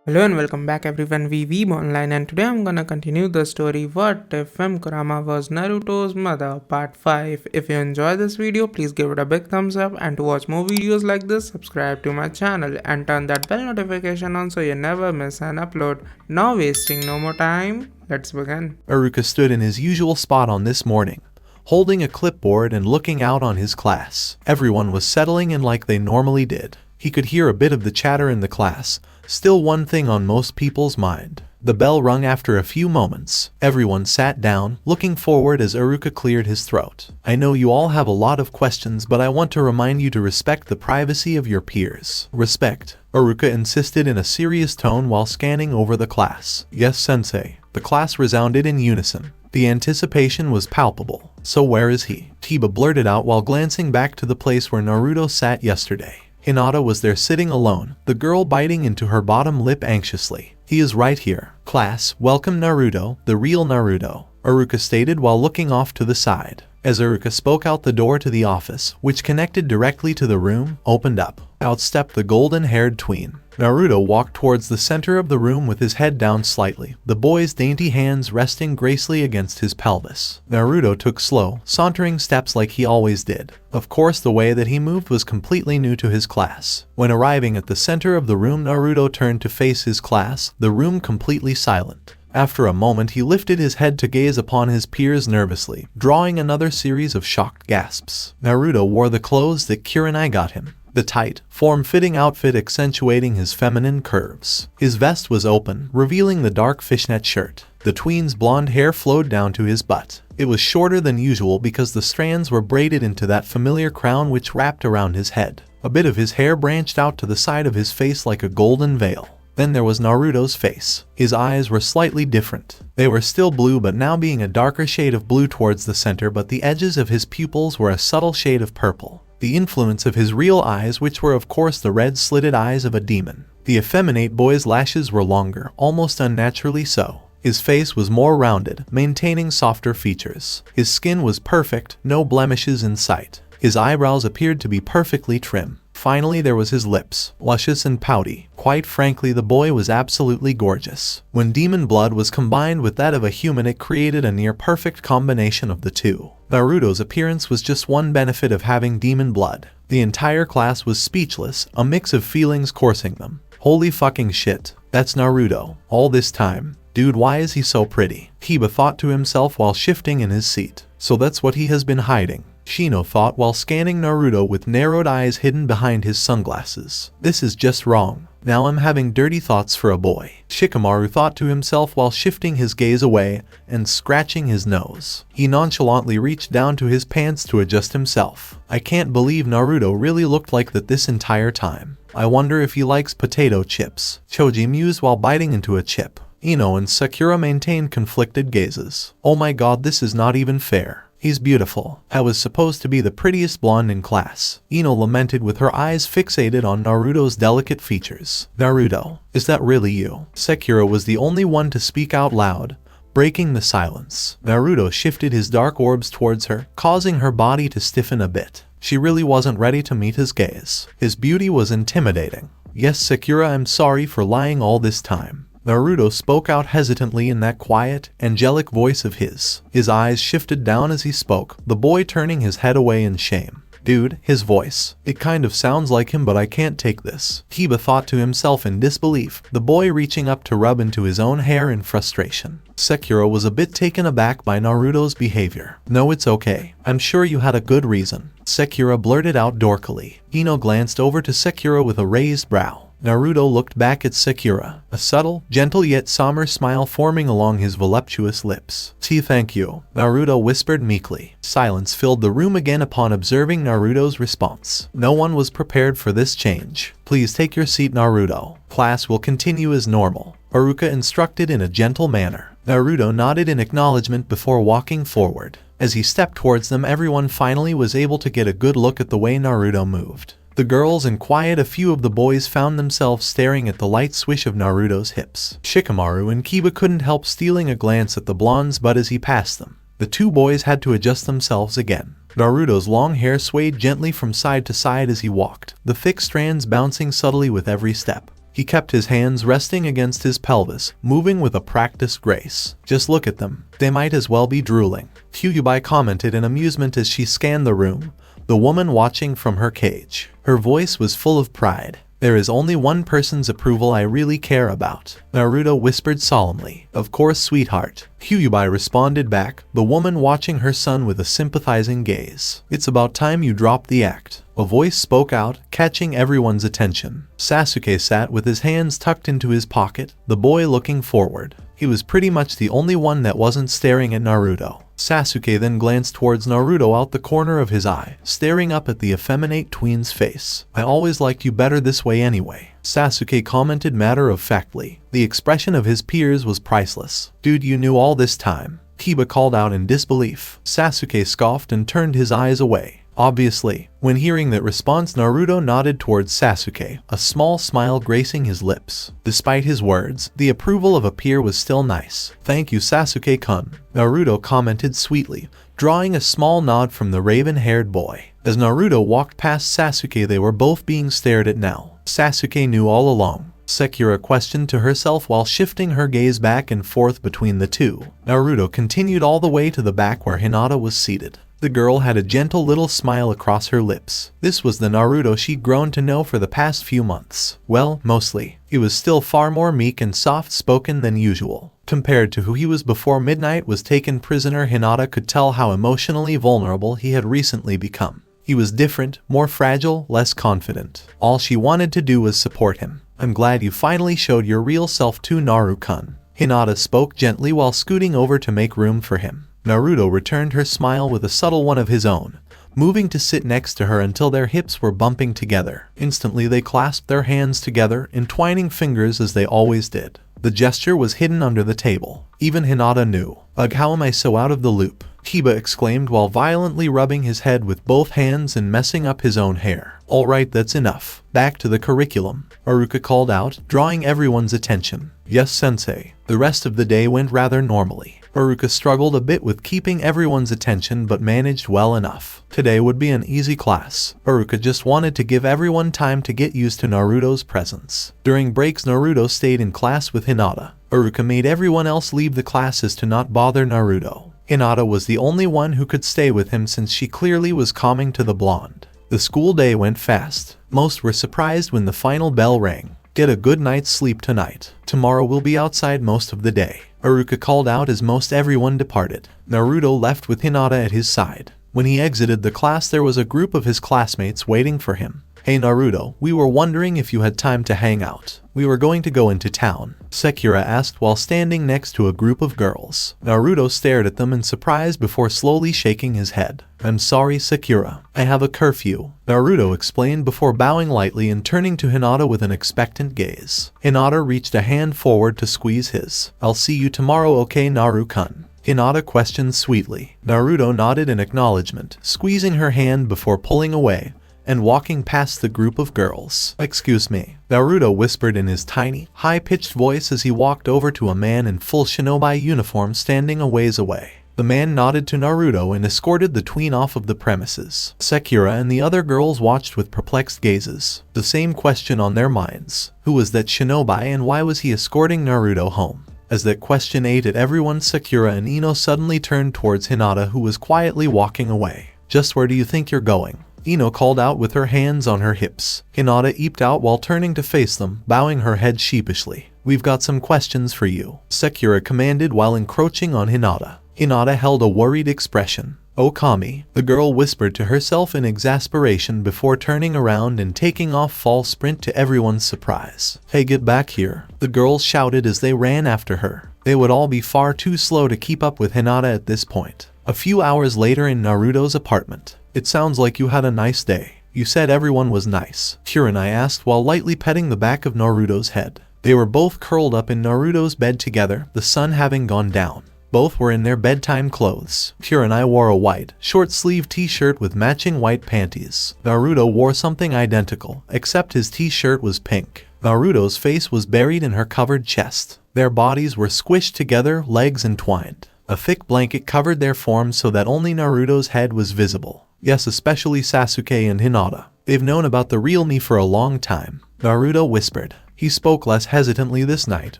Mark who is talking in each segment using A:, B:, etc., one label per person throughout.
A: Hello and welcome back everyone, we Weeb online, and today I'm gonna continue the story What If Fem Kurama Was Naruto's Mother Part 5. If you enjoy this video, please give it a big thumbs up, and to watch more videos like this, subscribe to my channel and turn that bell notification on so you never miss an upload. Now wasting no more time, let's begin.
B: Iruka stood in his usual spot on this morning, holding a clipboard and looking out on his class. Everyone was settling in like they normally did. He could hear a bit of the chatter in the class, still one thing on most people's mind. The bell rung after a few moments. Everyone sat down, looking forward as Iruka cleared his throat. I know you all have a lot of questions, but I want to remind you to respect the privacy of your peers. Respect, Iruka insisted in a serious tone while scanning over the class. Yes, sensei. The class resounded in unison. The anticipation was palpable. So where is he? Tiba blurted out while glancing back to the place where Naruto sat yesterday. Hinata was there sitting alone, the girl biting into her bottom lip anxiously. He is right here. Class, welcome Naruto, the real Naruto, Iruka stated while looking off to the side. As Iruka spoke out, the door to the office, which connected directly to the room, opened up. Out stepped the golden-haired tween. Naruto walked towards the center of the room with his head down slightly, the boy's dainty hands resting gracefully against his pelvis. Naruto took slow, sauntering steps like he always did. Of course, the way that he moved was completely new to his class. When arriving at the center of the room, Naruto turned to face his class, the room completely silent. After a moment, he lifted his head to gaze upon his peers nervously, drawing another series of shocked gasps. Naruto wore the clothes that Kurenai got him. The tight, form-fitting outfit accentuating his feminine curves. His vest was open, revealing the dark fishnet shirt. The tween's blonde hair flowed down to his butt. It was shorter than usual because the strands were braided into that familiar crown which wrapped around his head. A bit of his hair branched out to the side of his face like a golden veil. Then there was Naruto's face. His eyes were slightly different. They were still blue, but now being a darker shade of blue towards the center, but the edges of his pupils were a subtle shade of purple. The influence of his real eyes, which were of course the red slitted eyes of a demon. The effeminate boy's lashes were longer, almost unnaturally so. His face was more rounded, maintaining softer features. His skin was perfect, no blemishes in sight. His eyebrows appeared to be perfectly trim. Finally, there was his lips, luscious and pouty. Quite frankly, the boy was absolutely gorgeous. When demon blood was combined with that of a human, it created a near-perfect combination of the two. Naruto's appearance was just one benefit of having demon blood. The entire class was speechless, a mix of feelings coursing them. Holy fucking shit, that's Naruto. All this time. Dude, why is he so pretty? Hiba thought to himself while shifting in his seat. So that's what he has been hiding. Shino thought while scanning Naruto with narrowed eyes hidden behind his sunglasses. This is just wrong. Now I'm having dirty thoughts for a boy. Shikamaru thought to himself while shifting his gaze away and scratching his nose. He nonchalantly reached down to his pants to adjust himself. I can't believe Naruto really looked like that this entire time. I wonder if he likes potato chips. Choji mused while biting into a chip. Ino and Sakura maintained conflicted gazes. Oh my god, this is not even fair. He's beautiful. I was supposed to be the prettiest blonde in class. Ino lamented with her eyes fixated on Naruto's delicate features. Naruto, is that really you? Sakura was the only one to speak out loud, breaking the silence. Naruto shifted his dark orbs towards her, causing her body to stiffen a bit. She really wasn't ready to meet his gaze. His beauty was intimidating. Yes, Sakura, I'm sorry for lying all this time. Naruto spoke out hesitantly in that quiet, angelic voice of his. His eyes shifted down as he spoke, the boy turning his head away in shame. Dude, his voice. It kind of sounds like him, but I can't take this. Hiba thought to himself in disbelief, the boy reaching up to rub into his own hair in frustration. Sakura was a bit taken aback by Naruto's behavior. No, it's okay. I'm sure you had a good reason. Sakura blurted out dorkily. Ino glanced over to Sakura with a raised brow. Naruto looked back at Sakura, a subtle, gentle yet somber smile forming along his voluptuous lips. Thank you, Naruto whispered meekly. Silence filled the room again upon observing Naruto's response. No one was prepared for this change. Please take your seat, Naruto. Class will continue as normal, Iruka instructed in a gentle manner. Naruto nodded in acknowledgement before walking forward. As he stepped towards them, everyone finally was able to get a good look at the way Naruto moved. The girls and a few of the boys found themselves staring at the light swish of Naruto's hips. Shikamaru and Kiba couldn't help stealing a glance at the blonde's butt as he passed them. The two boys had to adjust themselves again. Naruto's long hair swayed gently from side to side as he walked, the thick strands bouncing subtly with every step. He kept his hands resting against his pelvis, moving with a practiced grace. Just look at them. They might as well be drooling. Kyuubi commented in amusement as she scanned the room, the woman watching from her cage. Her voice was full of pride. There is only one person's approval I really care about, Naruto whispered solemnly. Of course, sweetheart. Kyuubi responded back, the woman watching her son with a sympathizing gaze. It's about time you dropped the act. A voice spoke out, catching everyone's attention. Sasuke sat with his hands tucked into his pocket, the boy looking forward. He was pretty much the only one that wasn't staring at Naruto. Sasuke then glanced towards Naruto out the corner of his eye, staring up at the effeminate tween's face. I always liked you better this way anyway, Sasuke commented matter-of-factly. The expression of his peers was priceless. Dude, you knew all this time? Kiba called out in disbelief. Sasuke scoffed and turned his eyes away. Obviously, when hearing that response, Naruto nodded towards Sasuke, a small smile gracing his lips. Despite his words, the approval of a peer was still nice. Thank you, Sasuke-kun, Naruto commented sweetly, drawing a small nod from the raven-haired boy. As Naruto walked past Sasuke, they were both being stared at now. Sasuke knew all along. Sakura questioned to herself while shifting her gaze back and forth between the two. Naruto continued all the way to the back where Hinata was seated. The girl had a gentle little smile across her lips. This was the Naruto she'd grown to know for the past few months. Well, mostly. He was still far more meek and soft-spoken than usual. Compared to who he was before Midnight was taken prisoner, Hinata could tell how emotionally vulnerable he had recently become. He was different, more fragile, less confident. All she wanted to do was support him. I'm glad you finally showed your real self to Naru-kun. Hinata spoke gently while scooting over to make room for him. Naruto returned her smile with a subtle one of his own, moving to sit next to her until their hips were bumping together. Instantly they clasped their hands together, entwining fingers as they always did. The gesture was hidden under the table. Even Hinata knew. Ugh, how am I so out of the loop? Kiba exclaimed while violently rubbing his head with both hands and messing up his own hair. Alright, that's enough. Back to the curriculum, Haruka called out, drawing everyone's attention. Yes, sensei. The rest of the day went rather normally. Haruka struggled a bit with keeping everyone's attention but managed well enough. Today would be an easy class. Haruka just wanted to give everyone time to get used to Naruto's presence. During breaks, Naruto stayed in class with Hinata. Haruka made everyone else leave the classes to not bother Naruto. Hinata was the only one who could stay with him since she clearly was calming to the blonde. The school day went fast. Most were surprised when the final bell rang. Get a good night's sleep tonight. Tomorrow we'll be outside most of the day, Haruka called out as most everyone departed. Naruto left with Hinata at his side. When he exited the class, there was a group of his classmates waiting for him. Hey Naruto, we were wondering if you had time to hang out. We were going to go into town, Sakura asked while standing next to a group of girls. Naruto stared at them in surprise before slowly shaking his head. I'm sorry, Sakura. I have a curfew, Naruto explained before bowing lightly and turning to Hinata with an expectant gaze. Hinata reached a hand forward to squeeze his. I'll see you tomorrow, okay, Naru-kun? Hinata questioned sweetly. Naruto nodded in acknowledgement, squeezing her hand before pulling away and walking past the group of girls. Excuse me, Naruto whispered in his tiny, high-pitched voice as he walked over to a man in full shinobi uniform standing a ways away. The man nodded to Naruto and escorted the tween off of the premises. Sakura and the other girls watched with perplexed gazes, the same question on their minds. Who was that shinobi and why was he escorting Naruto home? As that question ate at everyone, Sakura and Ino suddenly turned towards Hinata, who was quietly walking away. Just where do you think you're going? Ino called out with her hands on her hips. Hinata eeped out while turning to face them, bowing her head sheepishly. We've got some questions for you, Sakura commanded while encroaching on Hinata. Hinata held a worried expression. Oh Kami, the girl whispered to herself in exasperation before turning around and taking off full sprint to everyone's surprise. Hey, get back here, the girls shouted as they ran after her. They would all be far too slow to keep up with Hinata at this point. A few hours later in Naruto's apartment. It sounds like you had a nice day. You said everyone was nice, Kurenai asked while lightly petting the back of Naruto's head. They were both curled up in Naruto's bed together, the sun having gone down. Both were in their bedtime clothes. Kurenai wore a white, short-sleeved t-shirt with matching white panties. Naruto wore something identical, except his t-shirt was pink. Naruto's face was buried in her covered chest. Their bodies were squished together, legs entwined. A thick blanket covered their forms so that only Naruto's head was visible. Yes, especially Sasuke and Hinata. They've known about the real me for a long time, Naruto whispered. He spoke less hesitantly this night,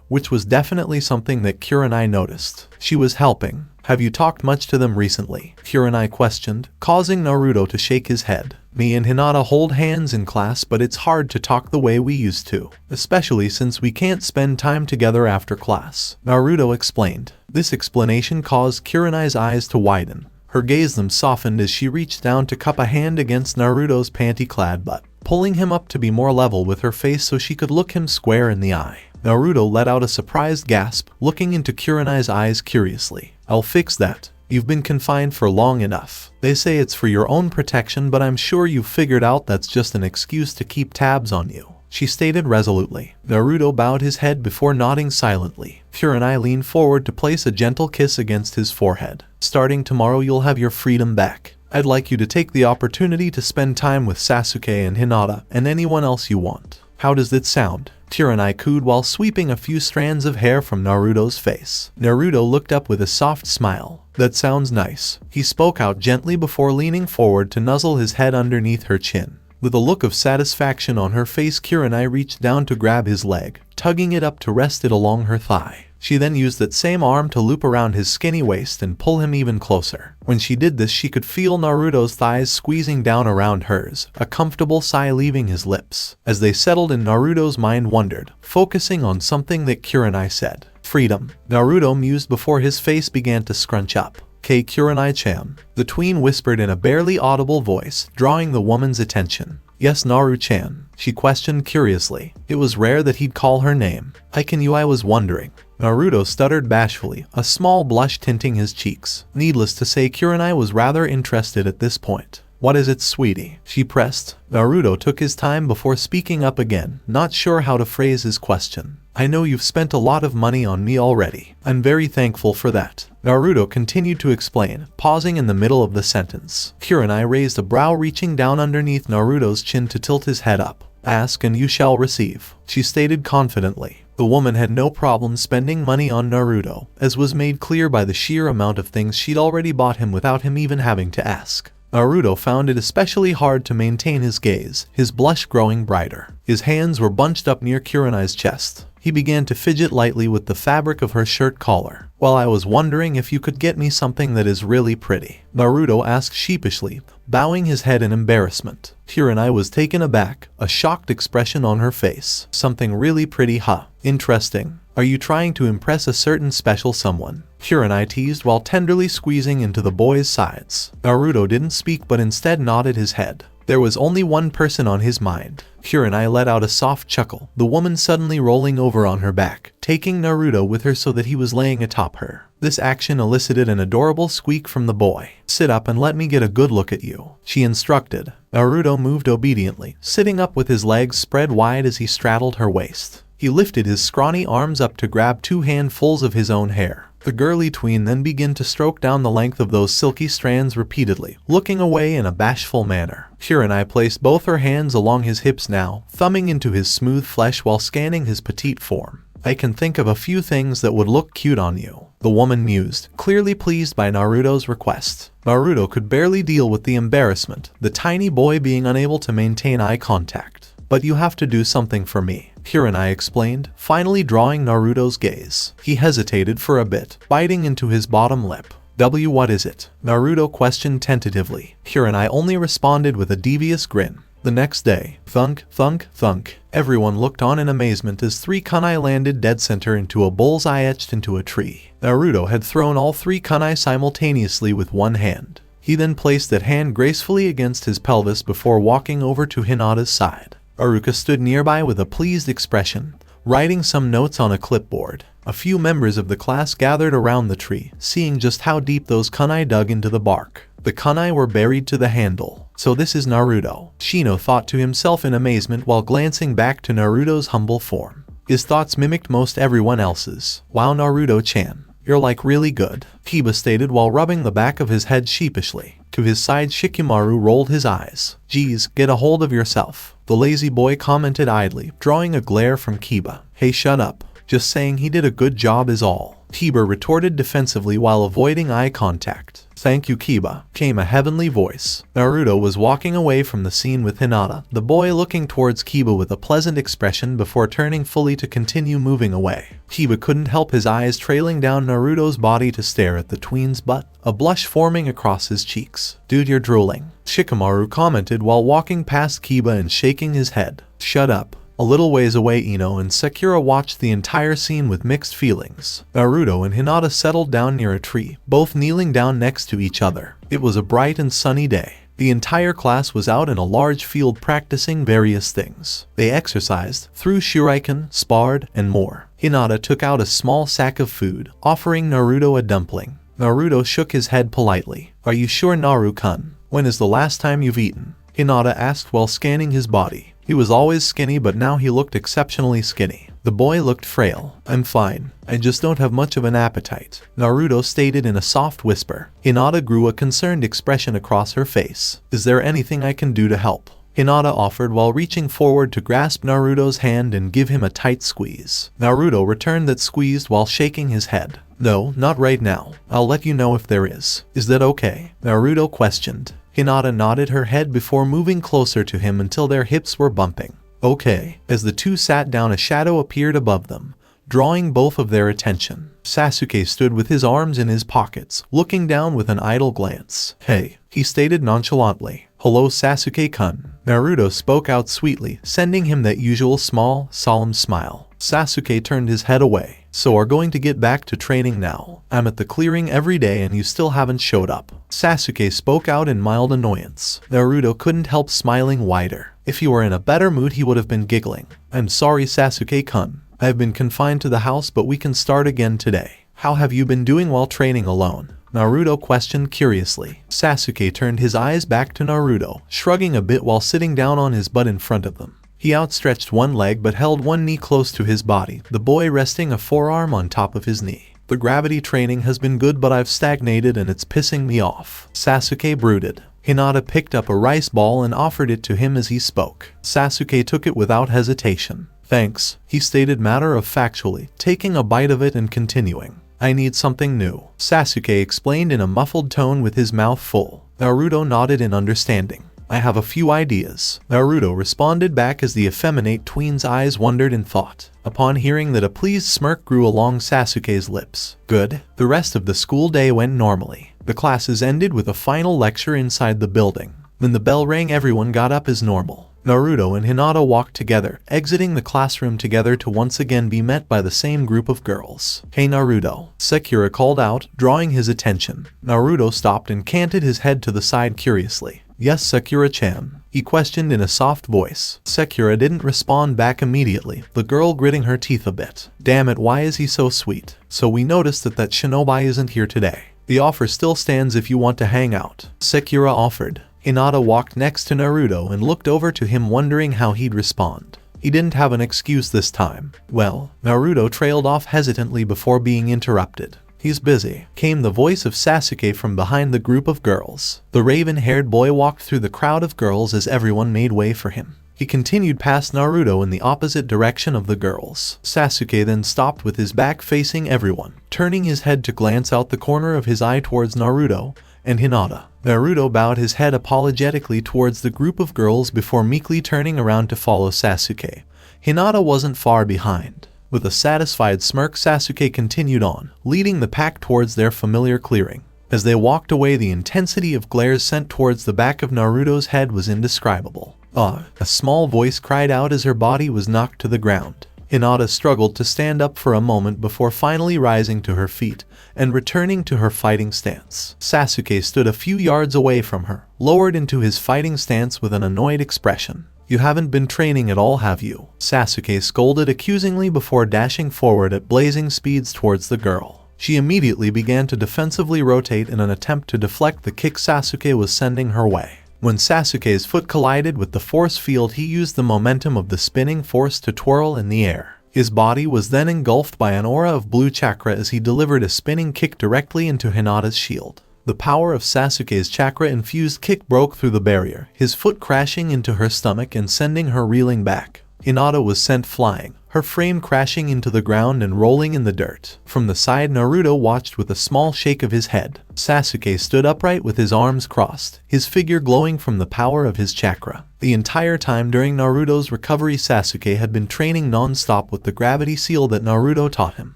B: which was definitely something that Kurenai noticed. She was helping. Have you talked much to them recently? Kurenai questioned, causing Naruto to shake his head. Me and Hinata hold hands in class, but it's hard to talk the way we used to, especially since we can't spend time together after class, Naruto explained. This explanation caused Kurenai's eyes to widen. Her gaze them softened as she reached down to cup a hand against Naruto's panty-clad butt, pulling him up to be more level with her face so she could look him square in the eye. Naruto let out a surprised gasp, looking into Kurenai's eyes curiously. I'll fix that. You've been confined for long enough. They say it's for your own protection, but I'm sure you've figured out that's just an excuse to keep tabs on you, she stated resolutely. Naruto bowed his head before nodding silently. Kurenai leaned forward to place a gentle kiss against his forehead. Starting tomorrow you'll have your freedom back. I'd like you to take the opportunity to spend time with Sasuke and Hinata and anyone else you want. How does that sound? Kurenai cooed while sweeping a few strands of hair from Naruto's face. Naruto looked up with a soft smile. That sounds nice. He spoke out gently before leaning forward to nuzzle his head underneath her chin. With a look of satisfaction on her face, Kurenai reached down to grab his leg, tugging it up to rest it along her thigh. She then used that same arm to loop around his skinny waist and pull him even closer. When she did this, she could feel Naruto's thighs squeezing down around hers, a comfortable sigh leaving his lips. As they settled in, Naruto's mind wandered, focusing on something that Kurenai said. Freedom. Naruto mused before his face began to scrunch up. "K Kurenai-chan," the tween whispered in a barely audible voice, drawing the woman's attention. "Yes, Naru-chan," she questioned curiously. It was rare that he'd call her name. I was wondering." Naruto stuttered bashfully, a small blush tinting his cheeks. Needless to say, Kurenai was rather interested at this point. "What is it, sweetie?" she pressed. Naruto took his time before speaking up again, not sure how to phrase his question. "I know you've spent a lot of money on me already. I'm very thankful for that," Naruto continued to explain, pausing in the middle of the sentence. Kurenai raised a brow, reaching down underneath Naruto's chin to tilt his head up. "Ask and you shall receive," she stated confidently. The woman had no problem spending money on Naruto, as was made clear by the sheer amount of things she'd already bought him without him even having to ask. Naruto found it especially hard to maintain his gaze, his blush growing brighter. His hands were bunched up near Kurenai's chest. He began to fidget lightly with the fabric of her shirt collar. "Well, I was wondering if you could get me something that is really pretty," Naruto asked sheepishly, bowing his head in embarrassment. Kurenai was taken aback, a shocked expression on her face. "Something really pretty, huh? Interesting. Are you trying to impress a certain special someone?" Kurenai teased while tenderly squeezing into the boy's sides. Naruto didn't speak but instead nodded his head. There was only one person on his mind. Kurenai let out a soft chuckle, the woman suddenly rolling over on her back, taking Naruto with her so that he was laying atop her. This action elicited an adorable squeak from the boy. "Sit up and let me get a good look at you," she instructed. Naruto moved obediently, sitting up with his legs spread wide as he straddled her waist. He lifted his scrawny arms up to grab 2 handfuls of his own hair. The girly tween then began to stroke down the length of those silky strands repeatedly, looking away in a bashful manner. Kurenai placed both her hands along his hips now, thumbing into his smooth flesh while scanning his petite form. "I can think of a few things that would look cute on you," the woman mused, clearly pleased by Naruto's request. Naruto could barely deal with the embarrassment, the tiny boy being unable to maintain eye contact. "But you have to do something for me," Kurenai explained, finally drawing Naruto's gaze. He hesitated for a bit, biting into his bottom lip. What is it?" Naruto questioned tentatively. Kurenai only responded with a devious grin. The next day, thunk, thunk, thunk, everyone looked on in amazement as 3 kunai landed dead center into a bullseye etched into a tree. Naruto had thrown all 3 kunai simultaneously with one hand. He then placed that hand gracefully against his pelvis before walking over to Hinata's side. Aruka stood nearby with a pleased expression, writing some notes on a clipboard. A few members of the class gathered around the tree, seeing just how deep those kunai dug into the bark. The kunai were buried to the handle. "So this is Naruto," Shino thought to himself in amazement while glancing back to Naruto's humble form. His thoughts mimicked most everyone else's. "Wow, Naruto-chan, you're like really good," Kiba stated while rubbing the back of his head sheepishly. To his side, Shikamaru rolled his eyes. "Geez, get a hold of yourself," the lazy boy commented idly, drawing a glare from Kiba. "Hey, shut up. Just saying he did a good job is all." Kiba retorted defensively while avoiding eye contact. "Thank you, Kiba," came a heavenly voice. Naruto was walking away from the scene with Hinata, the boy looking towards Kiba with a pleasant expression before turning fully to continue moving away. Kiba couldn't help his eyes trailing down Naruto's body to stare at the tween's butt, a blush forming across his cheeks. "Dude, you're drooling," Shikamaru commented while walking past Kiba and shaking his head. "Shut up." A little ways away, Ino and Sakura watched the entire scene with mixed feelings. Naruto and Hinata settled down near a tree, both kneeling down next to each other. It was a bright and sunny day. The entire class was out in a large field practicing various things. They exercised, threw shuriken, sparred, and more. Hinata took out a small sack of food, offering Naruto a dumpling. Naruto shook his head politely. "Are you sure, Naru-kun? When is the last time you've eaten?" Hinata asked while scanning his body. He was always skinny, but now he looked exceptionally skinny. The boy looked frail. "I'm fine. I just don't have much of an appetite," Naruto stated in a soft whisper. Hinata grew a concerned expression across her face. "Is there anything I can do to help?" Hinata offered while reaching forward to grasp Naruto's hand and give him a tight squeeze. Naruto returned that squeeze while shaking his head. "No, not right now. I'll let you know if there is. Is that okay?" Naruto questioned. Hinata nodded her head before moving closer to him until their hips were bumping. "Okay." As the two sat down, a shadow appeared above them, drawing both of their attention. Sasuke stood with his arms in his pockets, looking down with an idle glance. "Hey," he stated nonchalantly. "Hello, Sasuke-kun." Naruto spoke out sweetly, sending him that usual small, solemn smile. Sasuke turned his head away. "So we're going to get back to training now. I'm at the clearing every day and you still haven't showed up." Sasuke spoke out in mild annoyance. Naruto couldn't help smiling wider. If he were in a better mood he would have been giggling. "I'm sorry, Sasuke-kun. I've been confined to the house, but we can start again today. How have you been doing while training alone?" Naruto questioned curiously. Sasuke turned his eyes back to Naruto, shrugging a bit while sitting down on his butt in front of them. He outstretched one leg but held one knee close to his body, the boy resting a forearm on top of his knee. "The gravity training has been good, but I've stagnated and it's pissing me off," Sasuke brooded. Hinata picked up a rice ball and offered it to him as he spoke. Sasuke took it without hesitation. "Thanks," he stated matter-of-factually, taking a bite of it and continuing. "I need something new," Sasuke explained in a muffled tone with his mouth full. Naruto nodded in understanding. "I have a few ideas," Naruto responded back as the effeminate tween's eyes wandered in thought. Upon hearing that, a pleased smirk grew along Sasuke's lips. "Good." The rest of the school day went normally. The classes ended with a final lecture inside the building. When the bell rang, everyone got up as normal. Naruto and Hinata walked together, exiting the classroom together to once again be met by the same group of girls. "Hey Naruto," Sakura called out, drawing his attention. Naruto stopped and canted his head to the side curiously. "Yes, Sakura-chan?" he questioned in a soft voice. Sakura didn't respond back immediately, the girl gritting her teeth a bit. "Damn it, why is he so sweet? So we noticed that shinobi isn't here today. The offer still stands if you want to hang out," Sakura offered. Hinata walked next to Naruto and looked over to him, wondering how he'd respond. He didn't have an excuse this time. "Well," Naruto trailed off hesitantly before being interrupted. "He's busy," came the voice of Sasuke from behind the group of girls. The raven-haired boy walked through the crowd of girls as everyone made way for him. He continued past Naruto in the opposite direction of the girls. Sasuke then stopped with his back facing everyone, turning his head to glance out the corner of his eye towards Naruto and Hinata. Naruto bowed his head apologetically towards the group of girls before meekly turning around to follow Sasuke. Hinata wasn't far behind. With a satisfied smirk, Sasuke continued on, leading the pack towards their familiar clearing. As they walked away, the intensity of glares sent towards the back of Naruto's head was indescribable. "Ah!" a small voice cried out as her body was knocked to the ground. Hinata struggled to stand up for a moment before finally rising to her feet and returning to her fighting stance. Sasuke stood a few yards away from her, lowered into his fighting stance with an annoyed expression. "You haven't been training at all, have you?" Sasuke scolded accusingly before dashing forward at blazing speeds towards the girl. She immediately began to defensively rotate in an attempt to deflect the kick Sasuke was sending her way. When Sasuke's foot collided with the force field, he used the momentum of the spinning force to twirl in the air. His body was then engulfed by an aura of blue chakra as he delivered a spinning kick directly into Hinata's shield. The power of Sasuke's chakra-infused kick broke through the barrier, his foot crashing into her stomach and sending her reeling back. Hinata was sent flying, her frame crashing into the ground and rolling in the dirt. From the side, Naruto watched with a small shake of his head. Sasuke stood upright with his arms crossed, his figure glowing from the power of his chakra. The entire time during Naruto's recovery, Sasuke had been training non-stop with the gravity seal that Naruto taught him.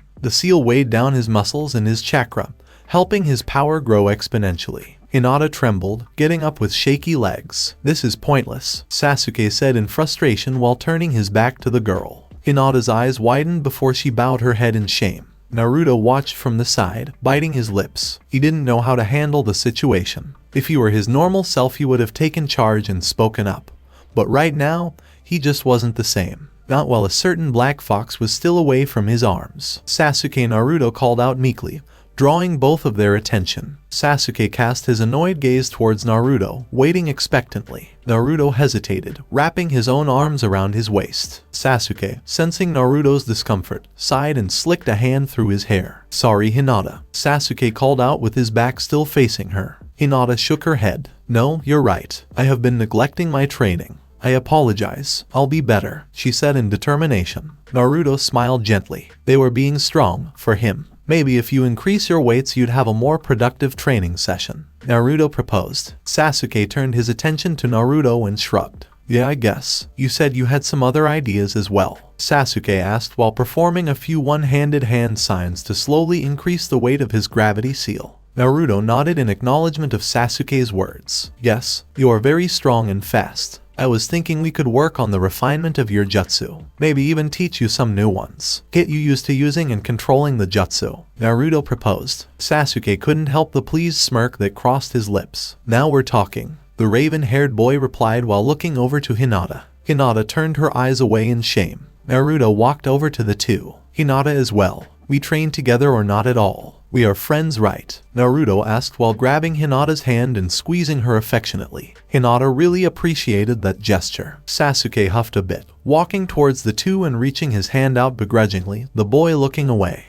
B: The seal weighed down his muscles and his chakra, helping his power grow exponentially. Hinata trembled, getting up with shaky legs. "This is pointless," Sasuke said in frustration while turning his back to the girl. Hinata's eyes widened before she bowed her head in shame. Naruto watched from the side, biting his lips. He didn't know how to handle the situation. If he were his normal self, he would have taken charge and spoken up. But right now, he just wasn't the same. Not while a certain black fox was still away from his arms. "Sasuke," Naruto called out meekly, drawing both of their attention. Sasuke cast his annoyed gaze towards Naruto, waiting expectantly. Naruto hesitated, wrapping his own arms around his waist. Sasuke, sensing Naruto's discomfort, sighed and slicked a hand through his hair. "Sorry, Hinata," Sasuke called out with his back still facing her. Hinata shook her head. "No, you're right. I have been neglecting my training. I apologize. I'll be better," she said in determination. Naruto smiled gently. They were being strong, for him. "Maybe if you increase your weights you'd have a more productive training session," Naruto proposed. Sasuke turned his attention to Naruto and shrugged. "Yeah, I guess. You said you had some other ideas as well," Sasuke asked while performing a few one-handed hand signs to slowly increase the weight of his gravity seal. Naruto nodded in acknowledgement of Sasuke's words. "Yes, you are very strong and fast. I was thinking we could work on the refinement of your jutsu. Maybe even teach you some new ones. Get you used to using and controlling the jutsu," Naruto proposed. Sasuke couldn't help the pleased smirk that crossed his lips. "Now we're talking," the raven-haired boy replied while looking over to Hinata. Hinata turned her eyes away in shame. Naruto walked over to the two. "Hinata as well. We train together or not at all? We are friends, right?" Naruto asked while grabbing Hinata's hand and squeezing her affectionately. Hinata really appreciated that gesture. Sasuke huffed a bit, walking towards the two and reaching his hand out begrudgingly, the boy looking away.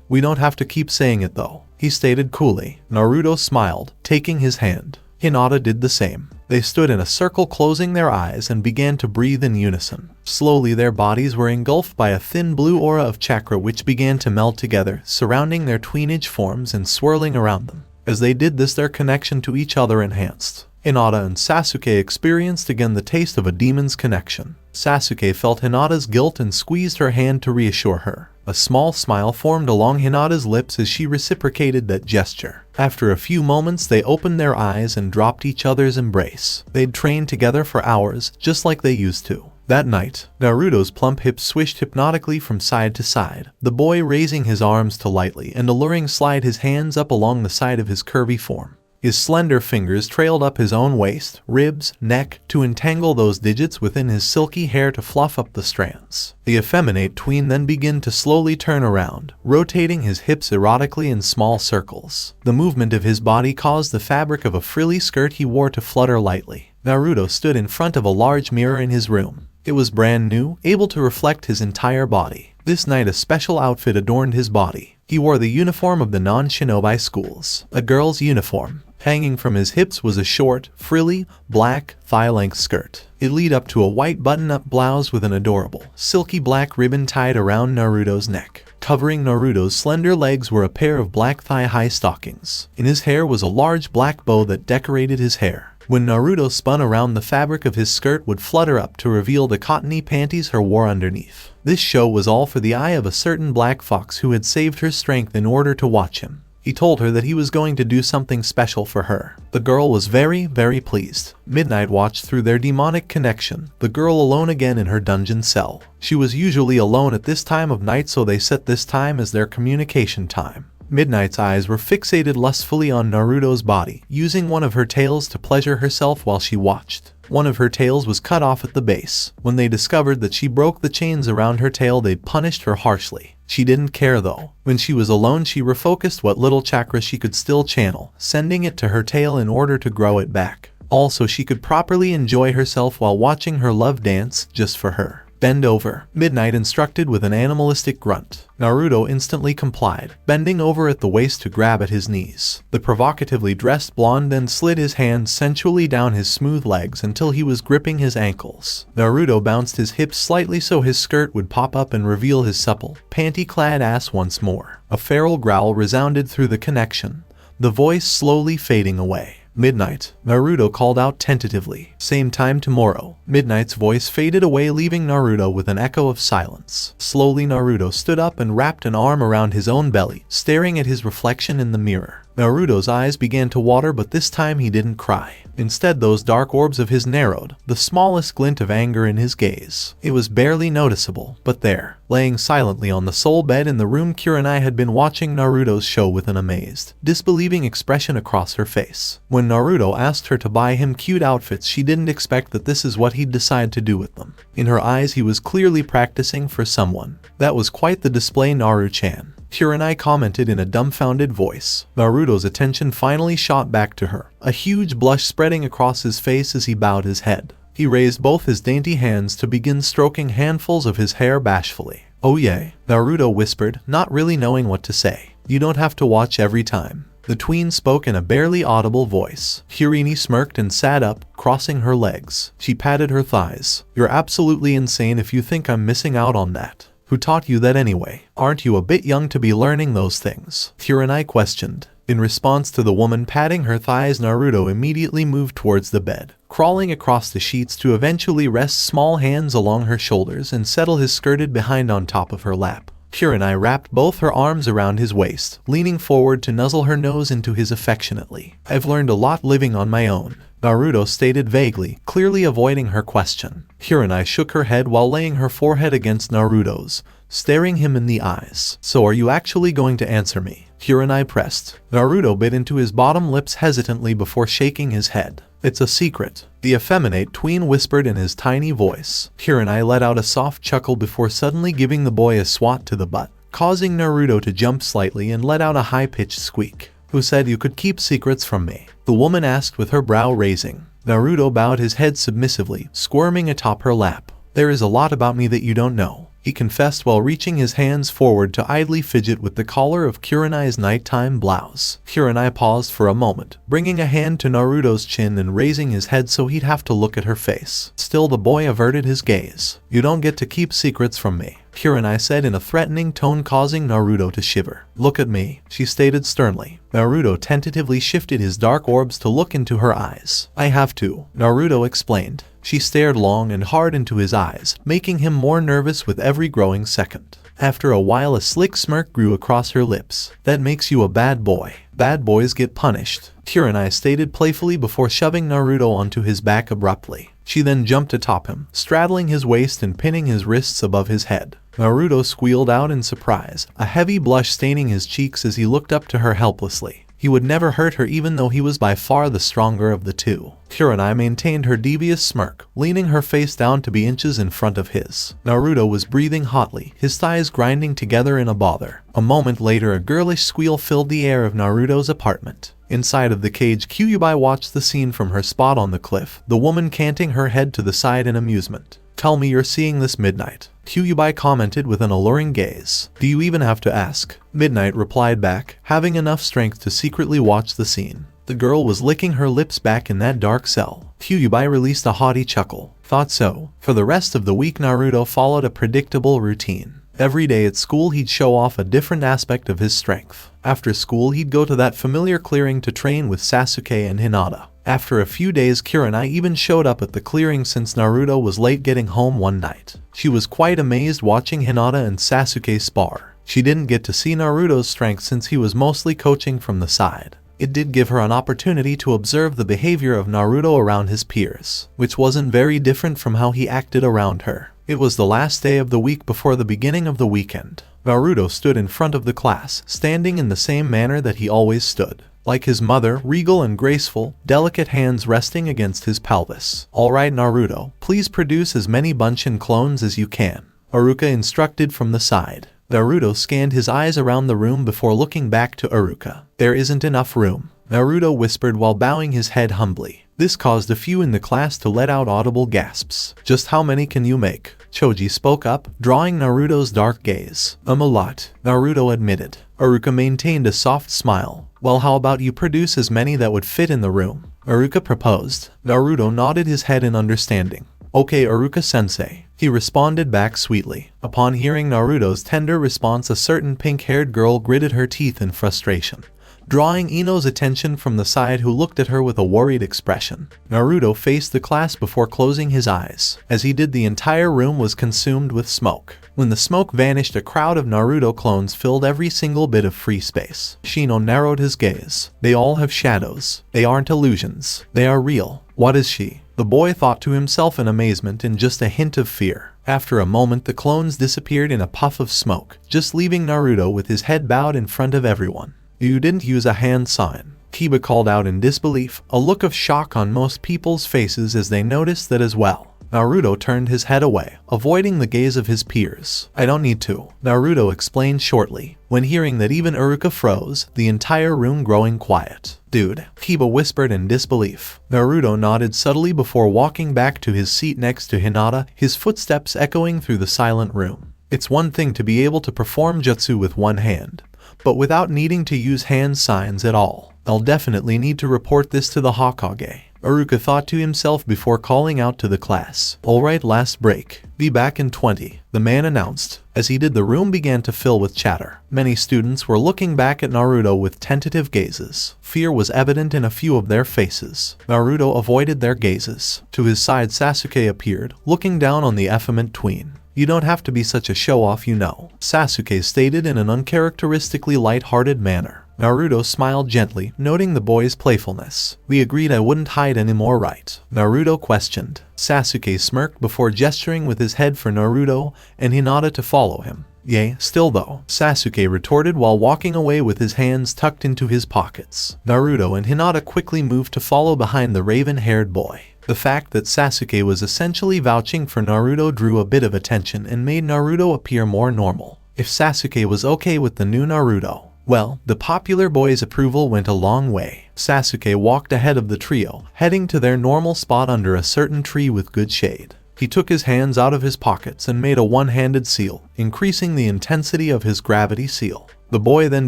B: We don't have to keep saying it though," he stated coolly. Naruto smiled, taking his hand. Hinata did the same. They stood in a circle, closing their eyes and began to breathe in unison. Slowly their bodies were engulfed by a thin blue aura of chakra which began to meld together, surrounding their tweenage forms and swirling around them. As they did this, their connection to each other enhanced. Hinata and Sasuke experienced again the taste of a demon's connection. Sasuke felt Hinata's guilt and squeezed her hand to reassure her. A small smile formed along Hinata's lips as she reciprocated that gesture. After a few moments, they opened their eyes and dropped each other's embrace. They'd trained together for hours, just like they used to. That night, Naruto's plump hips swished hypnotically from side to side, the boy raising his arms to lightly and alluring slide his hands up along the side of his curvy form. His slender fingers trailed up his own waist, ribs, neck, to entangle those digits within his silky hair to fluff up the strands. The effeminate tween then began to slowly turn around, rotating his hips erotically in small circles. The movement of his body caused the fabric of a frilly skirt he wore to flutter lightly. Naruto stood in front of a large mirror in his room. It was brand new, able to reflect his entire body. This night a special outfit adorned his body. He wore the uniform of the non-shinobi schools, a girl's uniform. Hanging from his hips was a short, frilly, black, thigh-length skirt. It led up to a white button-up blouse with an adorable, silky black ribbon tied around Naruto's neck. Covering Naruto's slender legs were a pair of black thigh-high stockings. In his hair was a large black bow that decorated his hair. When Naruto spun around, the fabric of his skirt would flutter up to reveal the cottony panties her wore underneath. This show was all for the eye of a certain black fox who had saved her strength in order to watch him. He told her that he was going to do something special for her. The girl was very, very pleased. Midnight watched through their demonic connection, the girl alone again in her dungeon cell. She was usually alone at this time of night, so they set this time as their communication time. Midnight's eyes were fixated lustfully on Naruto's body, using one of her tails to pleasure herself while she watched. One of her tails was cut off at the base. When they discovered that she broke the chains around her tail, they punished her harshly. She didn't care though. When she was alone, she refocused what little chakra she could still channel, sending it to her tail in order to grow it back. Also, she could properly enjoy herself while watching her love dance, just for her. Bend over, Midnight instructed with an animalistic grunt. Naruto instantly complied, bending over at the waist to grab at his knees. The provocatively dressed blonde then slid his hands sensually down his smooth legs until he was gripping his ankles. Naruto bounced his hips slightly so his skirt would pop up and reveal his supple, panty-clad ass once more. A feral growl resounded through the connection, the voice slowly fading away. Midnight, Naruto called out tentatively. Same time tomorrow. Midnight's voice faded away, leaving Naruto with an echo of silence. Slowly Naruto stood up and wrapped an arm around his own belly, staring at his reflection in the mirror. Naruto's eyes began to water, but this time he didn't cry. Instead, those dark orbs of his narrowed, the smallest glint of anger in his gaze. It was barely noticeable, but there, laying silently on the sole bed in the room, Kurenai had been watching Naruto's show with an amazed, disbelieving expression across her face. When Naruto asked her to buy him cute outfits, she didn't expect that this is what he'd decide to do with them. In her eyes, he was clearly practicing for someone. That was quite the display, Naru-chan. Kurenai commented in a dumbfounded voice. Naruto's attention finally shot back to her, a huge blush spreading across his face as he bowed his head. He raised both his dainty hands to begin stroking handfuls of his hair bashfully. "Oh yay," Naruto whispered, not really knowing what to say. "You don't have to watch every time." The tween spoke in a barely audible voice. Kurenai smirked and sat up, crossing her legs. She patted her thighs. "You're absolutely insane if you think I'm missing out on that. Who taught you that anyway? Aren't you a bit young to be learning those things?" Kurenai questioned. In response to the woman patting her thighs, Naruto immediately moved towards the bed, crawling across the sheets to eventually rest small hands along her shoulders and settle his skirted behind on top of her lap. Kurenai wrapped both her arms around his waist, leaning forward to nuzzle her nose into his affectionately. "I've learned a lot living on my own," Naruto stated vaguely, clearly avoiding her question. Kurenai shook her head while laying her forehead against Naruto's, staring him in the eyes. "So are you actually going to answer me?" Kurenai pressed. Naruto bit into his bottom lips hesitantly before shaking his head. "It's a secret," the effeminate tween whispered in his tiny voice. Kurenai let out a soft chuckle before suddenly giving the boy a swat to the butt, causing Naruto to jump slightly and let out a high-pitched squeak. "Who said you could keep secrets from me?" the woman asked with her brow raising. Naruto bowed his head submissively, squirming atop her lap. "There is a lot about me that you don't know," he confessed while reaching his hands forward to idly fidget with the collar of Kurenai's nighttime blouse. Kurenai paused for a moment, bringing a hand to Naruto's chin and raising his head so he'd have to look at her face. Still the boy averted his gaze. "You don't get to keep secrets from me," Kurenai said in a threatening tone, causing Naruto to shiver. "Look at me," she stated sternly. Naruto tentatively shifted his dark orbs to look into her eyes. "I have to," Naruto explained. She stared long and hard into his eyes, making him more nervous with every growing second. After a while, a slick smirk grew across her lips. "That makes you a bad boy. Bad boys get punished," Kurenai stated playfully before shoving Naruto onto his back abruptly. She then jumped atop him, straddling his waist and pinning his wrists above his head. Naruto squealed out in surprise, a heavy blush staining his cheeks as he looked up to her helplessly. He would never hurt her even though he was by far the stronger of the two. Kurenai maintained her devious smirk, leaning her face down to be inches in front of his. Naruto was breathing hotly, his thighs grinding together in a bother. A moment later, a girlish squeal filled the air of Naruto's apartment. Inside of the cage, Kyuubi watched the scene from her spot on the cliff, the woman canting her head to the side in amusement. "Tell me you're seeing this, Midnight," Kyuubi commented with an alluring gaze. "Do you even have to ask?" Midnight replied back, having enough strength to secretly watch the scene. The girl was licking her lips back in that dark cell. Kyuubi released a haughty chuckle. "Thought so." For the rest of the week, Naruto followed a predictable routine. Every day at school, he'd show off a different aspect of his strength. After school, he'd go to that familiar clearing to train with Sasuke and Hinata. After a few days, Kurenai even showed up at the clearing since Naruto was late getting home one night. She was quite amazed watching Hinata and Sasuke spar. She didn't get to see Naruto's strength since he was mostly coaching from the side. It did give her an opportunity to observe the behavior of Naruto around his peers, which wasn't very different from how he acted around her. It was the last day of the week before the beginning of the weekend. Naruto stood in front of the class, standing in the same manner that he always stood. Like his mother, regal and graceful, delicate hands resting against his pelvis. "Alright Naruto, please produce as many Bunshin clones as you can," Iruka instructed from the side. Naruto scanned his eyes around the room before looking back to Iruka. "There isn't enough room," Naruto whispered while bowing his head humbly. This caused a few in the class to let out audible gasps. Just how many can you make? Choji spoke up, drawing Naruto's dark gaze. A lot, Naruto admitted. Iruka maintained a soft smile. Well, how about you produce as many that would fit in the room? Iruka proposed. Naruto nodded his head in understanding. Okay, Iruka-sensei, he responded back sweetly. Upon hearing Naruto's tender response, a certain pink-haired girl gritted her teeth in frustration, drawing Ino's attention from the side, who looked at her with a worried expression. Naruto faced the class before closing his eyes. As he did, the entire room was consumed with smoke. When the smoke vanished, a crowd of Naruto clones filled every single bit of free space. Shino narrowed his gaze. They all have shadows. They aren't illusions. They are real. What is she? The boy thought to himself in amazement and just a hint of fear. After a moment, the clones disappeared in a puff of smoke, just leaving Naruto with his head bowed in front of everyone. You didn't use a hand sign, Kiba called out in disbelief, a look of shock on most people's faces as they noticed that as well. Naruto turned his head away, avoiding the gaze of his peers. I don't need to, Naruto explained shortly. When hearing that, even Iruka froze, the entire room growing quiet. Dude, Kiba whispered in disbelief. Naruto nodded subtly before walking back to his seat next to Hinata, his footsteps echoing through the silent room. It's one thing to be able to perform jutsu with one hand, but without needing to use hand signs at all. I'll definitely need to report this to the Hokage, Iruka thought to himself before calling out to the class. Alright, last break. Be back in 20, the man announced. As he did, the room began to fill with chatter. Many students were looking back at Naruto with tentative gazes. Fear was evident in a few of their faces. Naruto avoided their gazes. To his side, Sasuke appeared, looking down on the effeminate tween. You don't have to be such a show-off, you know, Sasuke stated in an uncharacteristically light-hearted manner. Naruto smiled gently, noting the boy's playfulness. We agreed I wouldn't hide anymore, right? Naruto questioned. Sasuke smirked before gesturing with his head for Naruto and Hinata to follow him. Yay, still though, Sasuke retorted while walking away with his hands tucked into his pockets. Naruto and Hinata quickly moved to follow behind the raven-haired boy. The fact that Sasuke was essentially vouching for Naruto drew a bit of attention and made Naruto appear more normal. If Sasuke was okay with the new Naruto, well, the popular boy's approval went a long way. Sasuke walked ahead of the trio, heading to their normal spot under a certain tree with good shade. He took his hands out of his pockets and made a one-handed seal, increasing the intensity of his gravity seal. The boy then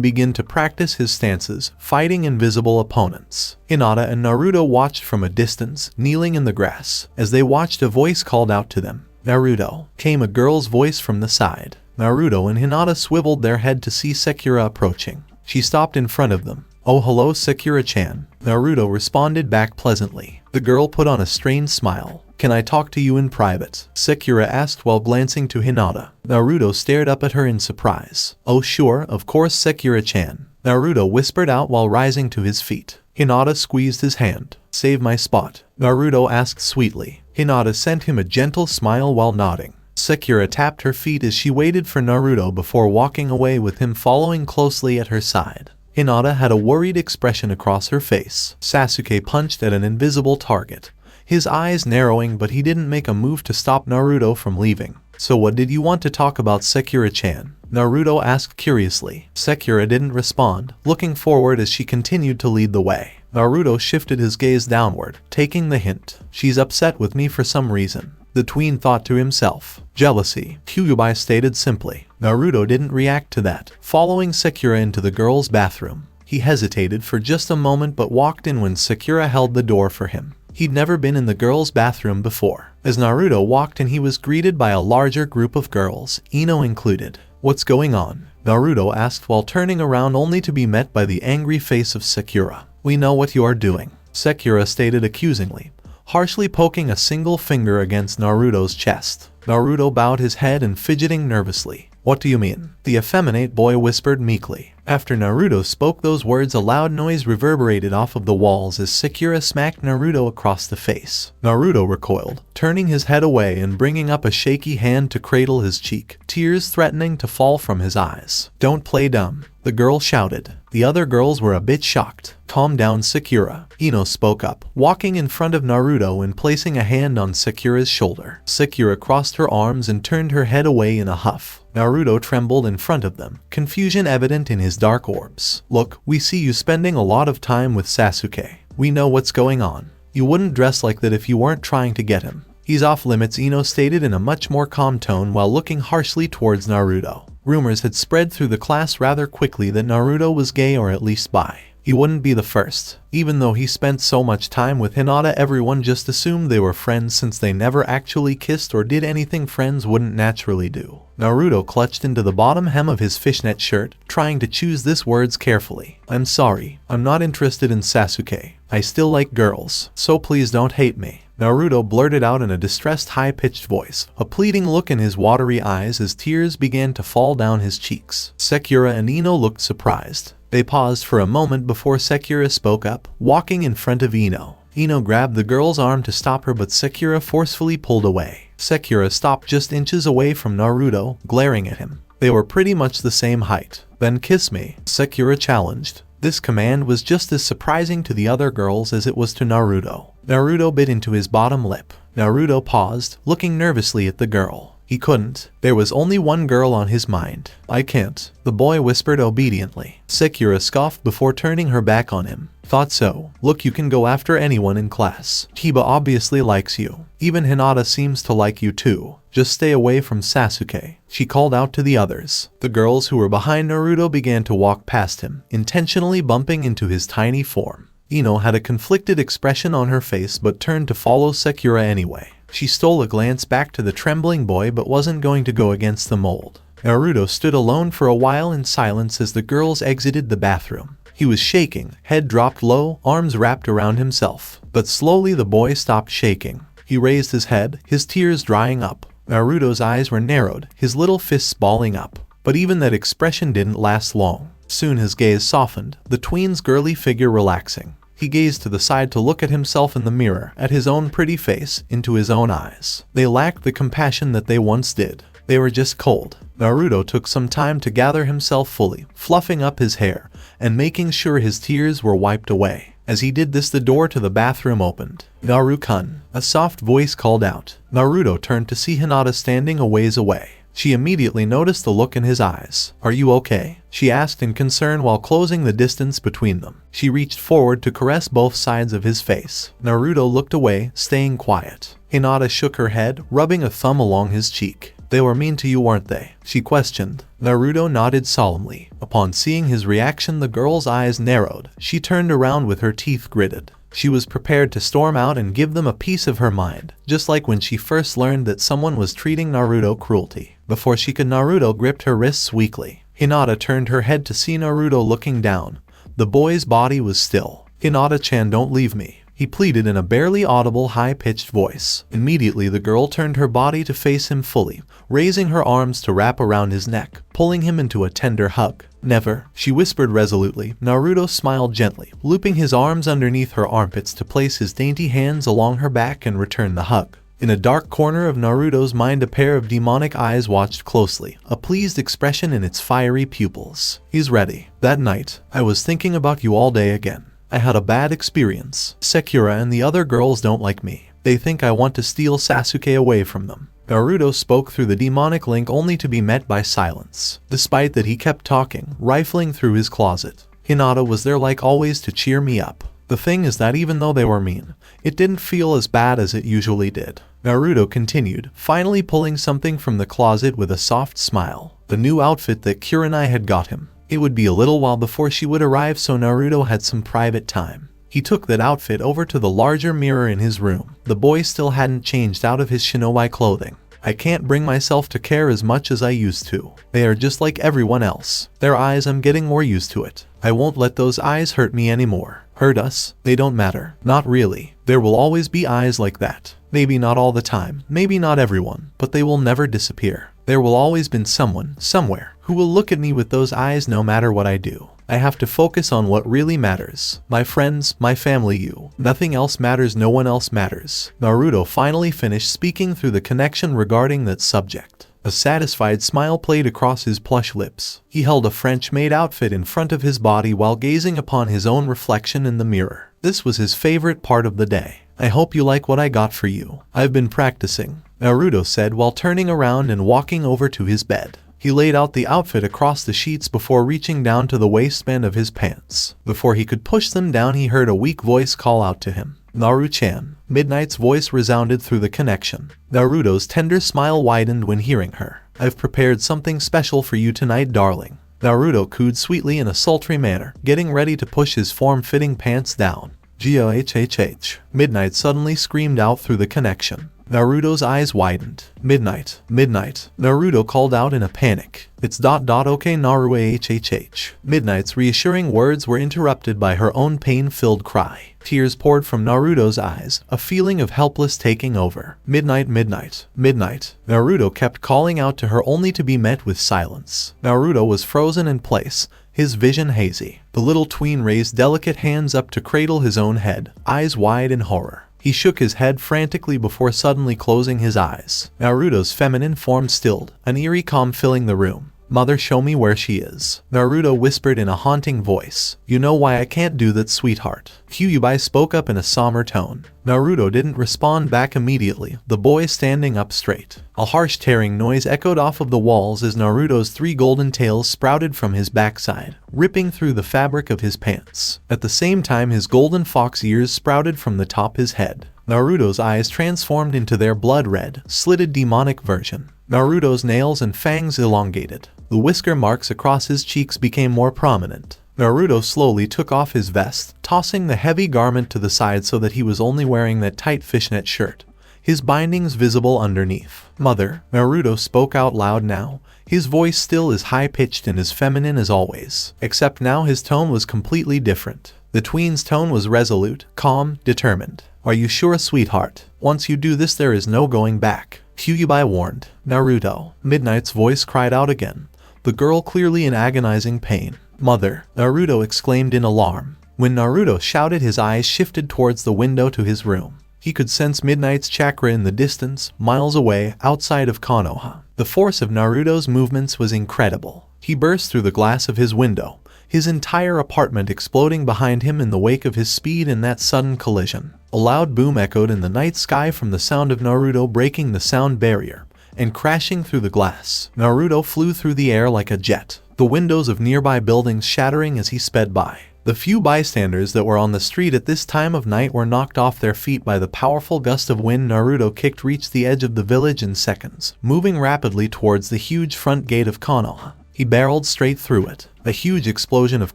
B: began to practice his stances, fighting invisible opponents. Hinata and Naruto watched from a distance, kneeling in the grass. As they watched, a voice called out to them. Naruto, came a girl's voice from the side. Naruto and Hinata swiveled their head to see Sakura approaching. She stopped in front of them. Oh, hello, Sakura-chan. Naruto responded back pleasantly. The girl put on a strained smile. Can I talk to you in private? Sakura asked while glancing to Hinata. Naruto stared up at her in surprise. Oh sure, of course, Sakura-chan, Naruto whispered out while rising to his feet. Hinata squeezed his hand. Save my spot, Naruto asked sweetly. Hinata sent him a gentle smile while nodding. Sakura tapped her feet as she waited for Naruto before walking away with him following closely at her side. Hinata had a worried expression across her face. Sasuke punched at an invisible target, his eyes narrowing, but he didn't make a move to stop Naruto from leaving. So what did you want to talk about, Sakura-chan? Naruto asked curiously. Sakura didn't respond, looking forward as she continued to lead the way. Naruto shifted his gaze downward, taking the hint. She's upset with me for some reason, the tween thought to himself. Jealousy, Kyuubi stated simply. Naruto didn't react to that, following Sakura into the girl's bathroom. He hesitated for just a moment but walked in when Sakura held the door for him. He'd never been in the girls' bathroom before. As Naruto walked in, he was greeted by a larger group of girls, Ino included. What's going on? Naruto asked while turning around only to be met by the angry face of Sakura. We know what you are doing, Sakura stated accusingly, harshly poking a single finger against Naruto's chest. Naruto bowed his head and fidgeting nervously. What do you mean? The effeminate boy whispered meekly. After Naruto spoke those words, a loud noise reverberated off of the walls as Sakura smacked Naruto across the face. Naruto recoiled, turning his head away and bringing up a shaky hand to cradle his cheek, tears threatening to fall from his eyes. Don't play dumb, the girl shouted. The other girls were a bit shocked. Calm down, Sakura, Ino spoke up, walking in front of Naruto and placing a hand on Sakura's shoulder. Sakura crossed her arms and turned her head away in a huff. Naruto trembled in front of them, confusion evident in his dark orbs. Look, we see you spending a lot of time with Sasuke. We know what's going on. You wouldn't dress like that if you weren't trying to get him. He's off limits, Ino stated in a much more calm tone while looking harshly towards Naruto. Rumors had spread through the class rather quickly that Naruto was gay or at least bi. He wouldn't be the first. Even though he spent so much time with Hinata, everyone just assumed they were friends since they never actually kissed or did anything friends wouldn't naturally do. Naruto clutched into the bottom hem of his fishnet shirt, trying to choose his words carefully. I'm sorry, I'm not interested in Sasuke. I still like girls, so please don't hate me. Naruto blurted out in a distressed high-pitched voice, a pleading look in his watery eyes as tears began to fall down his cheeks. Sakura and Ino looked surprised. They paused for a moment before Sakura spoke up, walking in front of Ino. Ino grabbed the girl's arm to stop her, but Sakura forcefully pulled away. Sakura stopped just inches away from Naruto, glaring at him. They were pretty much the same height. Then kiss me, Sakura challenged. This command was just as surprising to the other girls as it was to Naruto. Naruto bit into his bottom lip. Naruto paused, looking nervously at the girl. He couldn't. There was only one girl on his mind. I can't, the boy whispered obediently. Sakura scoffed before turning her back on him. Thought so. Look, you can go after anyone in class. Hiba obviously likes you. Even Hinata seems to like you too. Just stay away from Sasuke, she called out to the others. The girls who were behind Naruto began to walk past him, intentionally bumping into his tiny form. Ino had a conflicted expression on her face but turned to follow Sakura anyway. She stole a glance back to the trembling boy but wasn't going to go against the mold. Naruto stood alone for a while in silence as the girls exited the bathroom. He was shaking, head dropped low, arms wrapped around himself. But slowly the boy stopped shaking. He raised his head, his tears drying up. Naruto's eyes were narrowed, his little fists balling up. But even that expression didn't last long. Soon his gaze softened, the tween's girly figure relaxing. He gazed to the side to look at himself in the mirror, at his own pretty face, into his own eyes. They lacked the compassion that they once did. They were just cold. Naruto took some time to gather himself fully, fluffing up his hair, and making sure his tears were wiped away. As he did this, the door to the bathroom opened. Naru-kun, a soft voice called out. Naruto turned to see Hinata standing a ways away. She immediately noticed the look in his eyes. Are you okay? She asked in concern while closing the distance between them. She reached forward to caress both sides of his face. Naruto looked away, staying quiet. Hinata shook her head, rubbing a thumb along his cheek. They were mean to you, weren't they? She questioned. Naruto nodded solemnly. Upon seeing his reaction, the girl's eyes narrowed. She turned around with her teeth gritted. She was prepared to storm out and give them a piece of her mind, just like when she first learned that someone was treating Naruto cruelty. Before she could, Naruto gripped her wrists weakly. Hinata turned her head to see Naruto looking down. The boy's body was still. Hinata-chan, don't leave me, he pleaded in a barely audible high-pitched voice. Immediately the girl turned her body to face him fully, raising her arms to wrap around his neck, pulling him into a tender hug. Never, she whispered resolutely. Naruto smiled gently, looping his arms underneath her armpits to place his dainty hands along her back and return the hug. In a dark corner of Naruto's mind, a pair of demonic eyes watched closely, a pleased expression in its fiery pupils. He's ready. That night, I was thinking about you all day again. I had a bad experience. Sakura and the other girls don't like me. They think I want to steal Sasuke away from them. Naruto spoke through the demonic link only to be met by silence. Despite that, he kept talking, rifling through his closet. Hinata was there like always to cheer me up. The thing is that even though they were mean, it didn't feel as bad as it usually did. Naruto continued, finally pulling something from the closet with a soft smile. The new outfit that Kurenai had got him. It would be a little while before she would arrive, so Naruto had some private time. He took that outfit over to the larger mirror in his room. The boy still hadn't changed out of his shinobi clothing. I can't bring myself to care as much as I used to. They are just like everyone else. Their eyes, I'm getting more used to it. I won't let those eyes hurt me anymore. Hurt us? They don't matter. Not really. There will always be eyes like that. Maybe not all the time, maybe not everyone, but they will never disappear. There will always be someone, somewhere, who will look at me with those eyes no matter what I do. I have to focus on what really matters. My friends, my family, you. Nothing else matters, no one else matters. Naruto finally finished speaking through the connection regarding that subject. A satisfied smile played across his plush lips. He held a French-made outfit in front of his body while gazing upon his own reflection in the mirror. This was his favorite part of the day. I hope you like what I got for you. I've been practicing, Naruto said while turning around and walking over to his bed. He laid out the outfit across the sheets before reaching down to the waistband of his pants. Before he could push them down, he heard a weak voice call out to him. Naru-chan. Midnight's voice resounded through the connection. Naruto's tender smile widened when hearing her. I've prepared something special for you tonight, darling. Naruto cooed sweetly in a sultry manner, getting ready to push his form-fitting pants down. G-O-H-H-H. Midnight suddenly screamed out through the connection. Naruto's eyes widened. Midnight. Midnight. Naruto called out in a panic. It's okay Naru HHH. Midnight's reassuring words were interrupted by her own pain-filled cry. Tears poured from Naruto's eyes, a feeling of helpless taking over. Midnight, midnight, midnight. Naruto kept calling out to her only to be met with silence. Naruto was frozen in place, his vision hazy. The little tween raised delicate hands up to cradle his own head, eyes wide in horror. He shook his head frantically before suddenly closing his eyes. Naruto's feminine form stilled, an eerie calm filling the room. Mother, show me where she is. Naruto whispered in a haunting voice. You know why I can't do that, sweetheart. Kyuubi spoke up in a somber tone. Naruto didn't respond back immediately, the boy standing up straight. A harsh tearing noise echoed off of the walls as Naruto's 3 golden tails sprouted from his backside, ripping through the fabric of his pants. At the same time, his golden fox ears sprouted from the top of his head. Naruto's eyes transformed into their blood red, slitted demonic version. Naruto's nails and fangs elongated. The whisker marks across his cheeks became more prominent. Naruto slowly took off his vest, tossing the heavy garment to the side so that he was only wearing that tight fishnet shirt, his bindings visible underneath. Mother, Naruto spoke out loud now, his voice still as high-pitched and as feminine as always, except now his tone was completely different. The tween's tone was resolute, calm, determined. Are you sure, sweetheart? Once you do this, there is no going back. Kyuubi warned. Naruto. Midnight's voice cried out again, the girl clearly in agonizing pain. Mother, Naruto exclaimed in alarm. When Naruto shouted, his eyes shifted towards the window to his room. He could sense Midnight's chakra in the distance, miles away, outside of Konoha. The force of Naruto's movements was incredible. He burst through the glass of his window, his entire apartment exploding behind him in the wake of his speed in that sudden collision. A loud boom echoed in the night sky from the sound of Naruto breaking the sound barrier and crashing through the glass. Naruto flew through the air like a jet, the windows of nearby buildings shattering as he sped by. The few bystanders that were on the street at this time of night were knocked off their feet by the powerful gust of wind Naruto kicked reached the edge of the village in seconds, moving rapidly towards the huge front gate of Konoha. He barreled straight through it. A huge explosion of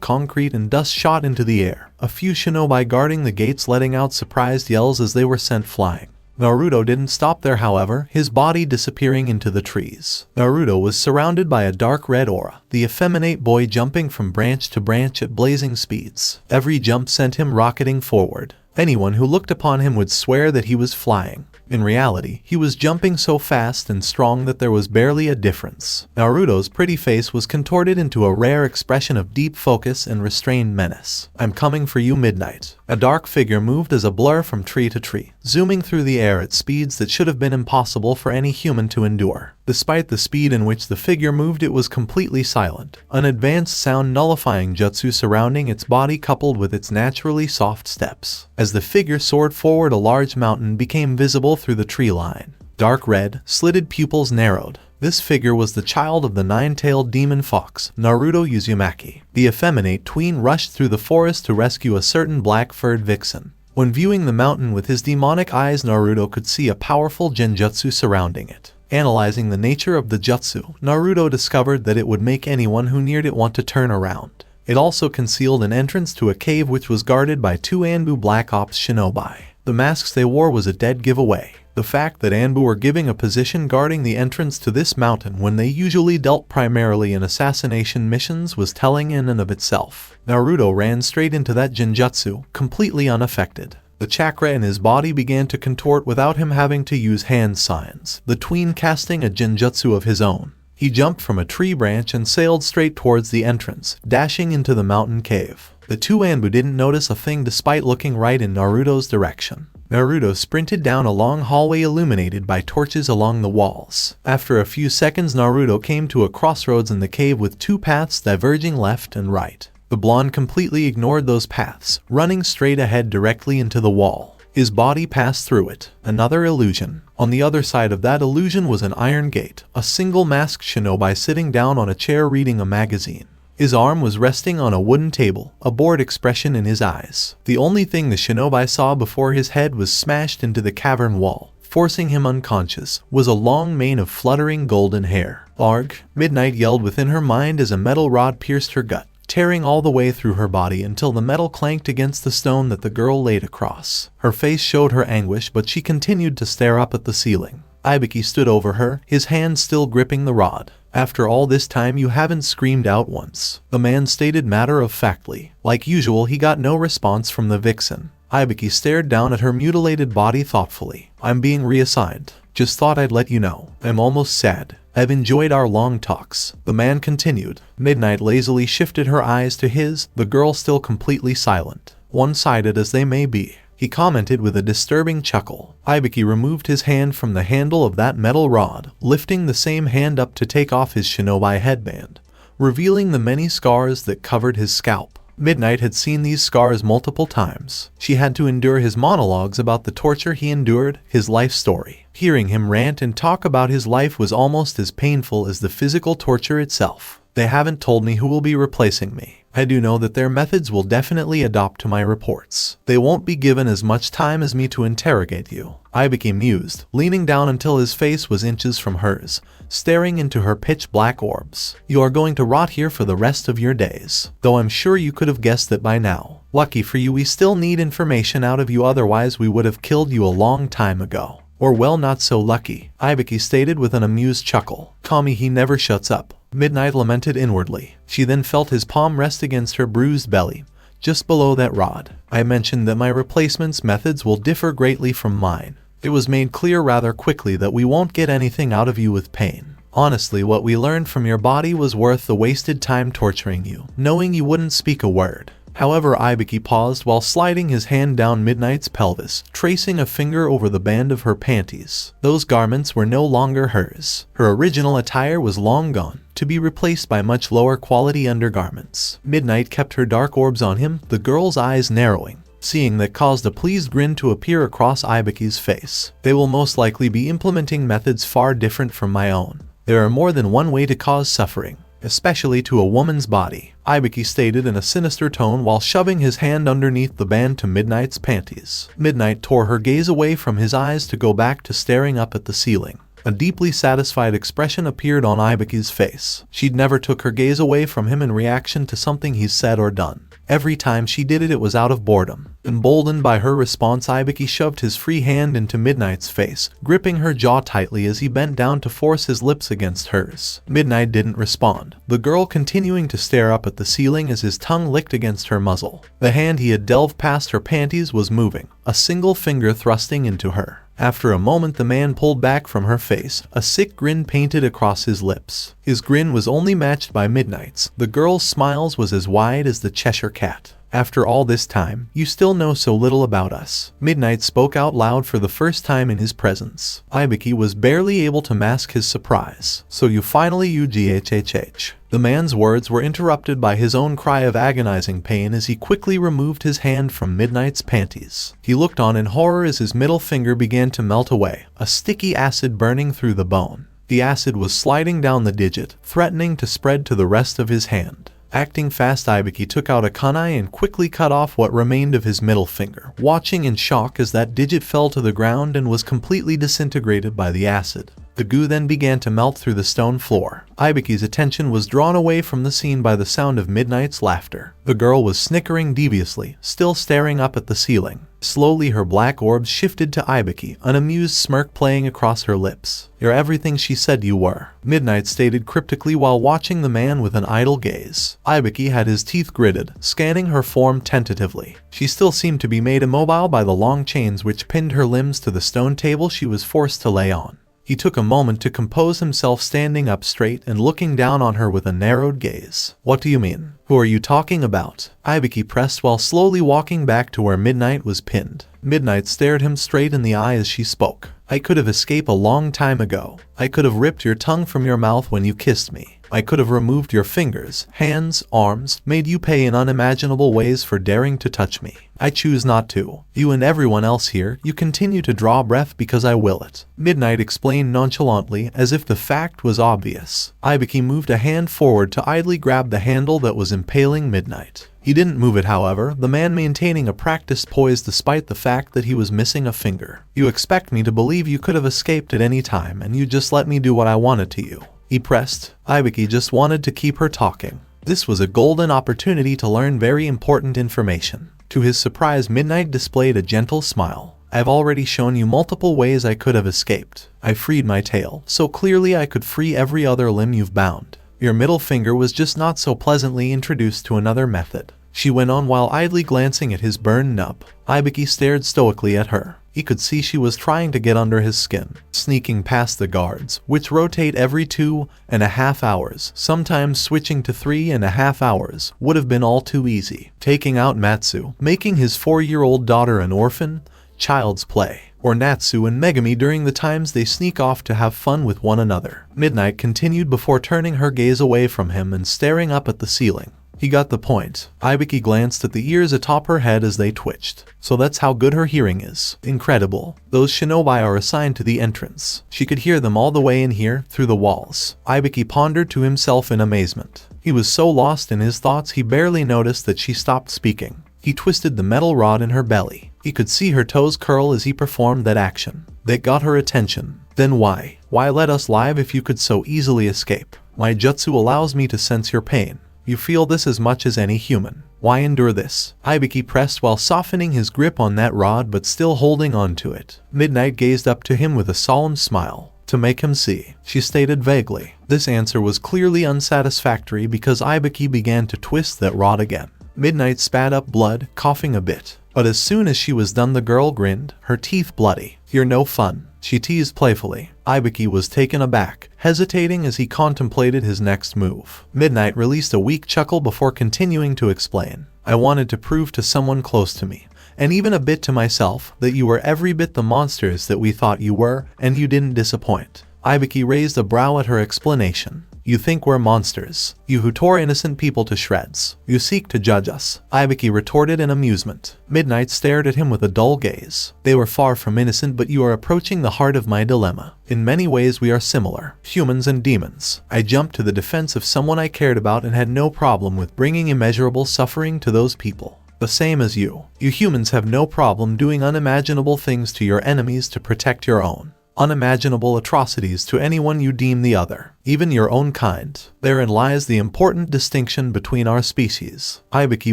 B: concrete and dust shot into the air, a few shinobi guarding the gates letting out surprised yells as they were sent flying. Naruto didn't stop there, however, his body disappearing into the trees. Naruto was surrounded by a dark red aura, the effeminate boy jumping from branch to branch at blazing speeds. Every jump sent him rocketing forward. Anyone who looked upon him would swear that he was flying. In reality, he was jumping so fast and strong that there was barely a difference. Naruto's pretty face was contorted into a rare expression of deep focus and restrained menace. I'm coming for you, Midnight. A dark figure moved as a blur from tree to tree, zooming through the air at speeds that should have been impossible for any human to endure. Despite the speed in which the figure moved, it was completely silent, an advanced sound nullifying jutsu surrounding its body coupled with its naturally soft steps. As the figure soared forward, a large mountain became visible through the tree line. Dark red, slitted pupils narrowed. This figure was the child of the nine-tailed demon fox, Naruto Uzumaki. The effeminate tween rushed through the forest to rescue a certain black-furred vixen. When viewing the mountain with his demonic eyes, Naruto could see a powerful genjutsu surrounding it. Analyzing the nature of the jutsu, Naruto discovered that it would make anyone who neared it want to turn around. It also concealed an entrance to a cave which was guarded by 2 Anbu Black Ops shinobi. The masks they wore was a dead giveaway. The fact that Anbu were giving a position guarding the entrance to this mountain when they usually dealt primarily in assassination missions was telling in and of itself. Naruto ran straight into that genjutsu, completely unaffected. The chakra in his body began to contort without him having to use hand signs, the tween casting a genjutsu of his own. He jumped from a tree branch and sailed straight towards the entrance, dashing into the mountain cave. The 2 Anbu didn't notice a thing despite looking right in Naruto's direction. Naruto sprinted down a long hallway illuminated by torches along the walls. After a few seconds, Naruto came to a crossroads in the cave with 2 paths diverging left and right. The blonde completely ignored those paths, running straight ahead directly into the wall. His body passed through it. Another illusion. On the other side of that illusion was an iron gate, a single masked shinobi sitting down on a chair reading a magazine. His arm was resting on a wooden table, a bored expression in his eyes. The only thing the shinobi saw before his head was smashed into the cavern wall, forcing him unconscious, was a long mane of fluttering golden hair. "Arg!" Midnight yelled within her mind as a metal rod pierced her gut, tearing all the way through her body until the metal clanked against the stone that the girl laid across. Her face showed her anguish, but she continued to stare up at the ceiling. Ibiki stood over her, his hand still gripping the rod. "After all this time you haven't screamed out once," the man stated matter-of-factly. Like usual, he got no response from the vixen. Ibiki stared down at her mutilated body thoughtfully. "I'm being reassigned. Just thought I'd let you know. I'm almost sad. I've enjoyed our long talks," the man continued. Midnight lazily shifted her eyes to his, the girl still completely silent. "One-sided as they may be," he commented with a disturbing chuckle. Ibiki removed his hand from the handle of that metal rod, lifting the same hand up to take off his shinobi headband, revealing the many scars that covered his scalp. Midnight had seen these scars multiple times. She had to endure his monologues about the torture he endured, his life story. Hearing him rant and talk about his life was almost as painful as the physical torture itself. "They haven't told me who will be replacing me. I do know that their methods will definitely adopt to my reports. They won't be given as much time as me to interrogate you." Ibiki mused, leaning down until his face was inches from hers, staring into her pitch-black orbs. "You are going to rot here for the rest of your days. Though I'm sure you could have guessed that by now. Lucky for you, we still need information out of you, otherwise we would have killed you a long time ago. Or well, not so lucky," Ibiki stated with an amused chuckle. "Kami, he never shuts up," Midnight lamented inwardly. She then felt his palm rest against her bruised belly, just below that rod. "I mentioned that my replacement's methods will differ greatly from mine. It was made clear rather quickly that we won't get anything out of you with pain. Honestly, what we learned from your body was worth the wasted time torturing you, knowing you wouldn't speak a word." However, Ibiki paused while sliding his hand down Midnight's pelvis, tracing a finger over the band of her panties. Those garments were no longer hers. Her original attire was long gone, to be replaced by much lower quality undergarments. Midnight kept her dark orbs on him, the girl's eyes narrowing. Seeing that caused a pleased grin to appear across Ibiki's face. "They will most likely be implementing methods far different from my own. There are more than one way to cause suffering, especially to a woman's body," Ibiki stated in a sinister tone while shoving his hand underneath the band to Midnight's panties. Midnight tore her gaze away from his eyes to go back to staring up at the ceiling. A deeply satisfied expression appeared on Ibiki's face. She'd never took her gaze away from him in reaction to something he's said or done. Every time she did it, it was out of boredom. Emboldened by her response, Ibiki shoved his free hand into Midnight's face, gripping her jaw tightly as he bent down to force his lips against hers. Midnight didn't respond, the girl continuing to stare up at the ceiling as his tongue licked against her muzzle. The hand he had delved past her panties was moving, a single finger thrusting into her. After a moment, the man pulled back from her face, a sick grin painted across his lips. His grin was only matched by Midnight's. The girl's smiles was as wide as the Cheshire Cat. "After all this time, you still know so little about us." Midnight spoke out loud for the first time in his presence. Ibiki was barely able to mask his surprise. "So you finally UGHHH." The man's words were interrupted by his own cry of agonizing pain as he quickly removed his hand from Midnight's panties. He looked on in horror as his middle finger began to melt away, a sticky acid burning through the bone. The acid was sliding down the digit, threatening to spread to the rest of his hand. Acting fast, Ibiki took out a kunai and quickly cut off what remained of his middle finger, watching in shock as that digit fell to the ground and was completely disintegrated by the acid. The goo then began to melt through the stone floor. Ibiki's attention was drawn away from the scene by the sound of Midnight's laughter. The girl was snickering deviously, still staring up at the ceiling. Slowly her black orbs shifted to Ibiki, an amused smirk playing across her lips. "You're everything she said you were," Midnight stated cryptically while watching the man with an idle gaze. Ibiki had his teeth gritted, scanning her form tentatively. She still seemed to be made immobile by the long chains which pinned her limbs to the stone table she was forced to lay on. He took a moment to compose himself, standing up straight and looking down on her with a narrowed gaze. "What do you mean? Who are you talking about?" Ibiki pressed while slowly walking back to where Midnight was pinned. Midnight stared him straight in the eye as she spoke. "I could have escaped a long time ago. I could have ripped your tongue from your mouth when you kissed me. I could have removed your fingers, hands, arms, made you pay in unimaginable ways for daring to touch me. I choose not to. You and everyone else here, you continue to draw breath because I will it. Midnight explained nonchalantly, as if the fact was obvious. Ibiki moved a hand forward to idly grab the handle that was impaling Midnight. He didn't move it, however, the man maintaining a practiced poise despite the fact that he was missing a finger. You expect me to believe you could have escaped at any time and you just let me do what I wanted to you. He pressed. Ibiki just wanted to keep her talking. This was a golden opportunity to learn very important information. To his surprise, Midnight displayed a gentle smile. I've already shown you multiple ways I could have escaped. I freed my tail, so clearly I could free every other limb you've bound. Your middle finger was just not so pleasantly introduced to another method. She went on while idly glancing at his burned nub. Ibiki stared stoically at her. He could see she was trying to get under his skin, sneaking past the guards, which rotate every 2.5 hours, sometimes switching to 3.5 hours, would have been all too easy. Taking out Matsu, making his 4-year-old daughter an orphan, child's play. Or Natsu and Megami during the times they sneak off to have fun with one another. Midnight continued before turning her gaze away from him and staring up at the ceiling. He got the point. Ibiki glanced at the ears atop her head as they twitched. So that's how good her hearing is. Incredible. Those shinobi are assigned to the entrance. She could hear them all the way in here, through the walls. Ibiki pondered to himself in amazement. He was so lost in his thoughts he barely noticed that she stopped speaking. He twisted the metal rod in her belly. He could see her toes curl as he performed that action. That got her attention. Then why? Why let us live if you could so easily escape? My jutsu allows me to sense your pain. You feel this as much as any human. Why endure this? Ibiki pressed while softening his grip on that rod but still holding on to it. Midnight gazed up to him with a solemn smile. To make him see, she stated vaguely. This answer was clearly unsatisfactory because Ibiki began to twist that rod again. Midnight spat up blood, coughing a bit. But as soon as she was done, the girl grinned, her teeth bloody. You're no fun, she teased playfully. Ibiki was taken aback, hesitating as he contemplated his next move. Midnight released a weak chuckle before continuing to explain. I wanted to prove to someone close to me, and even a bit to myself, that you were every bit the monsters that we thought you were, and you didn't disappoint. Ibiki raised a brow at her explanation. You think we're monsters. You who tore innocent people to shreds. You seek to judge us. Ibiki retorted in amusement. Midnight stared at him with a dull gaze. They were far from innocent, but you are approaching the heart of my dilemma. In many ways we are similar. Humans and demons. I jumped to the defense of someone I cared about and had no problem with bringing immeasurable suffering to those people. The same as you. You humans have no problem doing unimaginable things to your enemies to protect your own. Unimaginable atrocities to anyone you deem the other, even your own kind. Therein lies the important distinction between our species. Ibiki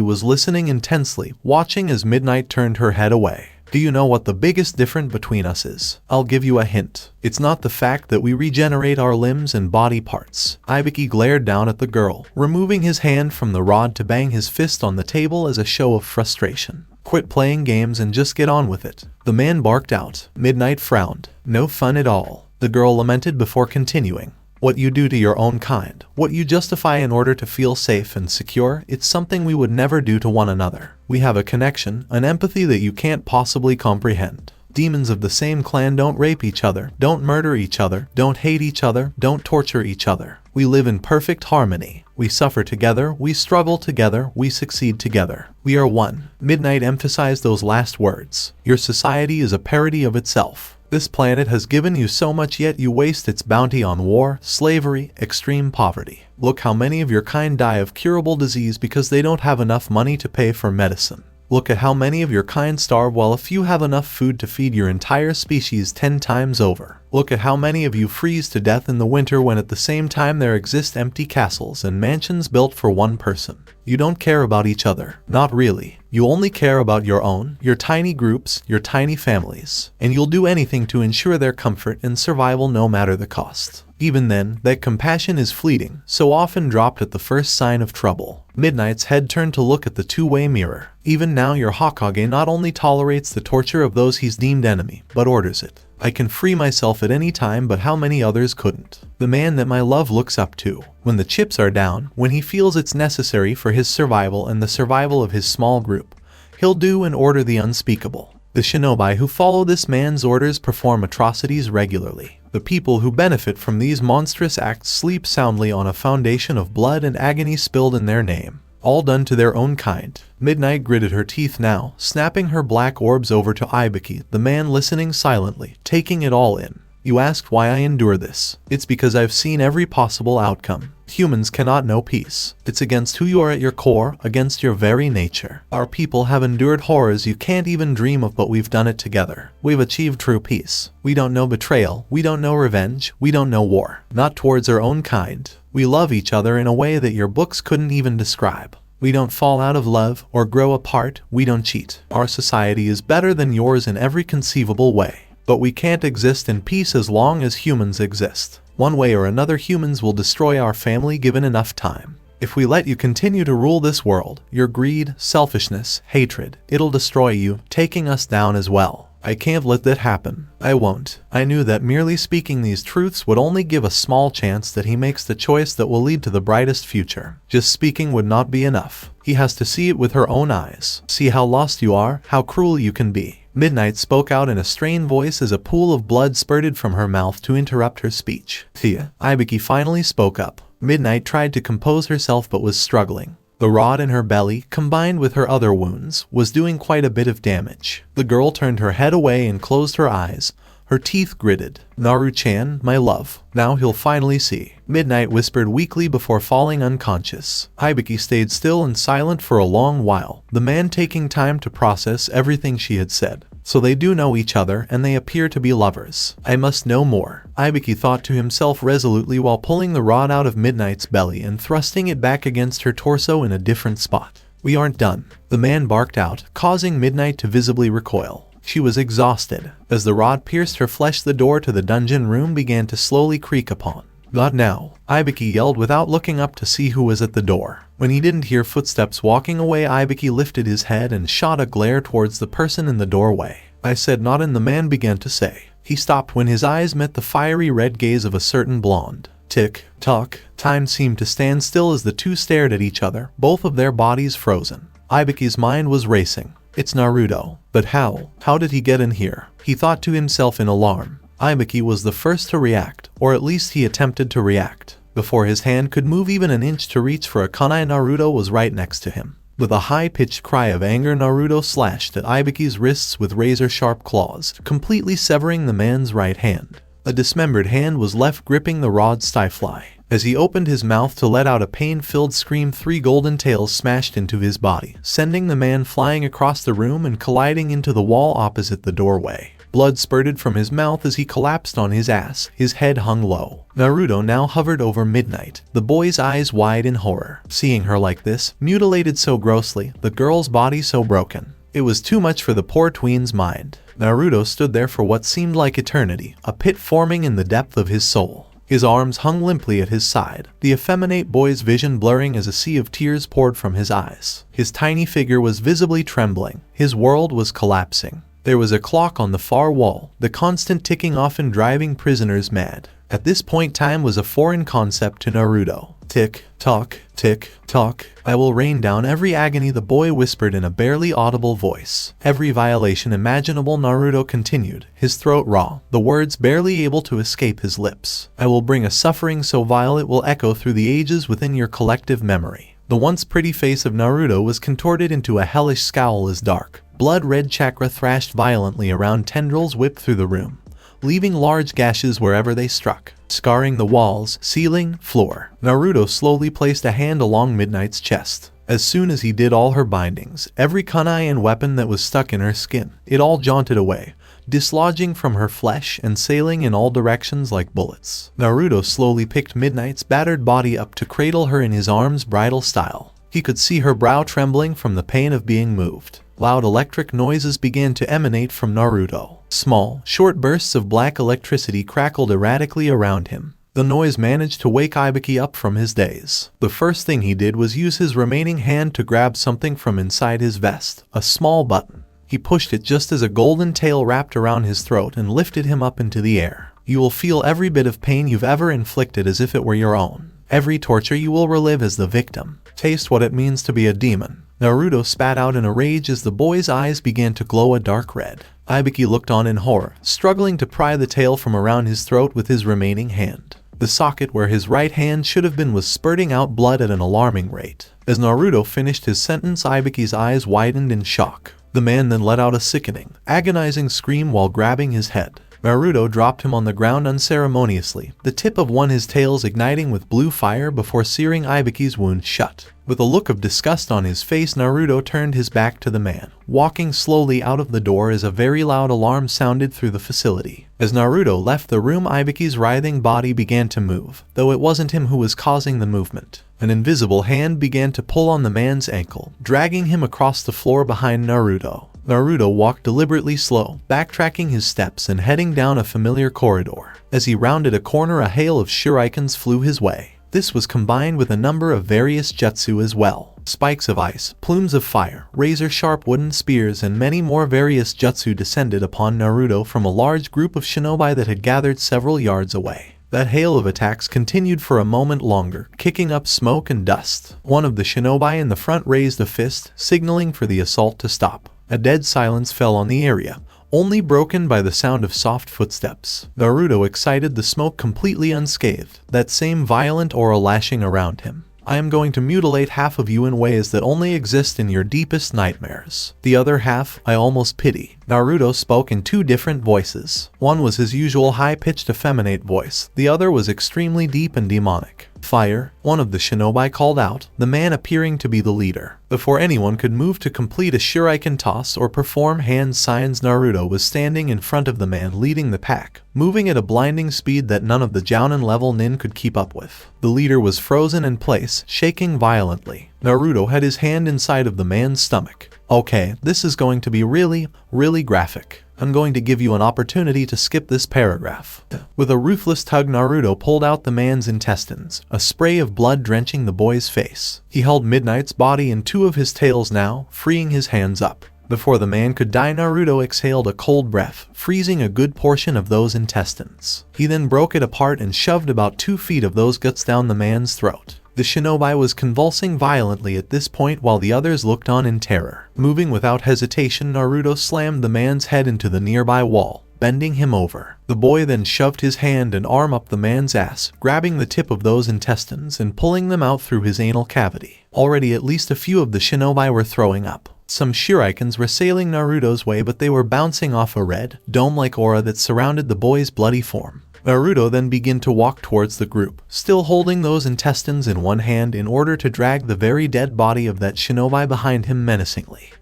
B: was listening intensely, watching as Midnight turned her head away. Do you know what the biggest difference between us is? I'll give you a hint. It's not the fact that we regenerate our limbs and body parts. Ibiki glared down at the girl, removing his hand from the rod to bang his fist on the table as a show of frustration. Quit playing games and just get on with it. The man barked out. Midnight frowned. No fun at all. The girl lamented before continuing. What you do to your own kind, what you justify in order to feel safe and secure, it's something we would never do to one another. We have a connection, an empathy that you can't possibly comprehend. Demons of the same clan don't rape each other, don't murder each other, don't hate each other, don't torture each other. We live in perfect harmony. We suffer together, we struggle together, we succeed together. We are one. Midnight emphasized those last words. Your society is a parody of itself. This planet has given you so much, yet you waste its bounty on war, slavery, extreme poverty. Look how many of your kind die of curable disease because they don't have enough money to pay for medicine. Look at how many of your kind starve while a few have enough food to feed your entire species 10 times over. Look at how many of you freeze to death in the winter when at the same time there exist empty castles and mansions built for one person. You don't care about each other. Not really. You only care about your own, your tiny groups, your tiny families. And you'll do anything to ensure their comfort and survival no matter the cost. Even then, that compassion is fleeting, so often dropped at the first sign of trouble. Midnight's head turned to look at the two-way mirror. Even now your Hokage not only tolerates the torture of those he's deemed enemy, but orders it. I can free myself at any time, but how many others couldn't? The man that my love looks up to. When the chips are down, when he feels it's necessary for his survival and the survival of his small group, he'll do and order the unspeakable. The shinobi who follow this man's orders perform atrocities regularly. The people who benefit from these monstrous acts sleep soundly on a foundation of blood and agony spilled in their name. All done to their own kind. Midnight gritted her teeth now, snapping her black orbs over to Ibiki, the man listening silently, taking it all in. You asked why I endure this. It's because I've seen every possible outcome. Humans cannot know peace. It's against who you are at your core, against your very nature. Our people have endured horrors you can't even dream of, but we've done it together. We've achieved true peace. We don't know betrayal. We don't know revenge. We don't know war. Not towards our own kind. We love each other in a way that your books couldn't even describe. We don't fall out of love or grow apart. We don't cheat. Our society is better than yours in every conceivable way. But we can't exist in peace as long as humans exist. One way or another, humans will destroy our family given enough time. If we let you continue to rule this world, your greed, selfishness, hatred, it'll destroy you, taking us down as well. I can't let that happen. I won't. I knew that merely speaking these truths would only give a small chance that he makes the choice that will lead to the brightest future. Just speaking would not be enough. He has to see it with her own eyes. See how lost you are, how cruel you can be. Midnight spoke out in a strained voice as a pool of blood spurted from her mouth to interrupt her speech. Thea. Ibiki finally spoke up. Midnight tried to compose herself but was struggling. The rod in her belly, combined with her other wounds, was doing quite a bit of damage. The girl turned her head away and closed her eyes. Her teeth gritted. Naru-chan, my love. Now he'll finally see. Midnight whispered weakly before falling unconscious. Ibiki stayed still and silent for a long while, the man taking time to process everything she had said. So they do know each other and they appear to be lovers. I must know more. Ibiki thought to himself resolutely while pulling the rod out of Midnight's belly and thrusting it back against her torso in a different spot. We aren't done. The man barked out, causing Midnight to visibly recoil. She was exhausted. As the rod pierced her flesh, the door to the dungeon room began to slowly creak upon. Not now, Ibiki yelled without looking up to see who was at the door. When he didn't hear footsteps walking away, Ibiki lifted his head and shot a glare towards the person in the doorway. I said not, and the man began to say. He stopped when his eyes met the fiery red gaze of a certain blonde. Tick, tock, time seemed to stand still as the two stared at each other, both of their bodies frozen. Ibiki's mind was racing. It's Naruto. But how? How did he get in here? He thought to himself in alarm. Ibiki was the first to react, or at least he attempted to react. Before his hand could move even an inch to reach for a kunai, Naruto was right next to him. With a high-pitched cry of anger, Naruto slashed at Ibiki's wrists with razor-sharp claws, completely severing the man's right hand. A dismembered hand was left gripping the rod stifle. As he opened his mouth to let out a pain-filled scream, 3 golden tails smashed into his body, sending the man flying across the room and colliding into the wall opposite the doorway. Blood spurted from his mouth as he collapsed on his ass, his head hung low. Naruto now hovered over Midnight, the boy's eyes wide in horror. Seeing her like this, mutilated so grossly, the girl's body so broken. It was too much for the poor tween's mind. Naruto stood there for what seemed like eternity, a pit forming in the depth of his soul. His arms hung limply at his side, the effeminate boy's vision blurring as a sea of tears poured from his eyes. His tiny figure was visibly trembling. His world was collapsing. There was a clock on the far wall, the constant ticking often driving prisoners mad. At this point, time was a foreign concept to Naruto. Tick, tock, I will rain down every agony, the boy whispered in a barely audible voice. Every violation imaginable, Naruto continued, his throat raw, the words barely able to escape his lips. I will bring a suffering so vile it will echo through the ages within your collective memory. The once pretty face of Naruto was contorted into a hellish scowl as dark, blood-red chakra thrashed violently around, tendrils whipped through the room, leaving large gashes wherever they struck, scarring the walls, ceiling, floor. Naruto slowly placed a hand along Midnight's chest. As soon as he did, all her bindings, every kunai and weapon that was stuck in her skin, it all jaunted away, dislodging from her flesh and sailing in all directions like bullets. Naruto slowly picked Midnight's battered body up to cradle her in his arms, bridal style. He could see her brow trembling from the pain of being moved. Loud electric noises began to emanate from Naruto. Small, short bursts of black electricity crackled erratically around him. The noise managed to wake Ibiki up from his daze. The first thing he did was use his remaining hand to grab something from inside his vest, a small button. He pushed it just as a golden tail wrapped around his throat and lifted him up into the air. You will feel every bit of pain you've ever inflicted as if it were your own. Every torture you will relive as the victim. Taste what it means to be a demon. Naruto spat out in a rage as the boy's eyes began to glow a dark red. Ibiki looked on in horror, struggling to pry the tail from around his throat with his remaining hand. The socket where his right hand should have been was spurting out blood at an alarming rate. As Naruto finished his sentence, Ibiki's eyes widened in shock. The man then let out a sickening, agonizing scream while grabbing his head. Naruto dropped him on the ground unceremoniously, the tip of one his tails igniting with blue fire before searing Ibiki's wound shut. With a look of disgust on his face, Naruto turned his back to the man, walking slowly out of the door as a very loud alarm sounded through the facility. As Naruto left the room, Ibiki's writhing body began to move, though it wasn't him who was causing the movement. An invisible hand began to pull on the man's ankle, dragging him across the floor behind Naruto. Naruto walked deliberately slow, backtracking his steps and heading down a familiar corridor. As he rounded a corner, a hail of shurikens flew his way. This was combined with a number of various jutsu as well. Spikes of ice, plumes of fire, razor-sharp wooden spears, and many more various jutsu descended upon Naruto from a large group of shinobi that had gathered several yards away. That hail of attacks continued for a moment longer, kicking up smoke and dust. One of the shinobi in the front raised a fist, signaling for the assault to stop. A dead silence fell on the area, only broken by the sound of soft footsteps. Naruto excited the smoke completely unscathed, that same violent aura lashing around him. I am going to mutilate half of you in ways that only exist in your deepest nightmares. The other half, I almost pity. Naruto spoke in two different voices. One was his usual high-pitched effeminate voice. The other was extremely deep and demonic. Fire, one of the shinobi called out, the man appearing to be the leader. Before anyone could move to complete a shuriken toss or perform hand signs, Naruto was standing in front of the man leading the pack, moving at a blinding speed that none of the Jounin-level nin could keep up with. The leader was frozen in place, shaking violently. Naruto had his hand inside of the man's stomach. Okay, this is going to be really graphic. I'm going to give you an opportunity to skip this paragraph. With a ruthless tug, Naruto pulled out the man's intestines, a spray of blood drenching the boy's face. He held Midnight's body in two of his tails now, freeing his hands up. Before the man could die, Naruto exhaled a cold breath, freezing a good portion of those intestines. He then broke it apart and shoved about 2 feet of those guts down the man's throat. The shinobi was convulsing violently at this point while the others looked on in terror. Moving without hesitation, Naruto slammed the man's head into the nearby wall, bending him over. The boy then shoved his hand and arm up the man's ass, grabbing the tip of those intestines and pulling them out through his anal cavity. Already at least a few of the shinobi were throwing up. Some shurikens were sailing Naruto's way, but they were bouncing off a red, dome-like aura that surrounded the boy's bloody form. Naruto then began to walk towards the group, still holding those intestines in one hand in order to drag the very dead body of that shinobi behind him menacingly.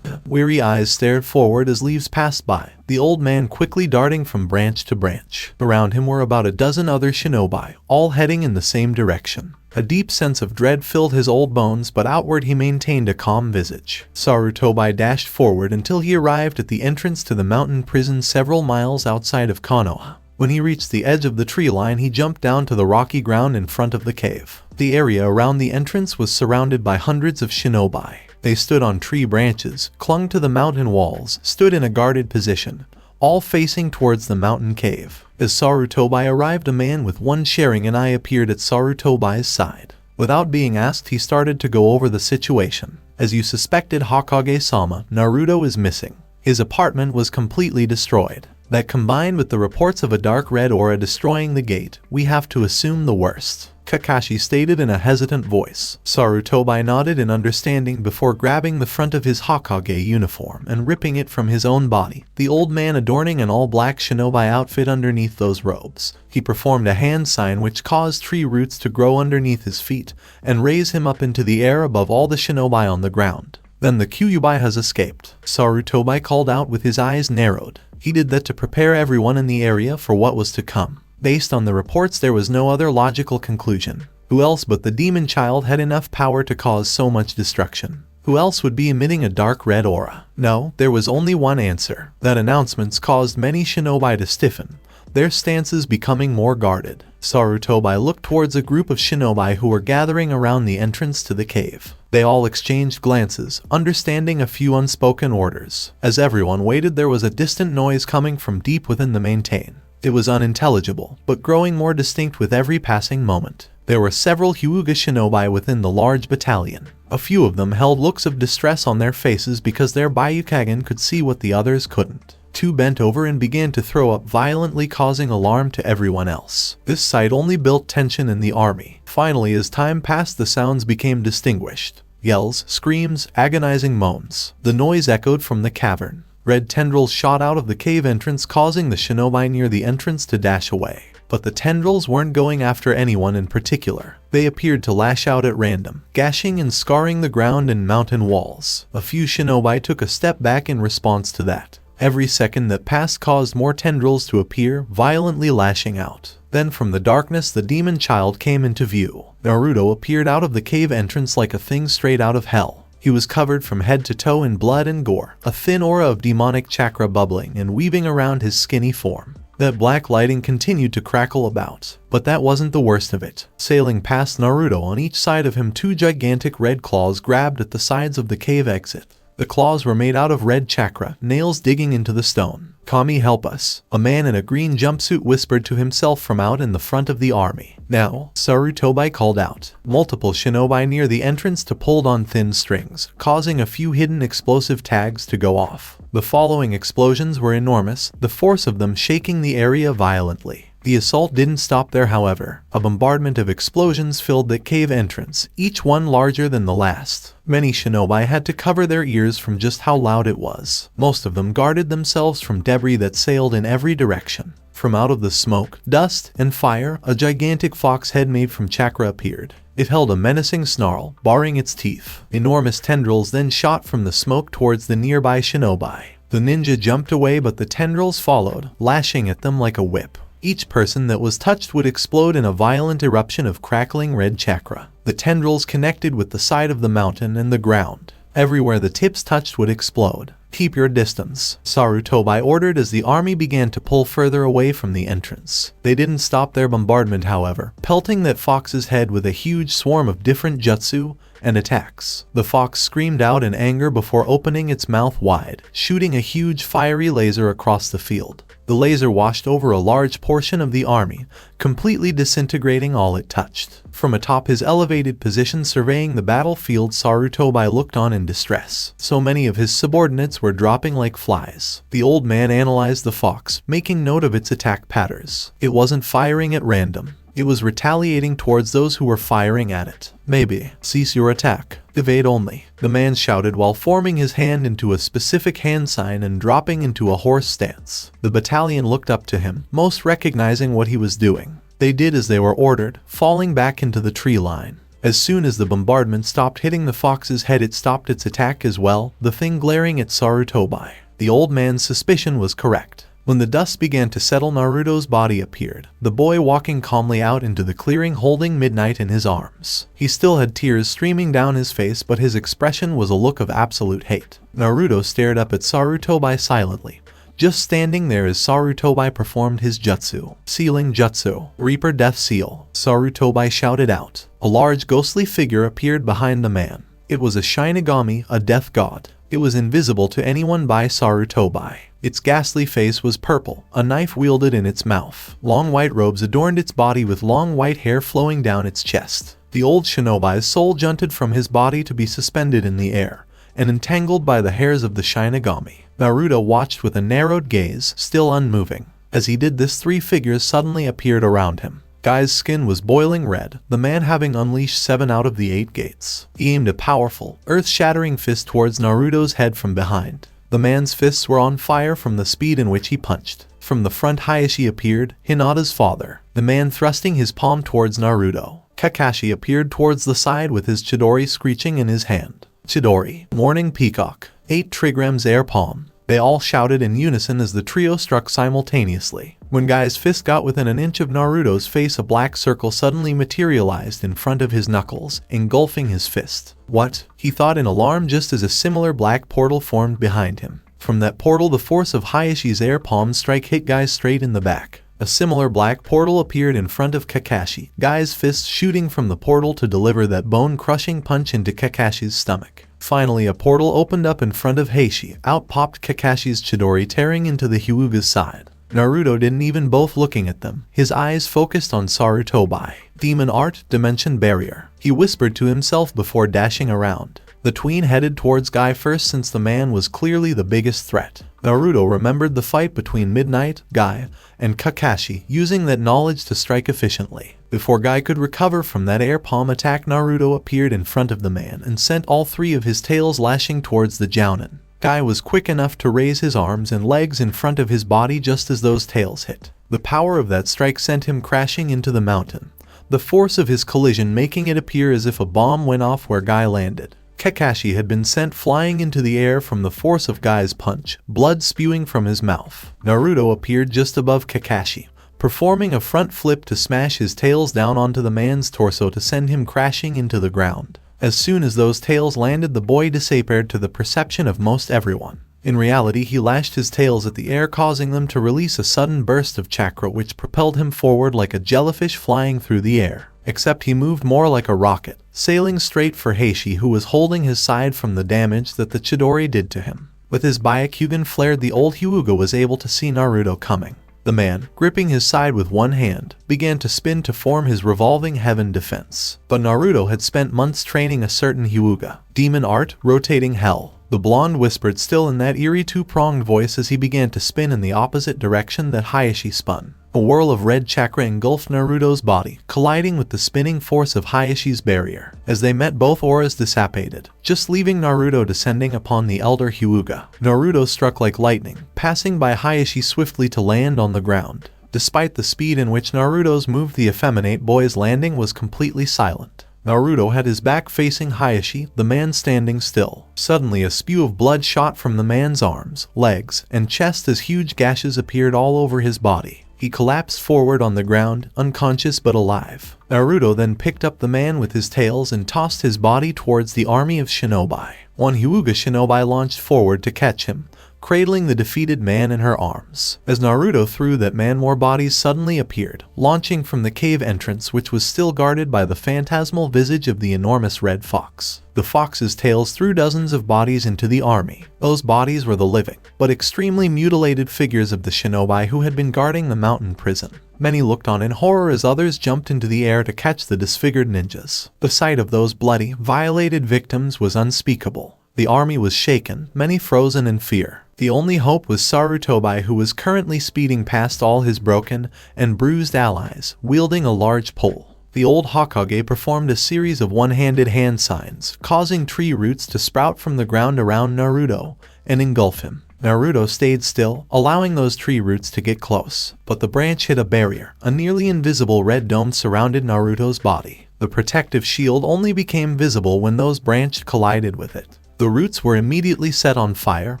B: Weary eyes stared forward as leaves passed by, the old man quickly darting from branch to branch. Around him were about a dozen other shinobi, all heading in the same direction. A deep sense of dread filled his old bones, but outward he maintained a calm visage. Sarutobi dashed forward until he arrived at the entrance to the mountain prison several miles outside of Konoha. When he reached the edge of the tree line, he jumped down to the rocky ground in front of the cave. The area around the entrance was surrounded by hundreds of shinobi. They stood on tree branches, clung to the mountain walls, stood in a guarded position, all facing towards the mountain cave. As Sarutobi arrived, a man with one sharing an eye appeared at Sarutobi's side. Without being asked, he started to go over the situation. As you suspected, Hokage-sama, Naruto is missing. His apartment was completely destroyed. That combined with the reports of a dark red aura destroying the gate, we have to assume the worst, Kakashi stated in a hesitant voice. Sarutobi nodded in understanding before grabbing the front of his Hokage uniform and ripping it from his own body, the old man adorning an all-black shinobi outfit underneath those robes. He performed a hand sign which caused tree roots to grow underneath his feet and raise him up into the air above all the shinobi on the ground. Then the Kyuubi has escaped, Sarutobi called out with his eyes narrowed. He did that to prepare everyone in the area for what was to come. Based on the reports, there was no other logical conclusion. Who else but the demon child had enough power to cause so much destruction? Who else would be emitting a dark red aura? No, there was only one answer. That announcements caused many shinobi to stiffen, their stances becoming more guarded. Sarutobi looked towards a group of shinobi who were gathering around the entrance to the cave. They all exchanged glances, understanding a few unspoken orders. As everyone waited, there was a distant noise coming from deep within the mountain. It was unintelligible, but growing more distinct with every passing moment. There were several Hyuga shinobi within the large battalion. A few of them held looks of distress on their faces because their Byukagen could see what the others couldn't. Two bent over and began to throw up violently, causing alarm to everyone else. This sight only built tension in the army. Finally, as time passed, the sounds became distinguished. Yells, screams, agonizing moans. The noise echoed from the cavern. Red tendrils shot out of the cave entrance, causing the shinobi near the entrance to dash away. But the tendrils weren't going after anyone in particular. They appeared to lash out at random, gashing and scarring the ground and mountain walls. A few shinobi took a step back in response to that. Every second that passed caused more tendrils to appear, violently lashing out. Then from the darkness the demon child came into view. Naruto appeared out of the cave entrance like a thing straight out of hell. He was covered from head to toe in blood and gore, a thin aura of demonic chakra bubbling and weaving around his skinny form. That black lighting continued to crackle about. But that wasn't the worst of it. Sailing past Naruto on each side of him, two gigantic red claws grabbed at the sides of the cave exit. The claws were made out of red chakra, nails digging into the stone. "Kami, help us," a man in a green jumpsuit whispered to himself from out in the front of the army. "Now," Sarutobi called out. Multiple shinobi near the entrance pulled on thin strings, causing a few hidden explosive tags to go off. The following explosions were enormous, the force of them shaking the area violently. The assault didn't stop there, however. A bombardment of explosions filled the cave entrance, each one larger than the last. Many shinobi had to cover their ears from just how loud it was. Most of them guarded themselves from debris that sailed in every direction. From out of the smoke, dust, and fire, a gigantic fox head made from chakra appeared. It held a menacing snarl, baring its teeth. Enormous tendrils then shot from the smoke towards the nearby shinobi. The ninja jumped away, but the tendrils followed, lashing at them like a whip. Each person that was touched would explode in a violent eruption of crackling red chakra. The tendrils connected with the side of the mountain and the ground. Everywhere the tips touched would explode. "Keep your distance," Sarutobi ordered as the army began to pull further away from the entrance. They didn't stop their bombardment, however, pelting that fox's head with a huge swarm of different jutsu and attacks. The fox screamed out in anger before opening its mouth wide, shooting a huge fiery laser across the field. The laser washed over a large portion of the army, completely disintegrating all it touched. From atop his elevated position surveying the battlefield, Sarutobi looked on in distress. So many of his subordinates were dropping like flies. The old man analyzed the fox, making note of its attack patterns. It wasn't firing at random. It was retaliating towards those who were firing at it. "Maybe. Cease your attack. Evade only," the man shouted while forming his hand into a specific hand sign and dropping into a horse stance. The battalion looked up to him, most recognizing what he was doing. They did as they were ordered, falling back into the tree line. As soon as the bombardment stopped hitting the fox's head, it stopped its attack as well, the thing glaring at Sarutobi. The old man's suspicion was correct. When the dust began to settle, Naruto's body appeared, the boy walking calmly out into the clearing holding Midnight in his arms. He still had tears streaming down his face, but his expression was a look of absolute hate. Naruto stared up at Sarutobi silently, just standing there as Sarutobi performed his jutsu. "Sealing jutsu. Reaper Death Seal," Sarutobi shouted out. A large ghostly figure appeared behind the man. It was a Shinigami, a death god. It was invisible to anyone by Sarutobi. Its ghastly face was purple, a knife wielded in its mouth. Long white robes adorned its body with long white hair flowing down its chest. The old shinobi's soul jutted from his body to be suspended in the air, and entangled by the hairs of the Shinigami. Naruto watched with a narrowed gaze, still unmoving. As he did this, three figures suddenly appeared around him. Guy's skin was boiling red, the man having unleashed 7 out of the 8 gates. He aimed a powerful, earth-shattering fist towards Naruto's head from behind. The man's fists were on fire from the speed in which he punched. From the front, Hayashi appeared, Hinata's father, the man thrusting his palm towards Naruto. Kakashi appeared towards the side with his Chidori screeching in his hand. "Chidori, Morning Peacock, 8 trigrams air palm." They all shouted in unison as the trio struck simultaneously. When Guy's fist got within an inch of Naruto's face, a black circle suddenly materialized in front of his knuckles, engulfing his fist. "What?" he thought in alarm, just as a similar black portal formed behind him. From that portal, the force of Hayashi's air palm strike hit Guy straight in the back. A similar black portal appeared in front of Kakashi, Guy's fist shooting from the portal to deliver that bone-crushing punch into Kakashi's stomach. Finally, a portal opened up in front of Heishi. Out popped Kakashi's Chidori, tearing into the Hyuga's side. Naruto didn't even bother looking at them. His eyes focused on Sarutobi. Demon Art, Dimension Barrier. He whispered to himself before dashing around. The tween headed towards Guy first since the man was clearly the biggest threat. Naruto remembered the fight between Midnight, Guy, and Kakashi, using that knowledge to strike efficiently. Before Guy could recover from that air palm attack, Naruto appeared in front of the man and sent all three of his tails lashing towards the Jounin. Guy was quick enough to raise his arms and legs in front of his body just as those tails hit. The power of that strike sent him crashing into the mountain, the force of his collision making it appear as if a bomb went off where Guy landed. Kakashi had been sent flying into the air from the force of Guy's punch, blood spewing from his mouth. Naruto appeared just above Kakashi, performing a front flip to smash his tails down onto the man's torso to send him crashing into the ground. As soon as those tails landed, the boy disappeared to the perception of most everyone. In reality, he lashed his tails at the air, causing them to release a sudden burst of chakra which propelled him forward like a jellyfish flying through the air. Except he moved more like a rocket, sailing straight for Heishi, who was holding his side from the damage that the Chidori did to him. With his Byakugan flared, the old Hyuga was able to see Naruto coming. The man, gripping his side with one hand, began to spin to form his revolving heaven defense. But Naruto had spent months training a certain Hyuga. Demon Art, Rotating Hell. The blonde whispered still in that eerie two-pronged voice as he began to spin in the opposite direction that Heishi spun. A whirl of red chakra engulfed Naruto's body, colliding with the spinning force of Hayashi's barrier. As they met, both auras dissipated, just leaving Naruto descending upon the elder Hyuga. Naruto struck like lightning, passing by Hayashi swiftly to land on the ground. Despite the speed in which Naruto's moved, the effeminate boy's landing was completely silent. Naruto had his back facing Hayashi, the man standing still. Suddenly a spew of blood shot from the man's arms, legs, and chest as huge gashes appeared all over his body. He collapsed forward on the ground, unconscious but alive. Naruto then picked up the man with his tails and tossed his body towards the army of shinobi. One Hyuga shinobi launched forward to catch him, cradling the defeated man in her arms. As Naruto threw that man, more bodies suddenly appeared, launching from the cave entrance, which was still guarded by the phantasmal visage of the enormous red fox. The fox's tails threw dozens of bodies into the army. Those bodies were the living, but extremely mutilated figures of the shinobi who had been guarding the mountain prison. Many looked on in horror as others jumped into the air to catch the disfigured ninjas. The sight of those bloody, violated victims was unspeakable. The army was shaken, many frozen in fear. The only hope was Sarutobi, who was currently speeding past all his broken and bruised allies, wielding a large pole. The old Hokage performed a series of one-handed hand signs, causing tree roots to sprout from the ground around Naruto and engulf him. Naruto stayed still, allowing those tree roots to get close. But the branch hit a barrier. A nearly invisible red dome surrounded Naruto's body. The protective shield only became visible when those branches collided with it. The roots were immediately set on fire,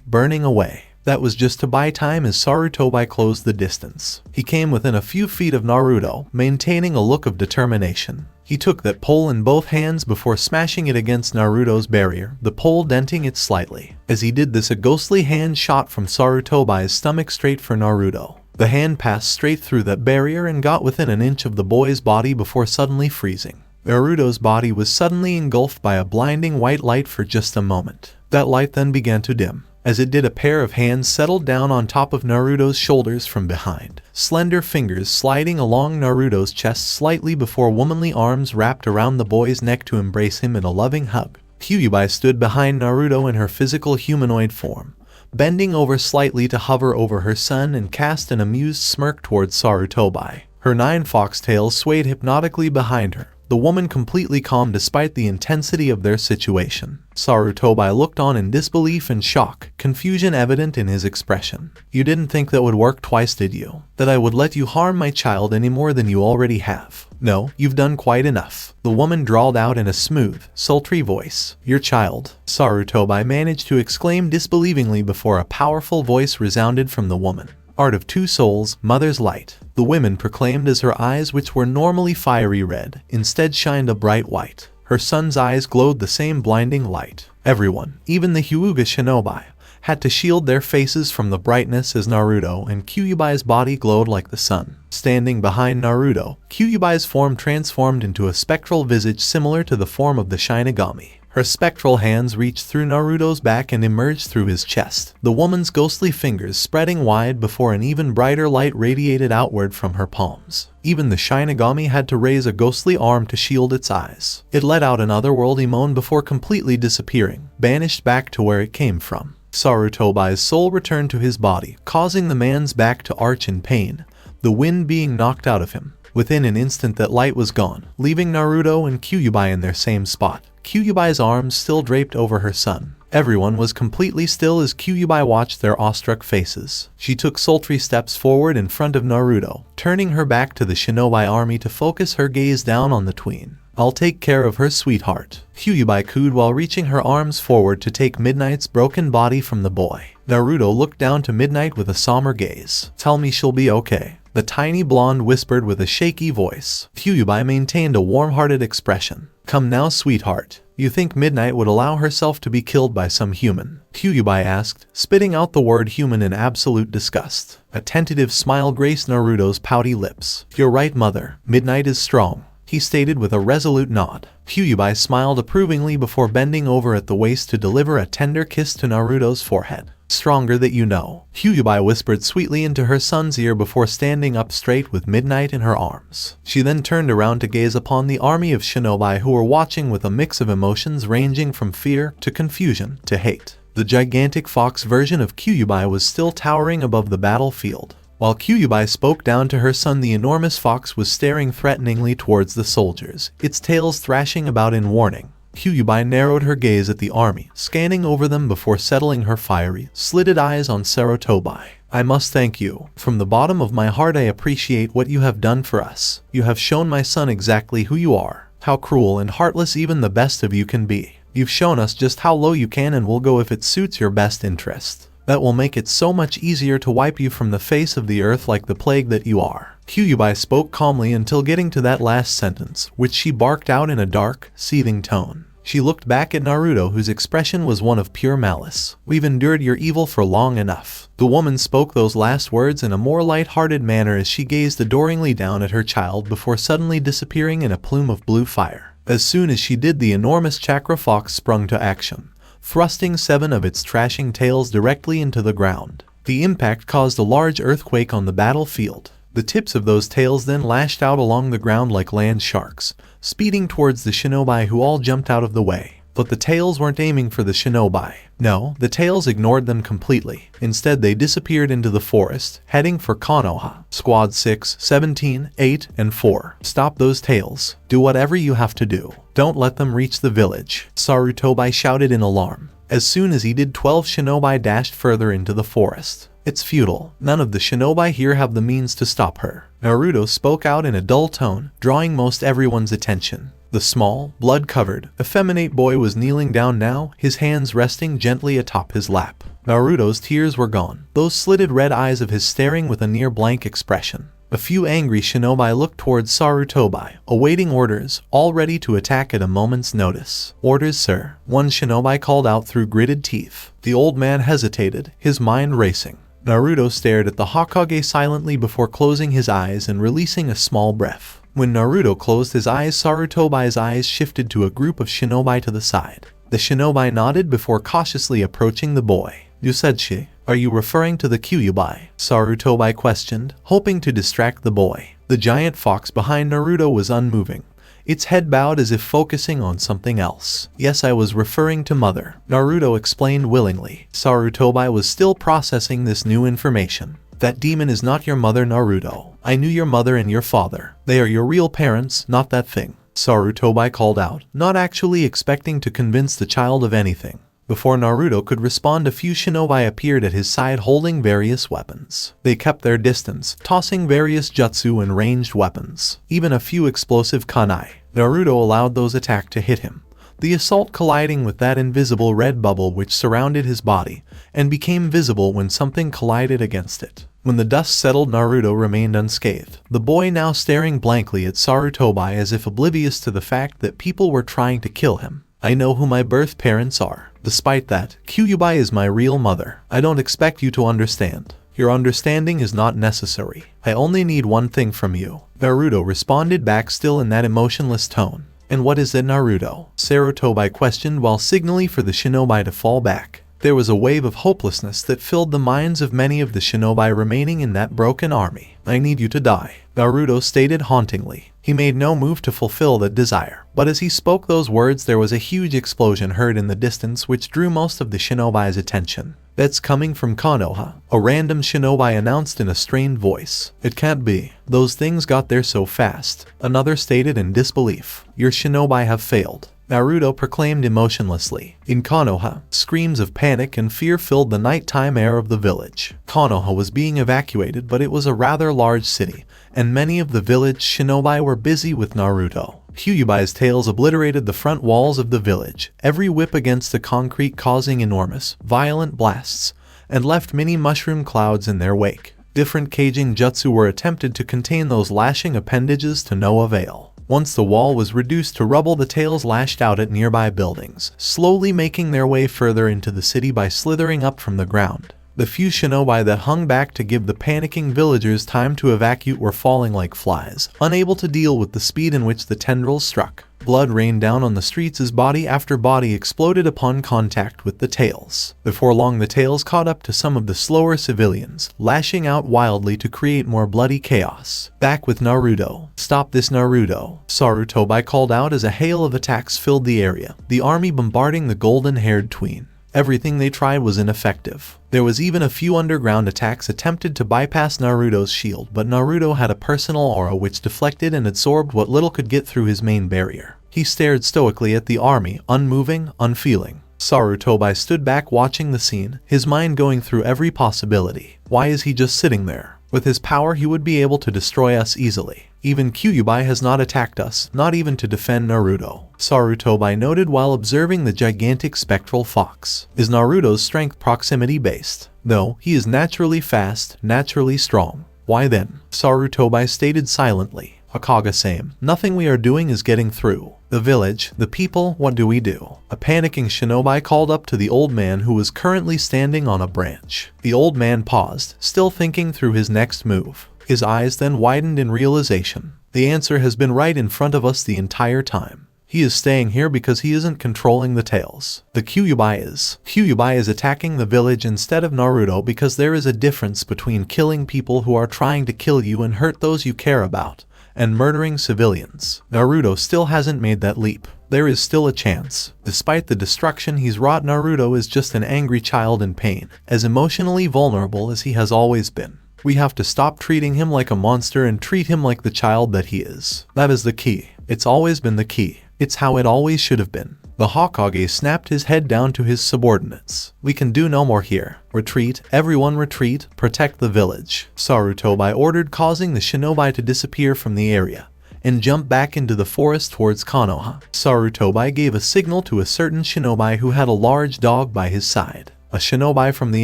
B: burning away. That was just to buy time as Sarutobi closed the distance. He came within a few feet of Naruto, maintaining a look of determination. He took that pole in both hands before smashing it against Naruto's barrier, the pole denting it slightly. As he did this, a ghostly hand shot from Sarutobi's stomach straight for Naruto. The hand passed straight through that barrier and got within an inch of the boy's body before suddenly freezing. Naruto's body was suddenly engulfed by a blinding white light for just a moment. That light then began to dim. As it did, a pair of hands settled down on top of Naruto's shoulders from behind. Slender fingers sliding along Naruto's chest slightly before womanly arms wrapped around the boy's neck to embrace him in a loving hug. Kyuubi stood behind Naruto in her physical humanoid form, bending over slightly to hover over her son and cast an amused smirk towards Sarutobi. Her 9 foxtails swayed hypnotically behind her, the woman completely calm despite the intensity of their situation. Sarutobi looked on in disbelief and shock, confusion evident in his expression. "You didn't think that would work twice, did you? That I would let you harm my child any more than you already have? No, you've done quite enough," the woman drawled out in a smooth, sultry voice. "Your child," Sarutobi managed to exclaim disbelievingly before a powerful voice resounded from the woman. "Art of 2 souls, mother's light," the woman proclaimed as her eyes, which were normally fiery red, instead shined a bright white. Her son's eyes glowed the same blinding light. Everyone, even the Hyuga shinobi, had to shield their faces from the brightness as Naruto and Kyuubi's body glowed like the sun. Standing behind Naruto, Kyuubi's form transformed into a spectral visage similar to the form of the Shinigami. Her spectral hands reached through Naruto's back and emerged through his chest, the woman's ghostly fingers spreading wide before an even brighter light radiated outward from her palms. Even the Shinigami had to raise a ghostly arm to shield its eyes. It let out an otherworldly moan before completely disappearing, banished back to where it came from. Sarutobai's soul returned to his body, causing the man's back to arch in pain, the wind being knocked out of him. Within an instant that light was gone, leaving Naruto and Kyuubi in their same spot. Kyuubi's arms still draped over her son. Everyone was completely still as Kyuubi watched their awestruck faces. She took sultry steps forward in front of Naruto, turning her back to the shinobi army to focus her gaze down on the tween. "I'll take care of her, sweetheart," Kyuubi cooed while reaching her arms forward to take Midnight's broken body from the boy. Naruto looked down to Midnight with a somber gaze. "Tell me she'll be okay," the tiny blonde whispered with a shaky voice. Kyuubi maintained a warm-hearted expression. "Come now, sweetheart. You think Midnight would allow herself to be killed by some human?" Kyuubi asked, spitting out the word human in absolute disgust. A tentative smile graced Naruto's pouty lips. "You're right, mother. Midnight is strong," he stated with a resolute nod. Kyuubi smiled approvingly before bending over at the waist to deliver a tender kiss to Naruto's forehead. "Stronger that you know," Kyuubi whispered sweetly into her son's ear before standing up straight with Midnight in her arms. She then turned around to gaze upon the army of shinobi who were watching with a mix of emotions ranging from fear to confusion to hate. The gigantic fox version of Kyuubi was still towering above the battlefield. While Kyuubi spoke down to her son, the enormous fox was staring threateningly towards the soldiers, its tails thrashing about in warning. Kyuubi narrowed her gaze at the army, scanning over them before settling her fiery, slitted eyes on Sarutobi. "I must thank you. From the bottom of my heart I appreciate what you have done for us. You have shown my son exactly who you are, how cruel and heartless even the best of you can be. You've shown us just how low you can and will go if it suits your best interest. That will make it so much easier to wipe you from the face of the earth like the plague that you are." Kyuubi spoke calmly until getting to that last sentence, which she barked out in a dark, seething tone. She looked back at Naruto, whose expression was one of pure malice. "We've endured your evil for long enough." The woman spoke those last words in a more light-hearted manner as she gazed adoringly down at her child before suddenly disappearing in a plume of blue fire. As soon as she did, the enormous chakra fox sprung to action, thrusting 7 of its trashing tails directly into the ground. The impact caused a large earthquake on the battlefield. The tips of those tails then lashed out along the ground like land sharks, speeding towards the shinobi who all jumped out of the way. But the tails weren't aiming for the shinobi. No, the tails ignored them completely. Instead, they disappeared into the forest, heading for Konoha. Squad 6, 17, 8, and 4. "Stop those tails. Do whatever you have to do. Don't let them reach the village," Sarutobi shouted in alarm. As soon as he did, 12 shinobi dashed further into the forest. "It's futile. None of the shinobi here have the means to stop her," Naruto spoke out in a dull tone, drawing most everyone's attention. The small, blood-covered, effeminate boy was kneeling down now, his hands resting gently atop his lap. Naruto's tears were gone, those slitted red eyes of his staring with a near-blank expression. A few angry shinobi looked towards Sarutobi, awaiting orders, all ready to attack at a moment's notice. "Orders, sir," one shinobi called out through gritted teeth. The old man hesitated, his mind racing. Naruto stared at the Hokage silently before closing his eyes and releasing a small breath. When Naruto closed his eyes, Sarutobi's eyes shifted to a group of shinobi to the side. The shinobi nodded before cautiously approaching the boy. "Yusachi, are you referring to the Kyuubi?" Sarutobi questioned, hoping to distract the boy. The giant fox behind Naruto was unmoving, its head bowed as if focusing on something else. "Yes, I was referring to Mother," Naruto explained willingly. Sarutobi was still processing this new information. "That demon is not your mother, Naruto. I knew your mother and your father. They are your real parents, not that thing," Sarutobi called out, not actually expecting to convince the child of anything. Before Naruto could respond, a few shinobi appeared at his side holding various weapons. They kept their distance, tossing various jutsu and ranged weapons, even a few explosive kunai. Naruto allowed those attack to hit him, the assault colliding with that invisible red bubble which surrounded his body, and became visible when something collided against it. When the dust settled, Naruto remained unscathed, the boy now staring blankly at Sarutobi as if oblivious to the fact that people were trying to kill him. "I know who my birth parents are. Despite that, Kyuubi is my real mother. I don't expect you to understand. Your understanding is not necessary. I only need one thing from you," Naruto responded back, still in that emotionless tone. And what is it, Naruto? Sarutobi questioned while signaling for the shinobi to fall back. There was a wave of hopelessness that filled the minds of many of the shinobi remaining in that broken army. I need you to die, Naruto stated hauntingly. He made no move to fulfill that desire, but as he spoke those words there was a huge explosion heard in the distance which drew most of the shinobi's attention. That's coming from Konoha, a random shinobi announced in a strained voice. It can't be. Those things got there so fast, another stated in disbelief. Your shinobi have failed, Naruto proclaimed emotionlessly. In Konoha, screams of panic and fear filled the nighttime air of the village. Konoha was being evacuated, but it was a rather large city, and many of the village shinobi were busy with Naruto. Kyuubi's tails obliterated the front walls of the village, every whip against the concrete causing enormous, violent blasts, and left many mushroom clouds in their wake. Different caging jutsu were attempted to contain those lashing appendages to no avail. Once the wall was reduced to rubble, the tails lashed out at nearby buildings, slowly making their way further into the city by slithering up from the ground. The few shinobi that hung back to give the panicking villagers time to evacuate were falling like flies, unable to deal with the speed in which the tendrils struck. Blood rained down on the streets as body after body exploded upon contact with the tails. Before long the tails caught up to some of the slower civilians, lashing out wildly to create more bloody chaos. Back with Naruto. Stop this, Naruto, Sarutobi called out as a hail of attacks filled the area, the army bombarding the golden-haired tween. Everything they tried was ineffective. There was even a few underground attacks attempted to bypass Naruto's shield, but Naruto had a personal aura which deflected and absorbed what little could get through his main barrier. He stared stoically at the army, unmoving, unfeeling. Sarutobi stood back watching the scene, his mind going through every possibility. Why is he just sitting there? With his power he would be able to destroy us easily. Even Kyuubi has not attacked us, not even to defend Naruto, Sarutobi noted while observing the gigantic spectral fox. Is Naruto's strength proximity based? Though he is naturally fast, naturally strong. Why then? Sarutobi stated silently. Hokage-sama, nothing we are doing is getting through. The village, the people, what do we do? A panicking shinobi called up to the old man who was currently standing on a branch. The old man paused, still thinking through his next move. His eyes then widened in realization. The answer has been right in front of us the entire time. He is staying here because he isn't controlling the tails. The Kyuubi is attacking the village instead of Naruto because there is a difference between killing people who are trying to kill you and hurt those you care about, and murdering civilians. Naruto still hasn't made that leap. There is still a chance. Despite the destruction he's wrought, Naruto is just an angry child in pain, as emotionally vulnerable as he has always been. We have to stop treating him like a monster and treat him like the child that he is. That is the key. It's always been the key. It's how it always should have been. The Hokage snapped his head down to his subordinates. We can do no more here. Retreat, everyone retreat, protect the village, Sarutobi ordered, causing the shinobi to disappear from the area and jump back into the forest towards Konoha. Sarutobi gave a signal to a certain shinobi who had a large dog by his side. A shinobi from the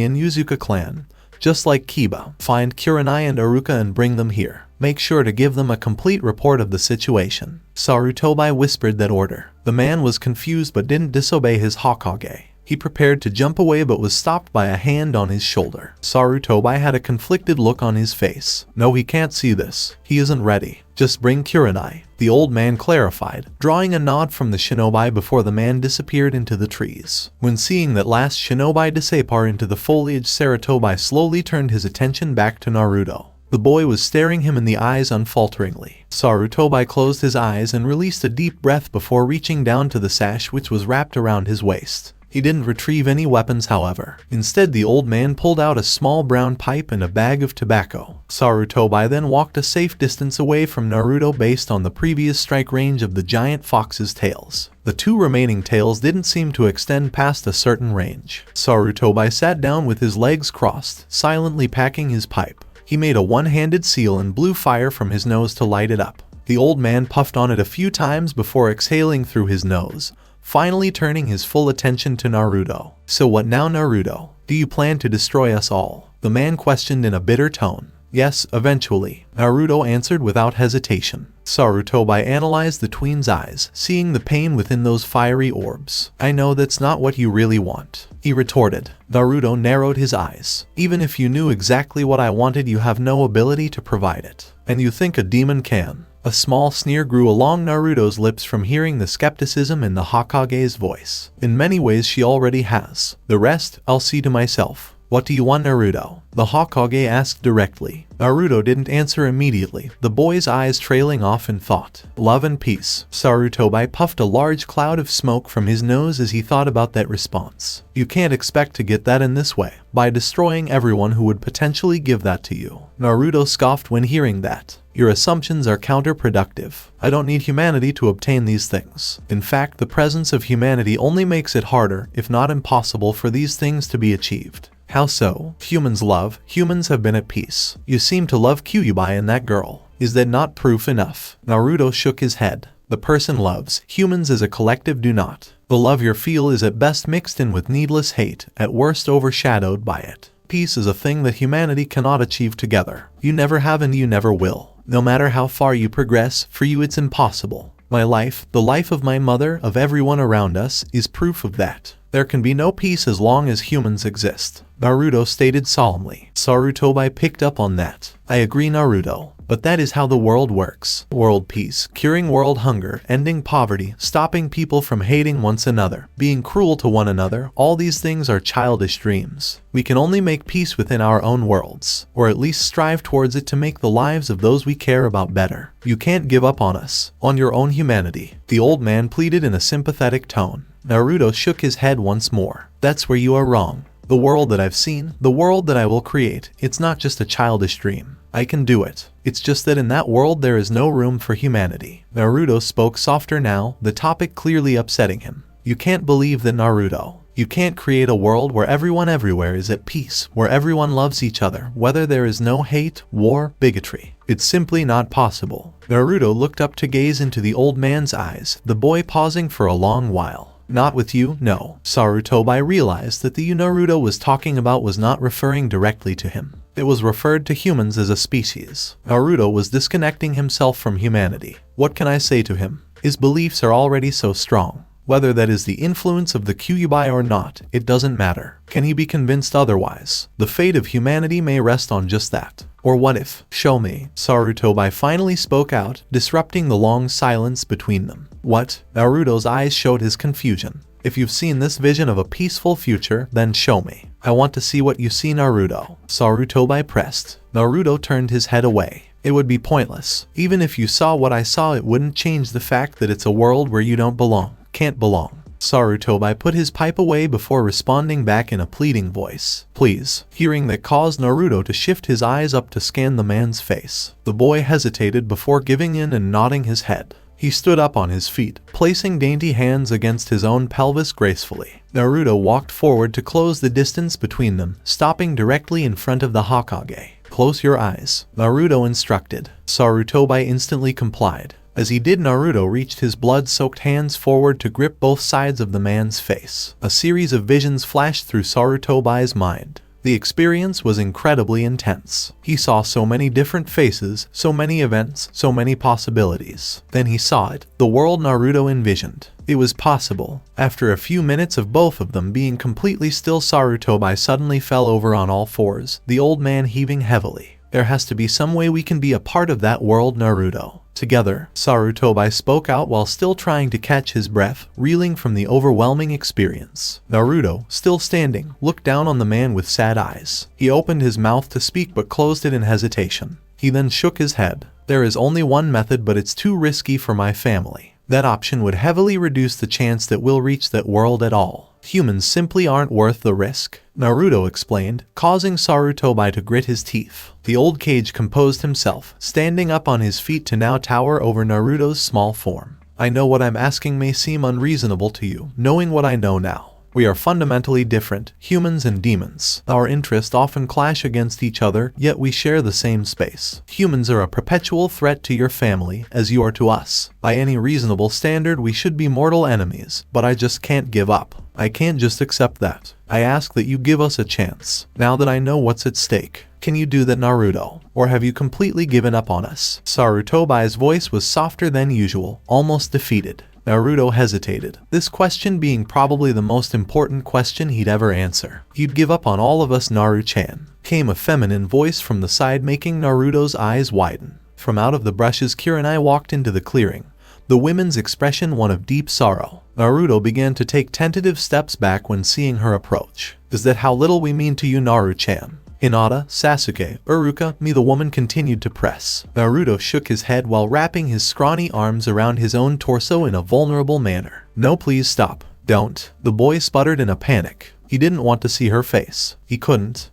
B: Inuzuka clan, just like Kiba. Find Kurenai and Aruka and bring them here. Make sure to give them a complete report of the situation. Sarutobi whispered that order. The man was confused but didn't disobey his Hokage. He prepared to jump away but was stopped by a hand on his shoulder. Sarutobi had a conflicted look on his face. No, he can't see this. He isn't ready. Just bring Kurenai, the old man clarified, drawing a nod from the shinobi before the man disappeared into the trees. When seeing that last shinobi disappear into the foliage, Sarutobi slowly turned his attention back to Naruto. The boy was staring him in the eyes unfalteringly. Sarutobi closed his eyes and released a deep breath before reaching down to the sash which was wrapped around his waist. He didn't retrieve any weapons, however. Instead, the old man pulled out a small brown pipe and a bag of tobacco. Sarutobi then walked a safe distance away from Naruto based on the previous strike range of the giant fox's tails. The two remaining tails didn't seem to extend past a certain range. Sarutobi sat down with his legs crossed, silently packing his pipe. He made a one-handed seal and blew fire from his nose to light it up. The old man puffed on it a few times before exhaling through his nose, finally turning his full attention to Naruto. So what now, Naruto? Do you plan to destroy us all? The man questioned in a bitter tone. Yes, eventually, Naruto answered without hesitation. Sarutobi analyzed the tween's eyes, seeing the pain within those fiery orbs. I know that's not what you really want, he retorted. Naruto narrowed his eyes. Even if you knew exactly what I wanted, you have no ability to provide it. And you think a demon can? A small sneer grew along Naruto's lips from hearing the skepticism in the Hokage's voice. In many ways she already has. The rest, I'll see to myself. What do you want, Naruto? The Hokage asked directly. Naruto didn't answer immediately, the boy's eyes trailing off in thought. Love and peace. Sarutobi puffed a large cloud of smoke from his nose as he thought about that response. You can't expect to get that in this way, by destroying everyone who would potentially give that to you. Naruto scoffed when hearing that. Your assumptions are counterproductive. I don't need humanity to obtain these things. In fact, the presence of humanity only makes it harder, if not impossible, for these things to be achieved. How so? Humans love, humans have been at peace. You seem to love Kyuubi and that girl. Is that not proof enough? Naruto shook his head. The person loves, humans as a collective do not. The love you feel is at best mixed in with needless hate, at worst overshadowed by it. Peace is a thing that humanity cannot achieve together. You never have and you never will. No matter how far you progress, for you it's impossible. My life, the life of my mother, of everyone around us, is proof of that. There can be no peace as long as humans exist, Naruto stated solemnly. Sarutobi picked up on that. I agree, Naruto. But that is how the world works. World peace, curing world hunger, ending poverty, stopping people from hating one another, being cruel to one another, all these things are childish dreams. We can only make peace within our own worlds, or at least strive towards it to make the lives of those we care about better. You can't give up on us, on your own humanity, the old man pleaded in a sympathetic tone. Naruto shook his head once more. That's where you are wrong. The world that I've seen, the world that I will create, it's not just a childish dream. I can do it. It's just that in that world there is no room for humanity. Naruto spoke softer now, the topic clearly upsetting him. You can't believe that, Naruto. You can't create a world where everyone everywhere is at peace, where everyone loves each other, whether there is no hate, war, bigotry. It's simply not possible. Naruto looked up to gaze into the old man's eyes, the boy pausing for a long while. Not with you, no. Sarutobi realized that the you Naruto was talking about was not referring directly to him. It was referred to humans as a species. Naruto was disconnecting himself from humanity. What can I say to him? His beliefs are already so strong. Whether that is the influence of the Kyuubi or not, it doesn't matter. Can he be convinced otherwise? The fate of humanity may rest on just that. Or what if? Show me. Sarutobi finally spoke out, disrupting the long silence between them. What? Naruto's eyes showed his confusion. If you've seen this vision of a peaceful future, then show me. I want to see what you see, Naruto. Sarutobi pressed. Naruto turned his head away. It would be pointless. Even if you saw what I saw, it wouldn't change the fact that it's a world where you don't belong. Can't belong. Sarutobi put his pipe away before responding back in a pleading voice. Please. Hearing that caused Naruto to shift his eyes up to scan the man's face. The boy hesitated before giving in and nodding his head. He stood up on his feet, placing dainty hands against his own pelvis gracefully. Naruto walked forward to close the distance between them, stopping directly in front of the Hokage. Close your eyes, Naruto instructed. Sarutobi instantly complied. As he did, Naruto reached his blood-soaked hands forward to grip both sides of the man's face. A series of visions flashed through Sarutobi's mind. The experience was incredibly intense. He saw so many different faces, so many events, so many possibilities. Then he saw it, the world Naruto envisioned. It was possible. After a few minutes of both of them being completely still, Sarutobi suddenly fell over on all fours, the old man heaving heavily. There has to be some way we can be a part of that world, Naruto. Together, Sarutobi spoke out while still trying to catch his breath, reeling from the overwhelming experience. Naruto, still standing, looked down on the man with sad eyes. He opened his mouth to speak but closed it in hesitation. He then shook his head. There is only one method, but it's too risky for my family. That option would heavily reduce the chance that we'll reach that world at all. Humans simply aren't worth the risk, Naruto explained, causing Sarutobi to grit his teeth. The old Kage composed himself, standing up on his feet to now tower over Naruto's small form. I know what I'm asking may seem unreasonable to you, knowing what I know now. We are fundamentally different, humans and demons. Our interests often clash against each other, yet we share the same space. Humans are a perpetual threat to your family, as you are to us. By any reasonable standard, we should be mortal enemies, but I just can't give up. I can't just accept that. I ask that you give us a chance. Now that I know what's at stake, can you do that, Naruto? Or have you completely given up on us? Sarutobi's voice was softer than usual, almost defeated. Naruto hesitated, this question being probably the most important question he'd ever answer. You'd give up on all of us, Naru-chan, came a feminine voice from the side, making Naruto's eyes widen. From out of the brushes, Kurenai walked into the clearing, the woman's expression one of deep sorrow. Naruto began to take tentative steps back when seeing her approach. Is that how little we mean to you, Naru-chan? Hinata, Sasuke, Uruka, me, the woman continued to press. Naruto shook his head while wrapping his scrawny arms around his own torso in a vulnerable manner. No, please stop. Don't. The boy sputtered in a panic. He didn't want to see her face. He couldn't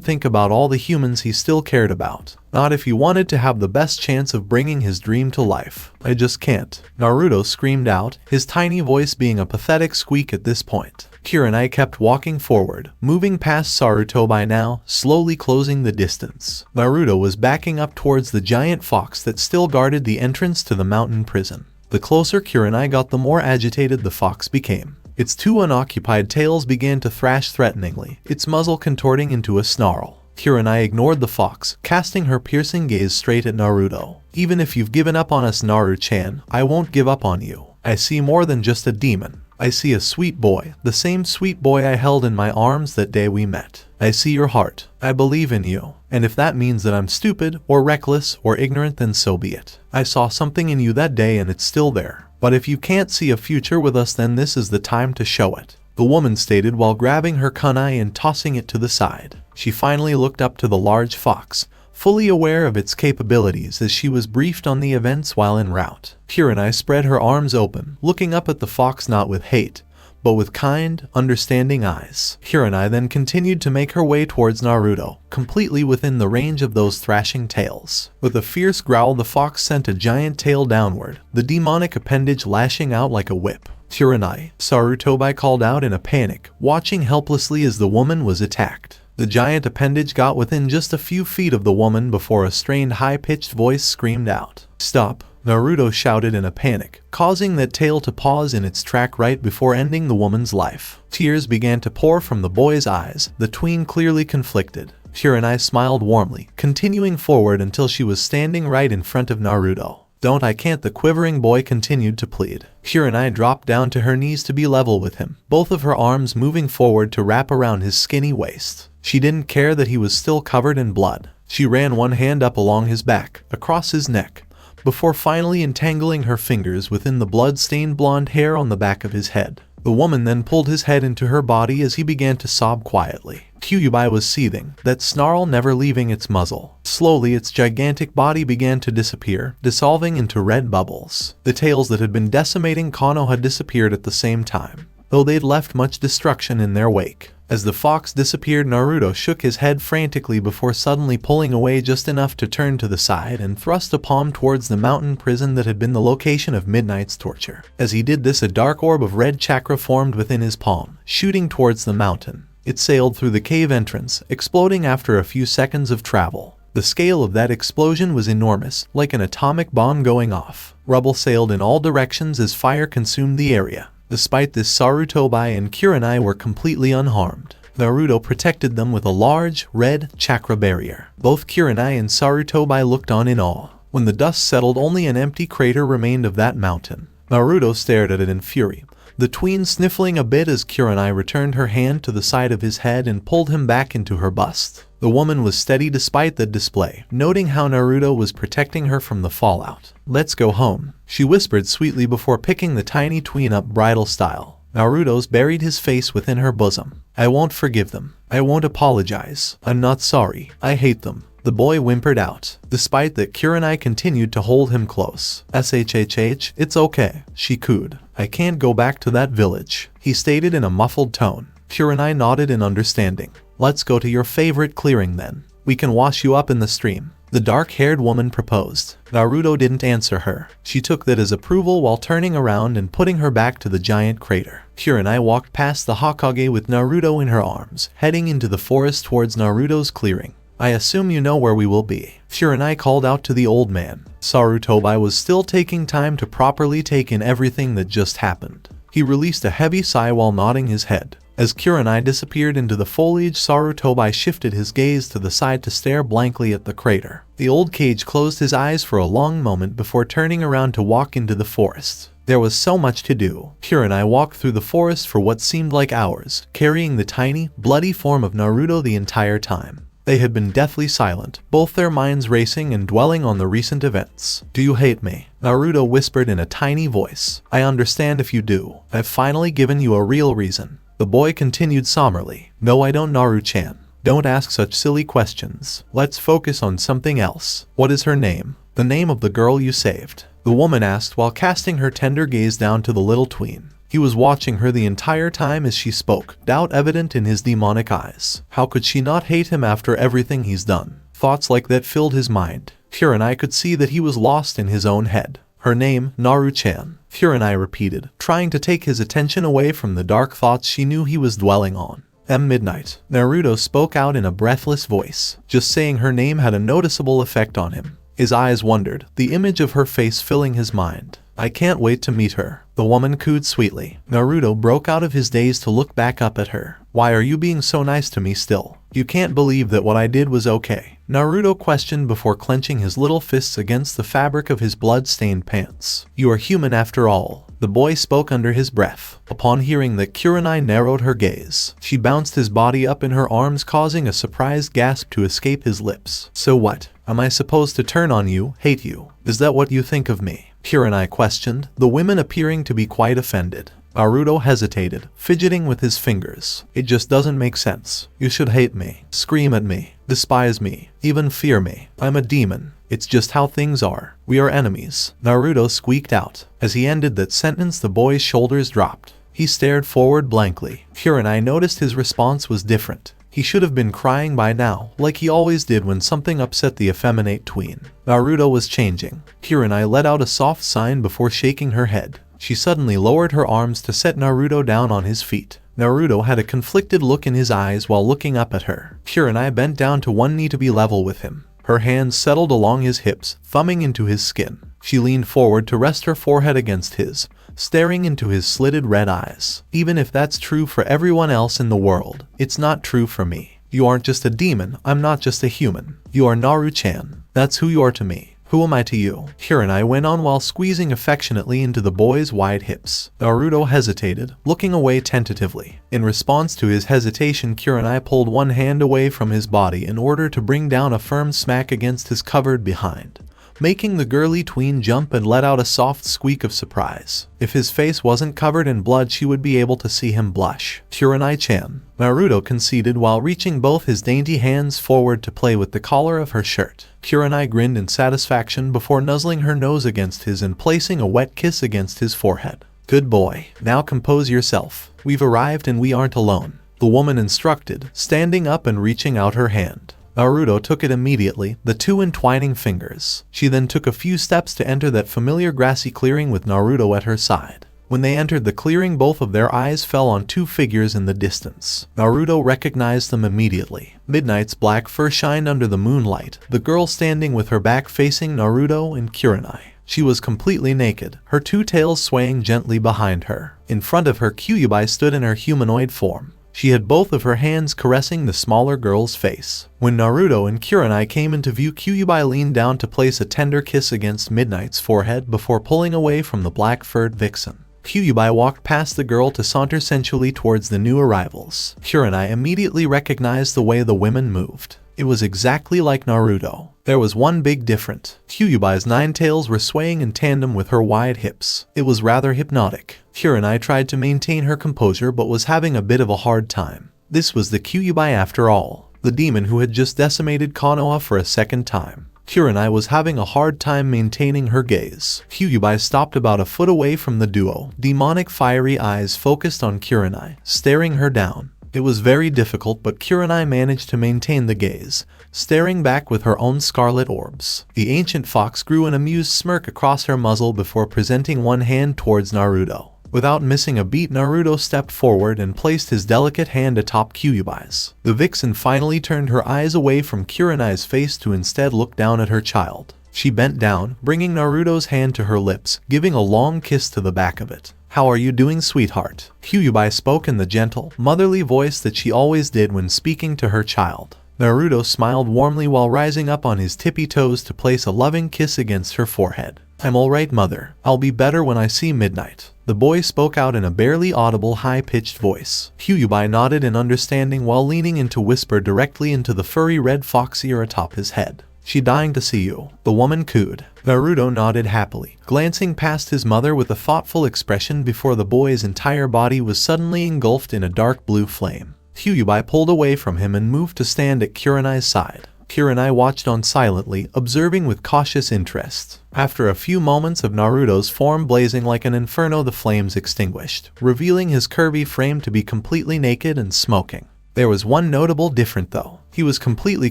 B: think about all the humans he still cared about. Not if he wanted to have the best chance of bringing his dream to life. I just can't. Naruto screamed out, his tiny voice being a pathetic squeak at this point. Kurenai kept walking forward, moving past Saruto by now, slowly closing the distance. Naruto was backing up towards the giant fox that still guarded the entrance to the mountain prison. The closer Kurenai got, the more agitated the fox became. Its two unoccupied tails began to thrash threateningly, its muzzle contorting into a snarl. Kurenai ignored the fox, casting her piercing gaze straight at Naruto. Even if you've given up on us, Naru-chan, I won't give up on you. I see more than just a demon. I see a sweet boy, the same sweet boy I held in my arms that day we met. I see your heart. I believe in you. And if that means that I'm stupid, or reckless, or ignorant, then so be it. I saw something in you that day and it's still there. But if you can't see a future with us, then this is the time to show it. The woman stated while grabbing her kunai and tossing it to the side. She finally looked up to the large fox, fully aware of its capabilities as she was briefed on the events while en route. Kurenai spread her arms open, looking up at the fox not with hate, but with kind, understanding eyes. Kurenai then continued to make her way towards Naruto, completely within the range of those thrashing tails. With a fierce growl, the fox sent a giant tail downward, the demonic appendage lashing out like a whip. Kurenai, Sarutobi called out in a panic, watching helplessly as the woman was attacked. The giant appendage got within just a few feet of the woman before a strained high-pitched voice screamed out. Stop! Naruto shouted in a panic, causing that tail to pause in its track right before ending the woman's life. Tears began to pour from the boy's eyes, the tween clearly conflicted. Kurenai smiled warmly, continuing forward until she was standing right in front of Naruto. Don't, I can't, the quivering boy continued to plead. Kurenai dropped down to her knees to be level with him, both of her arms moving forward to wrap around his skinny waist. She didn't care that he was still covered in blood. She ran one hand up along his back, across his neck, before finally entangling her fingers within the blood-stained blonde hair on the back of his head. The woman then pulled his head into her body as he began to sob quietly. Kyuubi was seething, that snarl never leaving its muzzle. Slowly its gigantic body began to disappear, dissolving into red bubbles. The tails that had been decimating Kano had disappeared at the same time, though they'd left much destruction in their wake. As the fox disappeared, Naruto shook his head frantically before suddenly pulling away just enough to turn to the side and thrust a palm towards the mountain prison that had been the location of Midnight's torture. As he did this, a dark orb of red chakra formed within his palm, shooting towards the mountain. It sailed through the cave entrance, exploding after a few seconds of travel. The scale of that explosion was enormous, like an atomic bomb going off. Rubble sailed in all directions as fire consumed the area. Despite this, Sarutobi and Kurenai were completely unharmed. Naruto protected them with a large, red, chakra barrier. Both Kurenai and Sarutobi looked on in awe. When the dust settled, only an empty crater remained of that mountain. Naruto stared at it in fury, the tween sniffling a bit as Kurenai returned her hand to the side of his head and pulled him back into her bust. The woman was steady despite the display, noting how Naruto was protecting her from the fallout. Let's go home, she whispered sweetly before picking the tiny tween up bridal style. Naruto's buried his face within her bosom. I won't forgive them. I won't apologize. I'm not sorry. I hate them. The boy whimpered out. Despite that, Kurenai continued to hold him close. Shhh, it's okay, she cooed. I can't go back to that village, he stated in a muffled tone. Kurenai nodded in understanding. Let's go to your favorite clearing then. We can wash you up in the stream, the dark-haired woman proposed. Naruto didn't answer her. She took that as approval while turning around and putting her back to the giant crater. Kurenai walked past the Hokage with Naruto in her arms, heading into the forest towards Naruto's clearing. I assume you know where we will be, Kurenai called out to the old man. Sarutobi was still taking time to properly take in everything that just happened. He released a heavy sigh while nodding his head. As Kurenai disappeared into the foliage, Sarutobi shifted his gaze to the side to stare blankly at the crater. The old sage closed his eyes for a long moment before turning around to walk into the forest. There was so much to do. Kurenai walked through the forest for what seemed like hours, carrying the tiny, bloody form of Naruto the entire time. They had been deathly silent, both their minds racing and dwelling on the recent events. "Do you hate me?" Naruto whispered in a tiny voice. "I understand if you do. I've finally given you a real reason." The boy continued somberly. "No, I don't, Naru-chan. Don't ask such silly questions. Let's focus on something else. What is her name?" "The name of the girl you saved," the woman asked while casting her tender gaze down to the little tween. He was watching her the entire time as she spoke, doubt evident in his demonic eyes. How could she not hate him after everything he's done? Thoughts like that filled his mind. Kurenai could see that he was lost in his own head. "Her name, Naru-chan," Kurenai repeated, trying to take his attention away from the dark thoughts she knew he was dwelling on. Midnight, Naruto spoke out in a breathless voice. Just saying her name had a noticeable effect on him. His eyes wandered, the image of her face filling his mind. "I can't wait to meet her," the woman cooed sweetly. Naruto broke out of his daze to look back up at her. "Why are you being so nice to me still? You can't believe that what I did was okay?" Naruto questioned before clenching his little fists against the fabric of his blood-stained pants. "You are human after all," the boy spoke under his breath. Upon hearing that, Kurenai narrowed her gaze. She bounced his body up in her arms, causing a surprised gasp to escape his lips. "So what? Am I supposed to turn on you, hate you? Is that what you think of me?" Kurenai questioned, the women appearing to be quite offended. Naruto hesitated, fidgeting with his fingers. "It just doesn't make sense. You should hate me, scream at me, despise me, even fear me. I'm a demon. It's just how things are. We are enemies," Naruto squeaked out. As he ended that sentence, the boy's shoulders dropped. He stared forward blankly. Kurenai noticed his response was different. He should have been crying by now, like he always did when something upset the effeminate tween. Naruto was changing. Kurenai let out a soft sign before shaking her head. She suddenly lowered her arms to set Naruto down on his feet. Naruto had a conflicted look in his eyes while looking up at her. Kurenai bent down to one knee to be level with him. Her hands settled along his hips, thumbing into his skin. She leaned forward to rest her forehead against his, staring into his slitted red eyes. "Even if that's true for everyone else in the world, it's not true for me. You aren't just a demon, I'm not just a human. You are Naru-chan. That's who you are to me. Who am I to you?" Kurenai went on while squeezing affectionately into the boy's wide hips. Naruto hesitated, looking away tentatively. In response to his hesitation, Kurenai pulled one hand away from his body in order to bring down a firm smack against his covered behind, making the girly tween jump and let out a soft squeak of surprise. If his face wasn't covered in blood, she would be able to see him blush. "Kurenai-chan," Naruto conceded while reaching both his dainty hands forward to play with the collar of her shirt. Kurenai grinned in satisfaction before nuzzling her nose against his and placing a wet kiss against his forehead. "Good boy. Now compose yourself. We've arrived and we aren't alone," the woman instructed, standing up and reaching out her hand. Naruto took it immediately, the two entwining fingers. She then took a few steps to enter that familiar grassy clearing with Naruto at her side. When they entered the clearing, both of their eyes fell on two figures in the distance. Naruto recognized them immediately. Midnight's black fur shined under the moonlight, the girl standing with her back facing Naruto and Kurenai. She was completely naked, her two tails swaying gently behind her. In front of her, Kyuubi stood in her humanoid form. She had both of her hands caressing the smaller girl's face. When Naruto and Kurenai came into view, Kyuubi leaned down to place a tender kiss against Midnight's forehead before pulling away from the black-furred vixen. Kyuubi walked past the girl to saunter sensually towards the new arrivals. Kurenai immediately recognized the way the women moved. It was exactly like Naruto. There was one big difference. Kyuubi's 9 tails were swaying in tandem with her wide hips. It was rather hypnotic. Kurenai tried to maintain her composure but was having a bit of a hard time. This was the Kyuubi after all, the demon who had just decimated Konoha for a second time. Kurenai was having a hard time maintaining her gaze. Kyuubi stopped about a foot away from the duo, demonic fiery eyes focused on Kurenai, staring her down. It was very difficult, but Kurenai managed to maintain the gaze, staring back with her own scarlet orbs. The ancient fox grew an amused smirk across her muzzle before presenting one hand towards Naruto. Without missing a beat, Naruto stepped forward and placed his delicate hand atop Kyuubi's. The vixen finally turned her eyes away from Kurenai's face to instead look down at her child. She bent down, bringing Naruto's hand to her lips, giving a long kiss to the back of it. "How are you doing, sweetheart?" Kyuubi spoke in the gentle, motherly voice that she always did when speaking to her child. Naruto smiled warmly while rising up on his tippy toes to place a loving kiss against her forehead. "I'm alright, mother. I'll be better when I see midnight." The boy spoke out in a barely audible high-pitched voice. Kyuubi nodded in understanding while leaning in to whisper directly into the furry red fox ear atop his head. "She dying to see you," the woman cooed. Naruto nodded happily, glancing past his mother with a thoughtful expression before the boy's entire body was suddenly engulfed in a dark blue flame. Kyuubi pulled away from him and moved to stand at Kurenai's side. Kurenai watched on silently, observing with cautious interest. After a few moments of Naruto's form blazing like an inferno, the flames extinguished, revealing his curvy frame to be completely naked and smoking. There was one notable difference though. He was completely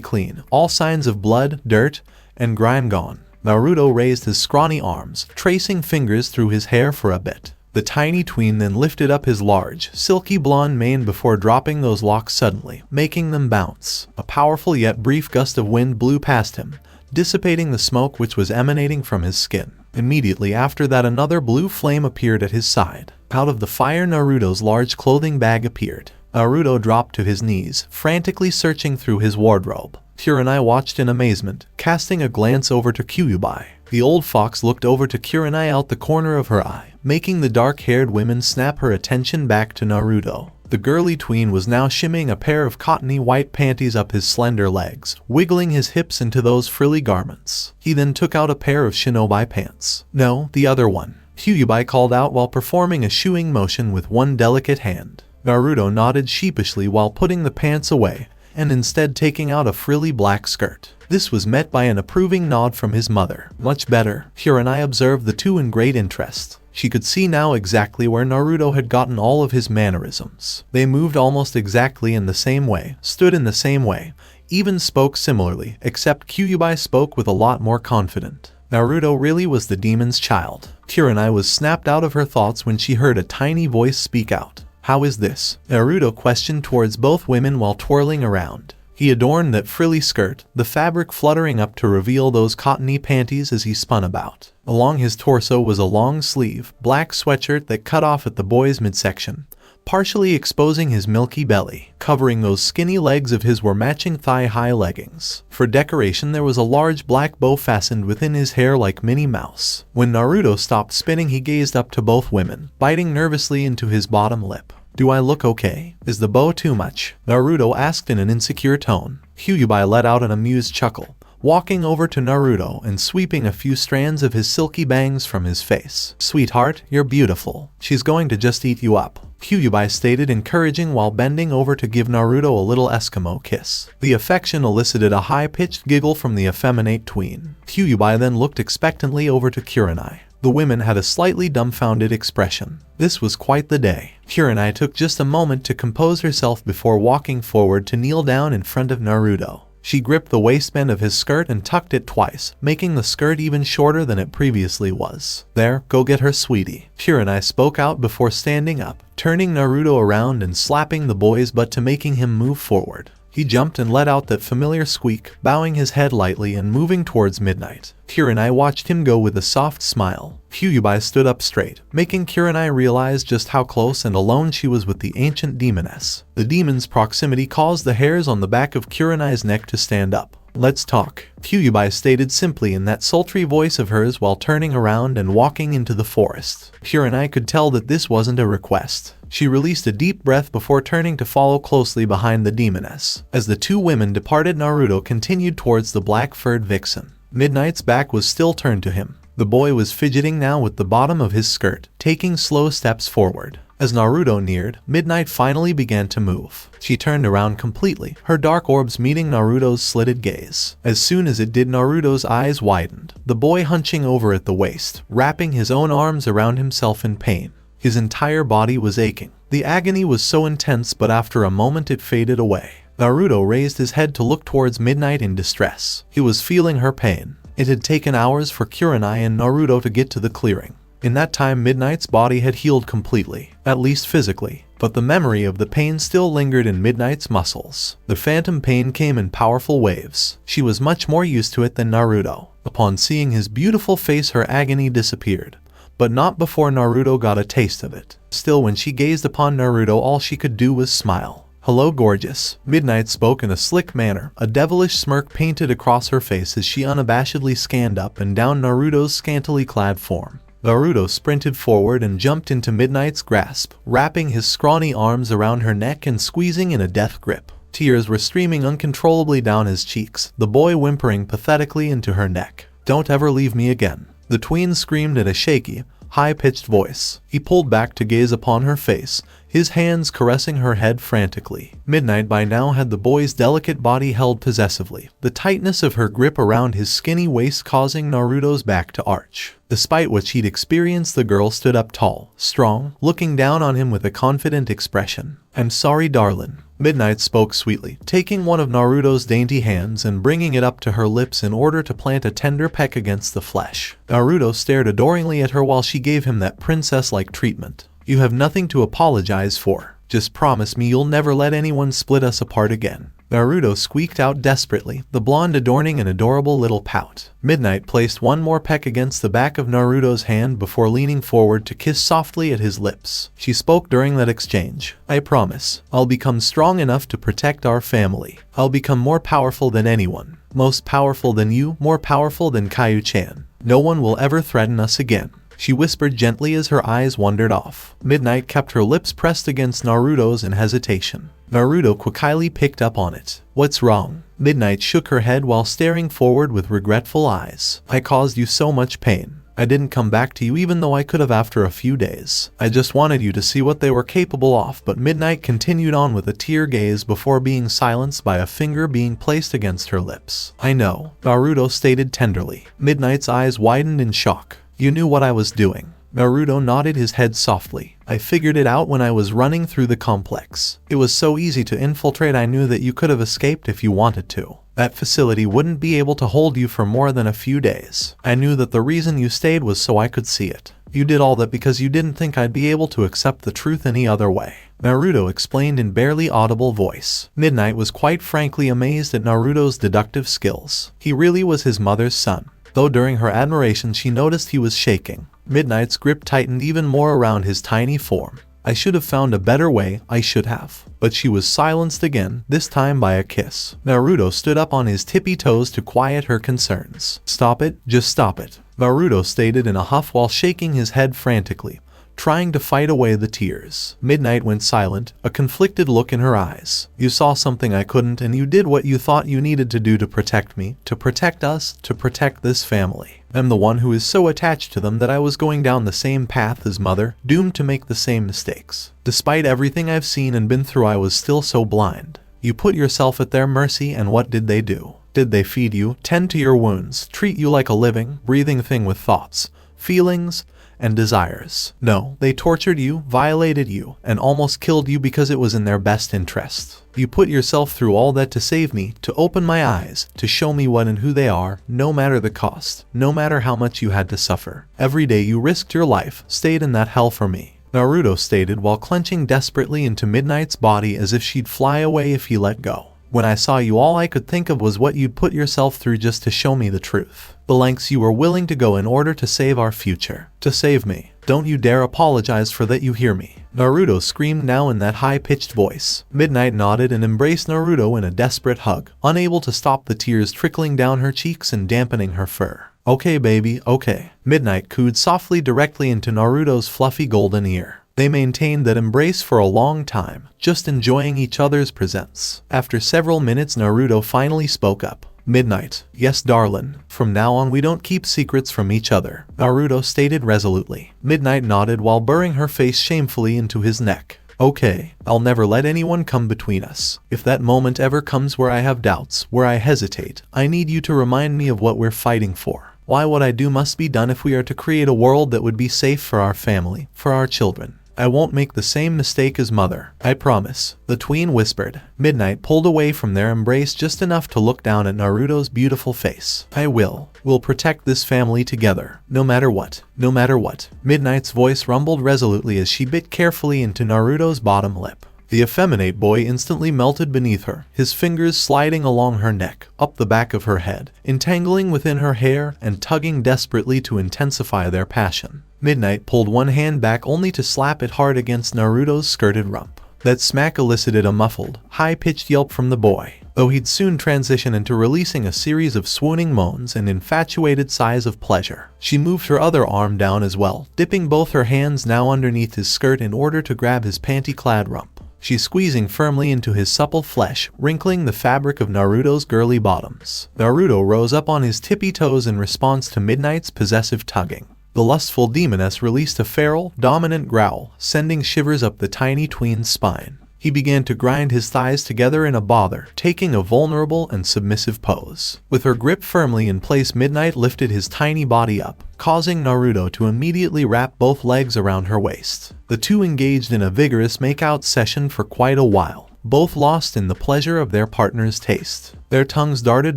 B: clean, all signs of blood, dirt, and grime gone. Naruto raised his scrawny arms, tracing fingers through his hair for a bit. The tiny tween then lifted up his large, silky blonde mane before dropping those locks suddenly, making them bounce. A powerful yet brief gust of wind blew past him, dissipating the smoke which was emanating from his skin. Immediately after that, another blue flame appeared at his side. Out of the fire, Naruto's large clothing bag appeared. Naruto dropped to his knees, frantically searching through his wardrobe. Kurenai watched in amazement, casting a glance over to Kyuubi. The old fox looked over to Kurenai out the corner of her eye, making the dark-haired woman snap her attention back to Naruto. The girly tween was now shimmying a pair of cottony white panties up his slender legs, wiggling his hips into those frilly garments. He then took out a pair of shinobi pants. "No, the other one," Kyuubi called out while performing a shooing motion with one delicate hand. Naruto nodded sheepishly while putting the pants away, and instead taking out a frilly black skirt. This was met by an approving nod from his mother. "Much better." Kurenai observed the two in great interest. She could see now exactly where Naruto had gotten all of his mannerisms. They moved almost exactly in the same way, stood in the same way, even spoke similarly, except Kyuubi spoke with a lot more confident. Naruto really was the demon's child. Kurenai was snapped out of her thoughts when she heard a tiny voice speak out. "How is this?" Naruto questioned towards both women while twirling around. He adorned that frilly skirt, the fabric fluttering up to reveal those cottony panties as he spun about. Along his torso was a long sleeve, black sweatshirt that cut off at the boy's midsection, partially exposing his milky belly. Covering those skinny legs of his were matching thigh-high leggings. For decoration, there was a large black bow fastened within his hair like Minnie Mouse. When Naruto stopped spinning, he gazed up to both women, biting nervously into his bottom lip. "Do I look okay? Is the bow too much?" Naruto asked in an insecure tone. Kyuubi let out an amused chuckle, walking over to Naruto and sweeping a few strands of his silky bangs from his face. "Sweetheart, you're beautiful. She's going to just eat you up," Kyuubi stated encouraging while bending over to give Naruto a little Eskimo kiss. The affection elicited a high-pitched giggle from the effeminate tween. Kyuubi then looked expectantly over to Kurenai. The women had a slightly dumbfounded expression. This was quite the day. Kurenai took just a moment to compose herself before walking forward to kneel down in front of Naruto. She gripped the waistband of his skirt and tucked it twice, making the skirt even shorter than it previously was. "There, go get her, sweetie." Kurenai spoke out before standing up, turning Naruto around and slapping the boy's butt to making him move forward. He jumped and let out that familiar squeak, bowing his head lightly and moving towards midnight. Kurenai watched him go with a soft smile. Kyuubi stood up straight, making Kurenai realize just how close and alone she was with the ancient demoness. The demon's proximity caused the hairs on the back of Kurenai's neck to stand up. "Let's talk," Kyuubi stated simply in that sultry voice of hers while turning around and walking into the forest. Kurenai could tell that this wasn't a request. She released a deep breath before turning to follow closely behind the demoness. As the two women departed, Naruto continued towards the black-furred vixen. Midnight's back was still turned to him. The boy was fidgeting now with the bottom of his skirt, taking slow steps forward. As Naruto neared, Midnight finally began to move. She turned around completely, her dark orbs meeting Naruto's slitted gaze. As soon as it did, Naruto's eyes widened, the boy hunching over at the waist, wrapping his own arms around himself in pain. His entire body was aching. The agony was so intense, but after a moment it faded away. Naruto raised his head to look towards Midnight in distress. He was feeling her pain. It had taken hours for Kurenai and Naruto to get to the clearing. In that time, Midnight's body had healed completely, at least physically, but the memory of the pain still lingered in Midnight's muscles. The phantom pain came in powerful waves. She was much more used to it than Naruto. Upon seeing his beautiful face, her agony disappeared, but not before Naruto got a taste of it. Still, when she gazed upon Naruto, all she could do was smile. "Hello, gorgeous." Midnight spoke in a slick manner, a devilish smirk painted across her face as she unabashedly scanned up and down Naruto's scantily clad form. Naruto sprinted forward and jumped into Midnight's grasp, wrapping his scrawny arms around her neck and squeezing in a death grip. Tears were streaming uncontrollably down his cheeks, the boy whimpering pathetically into her neck. "Don't ever leave me again." The tween screamed in a shaky, high-pitched voice. He pulled back to gaze upon her face, his hands caressing her head frantically. Midnight by now had the boy's delicate body held possessively, the tightness of her grip around his skinny waist causing Naruto's back to arch. Despite what she'd experienced, the girl stood up tall, strong, looking down on him with a confident expression. "I'm sorry, darling." Midnight spoke sweetly, taking one of Naruto's dainty hands and bringing it up to her lips in order to plant a tender peck against the flesh. Naruto stared adoringly at her while she gave him that princess-like treatment. "You have nothing to apologize for. Just promise me you'll never let anyone split us apart again." Naruto squeaked out desperately, the blonde adorning an adorable little pout. Midnight placed one more peck against the back of Naruto's hand before leaning forward to kiss softly at his lips. She spoke during that exchange. "I promise, I'll become strong enough to protect our family. I'll become more powerful than anyone. Most powerful than you, more powerful than Kaiju-chan. No one will ever threaten us again." She whispered gently as her eyes wandered off. Midnight kept her lips pressed against Naruto's in hesitation. Naruto quickly picked up on it. "What's wrong?" Midnight shook her head while staring forward with regretful eyes. "I caused you so much pain. I didn't come back to you even though I could have after a few days. I just wanted you to see what they were capable of." But Midnight continued on with a tear gaze before being silenced by a finger being placed against her lips. "I know," Naruto stated tenderly. Midnight's eyes widened in shock. "You knew what I was doing." Naruto nodded his head softly. "I figured it out when I was running through the complex. It was so easy to infiltrate. I knew that you could have escaped if you wanted to. That facility wouldn't be able to hold you for more than a few days. I knew that the reason you stayed was so I could see it. You did all that because you didn't think I'd be able to accept the truth any other way." Naruto explained in barely audible voice. Midnight was quite frankly amazed at Naruto's deductive skills. He really was his mother's son. Though during her admiration she noticed he was shaking. Midnight's grip tightened even more around his tiny form. "I should have found a better way, I should have." But she was silenced again, this time by a kiss. Naruto stood up on his tippy toes to quiet her concerns. "Stop it, just stop it," Naruto stated in a huff while shaking his head frantically, trying to fight away the tears. Midnight went silent, a conflicted look in her eyes. "You saw something I couldn't and you did what you thought you needed to do to protect me, to protect us, to protect this family. I'm the one who is so attached to them that I was going down the same path as mother, doomed to make the same mistakes. Despite everything I've seen and been through, I was still so blind. You put yourself at their mercy, and what did they do? Did they feed you, tend to your wounds, treat you like a living, breathing thing with thoughts, feelings, and desires? No, they tortured you, violated you, and almost killed you because it was in their best interest. You put yourself through all that to save me, to open my eyes, to show me what and who they are, no matter the cost, no matter how much you had to suffer. Every day you risked your life, stayed in that hell for me." Naruto stated while clenching desperately into Midnight's body as if she'd fly away if he let go. "When I saw you, all I could think of was what you'd put yourself through just to show me the truth. The lengths you were willing to go in order to save our future. To save me. Don't you dare apologize for that, you hear me?" Naruto screamed now in that high-pitched voice. Midnight nodded and embraced Naruto in a desperate hug, unable to stop the tears trickling down her cheeks and dampening her fur. "Okay, baby, okay." Midnight cooed softly directly into Naruto's fluffy golden ear. They maintained that embrace for a long time, just enjoying each other's presence. After several minutes, Naruto finally spoke up. "Midnight." "Yes, darling. From now on we don't keep secrets from each other," Naruto stated resolutely. Midnight nodded while burying her face shamefully into his neck. "Okay, I'll never let anyone come between us. If that moment ever comes where I have doubts, where I hesitate, I need you to remind me of what we're fighting for. Why what I do must be done if we are to create a world that would be safe for our family, for our children. I won't make the same mistake as mother. I promise," the tween whispered. Midnight pulled away from their embrace just enough to look down at Naruto's beautiful face. "I will. We'll protect this family together. No matter what. No matter what." Midnight's voice rumbled resolutely as she bit carefully into Naruto's bottom lip. The effeminate boy instantly melted beneath her, his fingers sliding along her neck, up the back of her head, entangling within her hair and tugging desperately to intensify their passion. Midnight pulled one hand back only to slap it hard against Naruto's skirted rump. That smack elicited a muffled, high-pitched yelp from the boy, though he'd soon transition into releasing a series of swooning moans and infatuated sighs of pleasure. She moved her other arm down as well, dipping both her hands now underneath his skirt in order to grab his panty-clad rump. She squeezing firmly into his supple flesh, wrinkling the fabric of Naruto's girly bottoms. Naruto rose up on his tippy toes in response to Midnight's possessive tugging. The lustful demoness released a feral, dominant growl, sending shivers up the tiny tween's spine. He began to grind his thighs together in a bother, taking a vulnerable and submissive pose. With her grip firmly in place, Midnight lifted his tiny body up, causing Naruto to immediately wrap both legs around her waist. The two engaged in a vigorous make-out session for quite a while, both lost in the pleasure of their partner's taste. Their tongues darted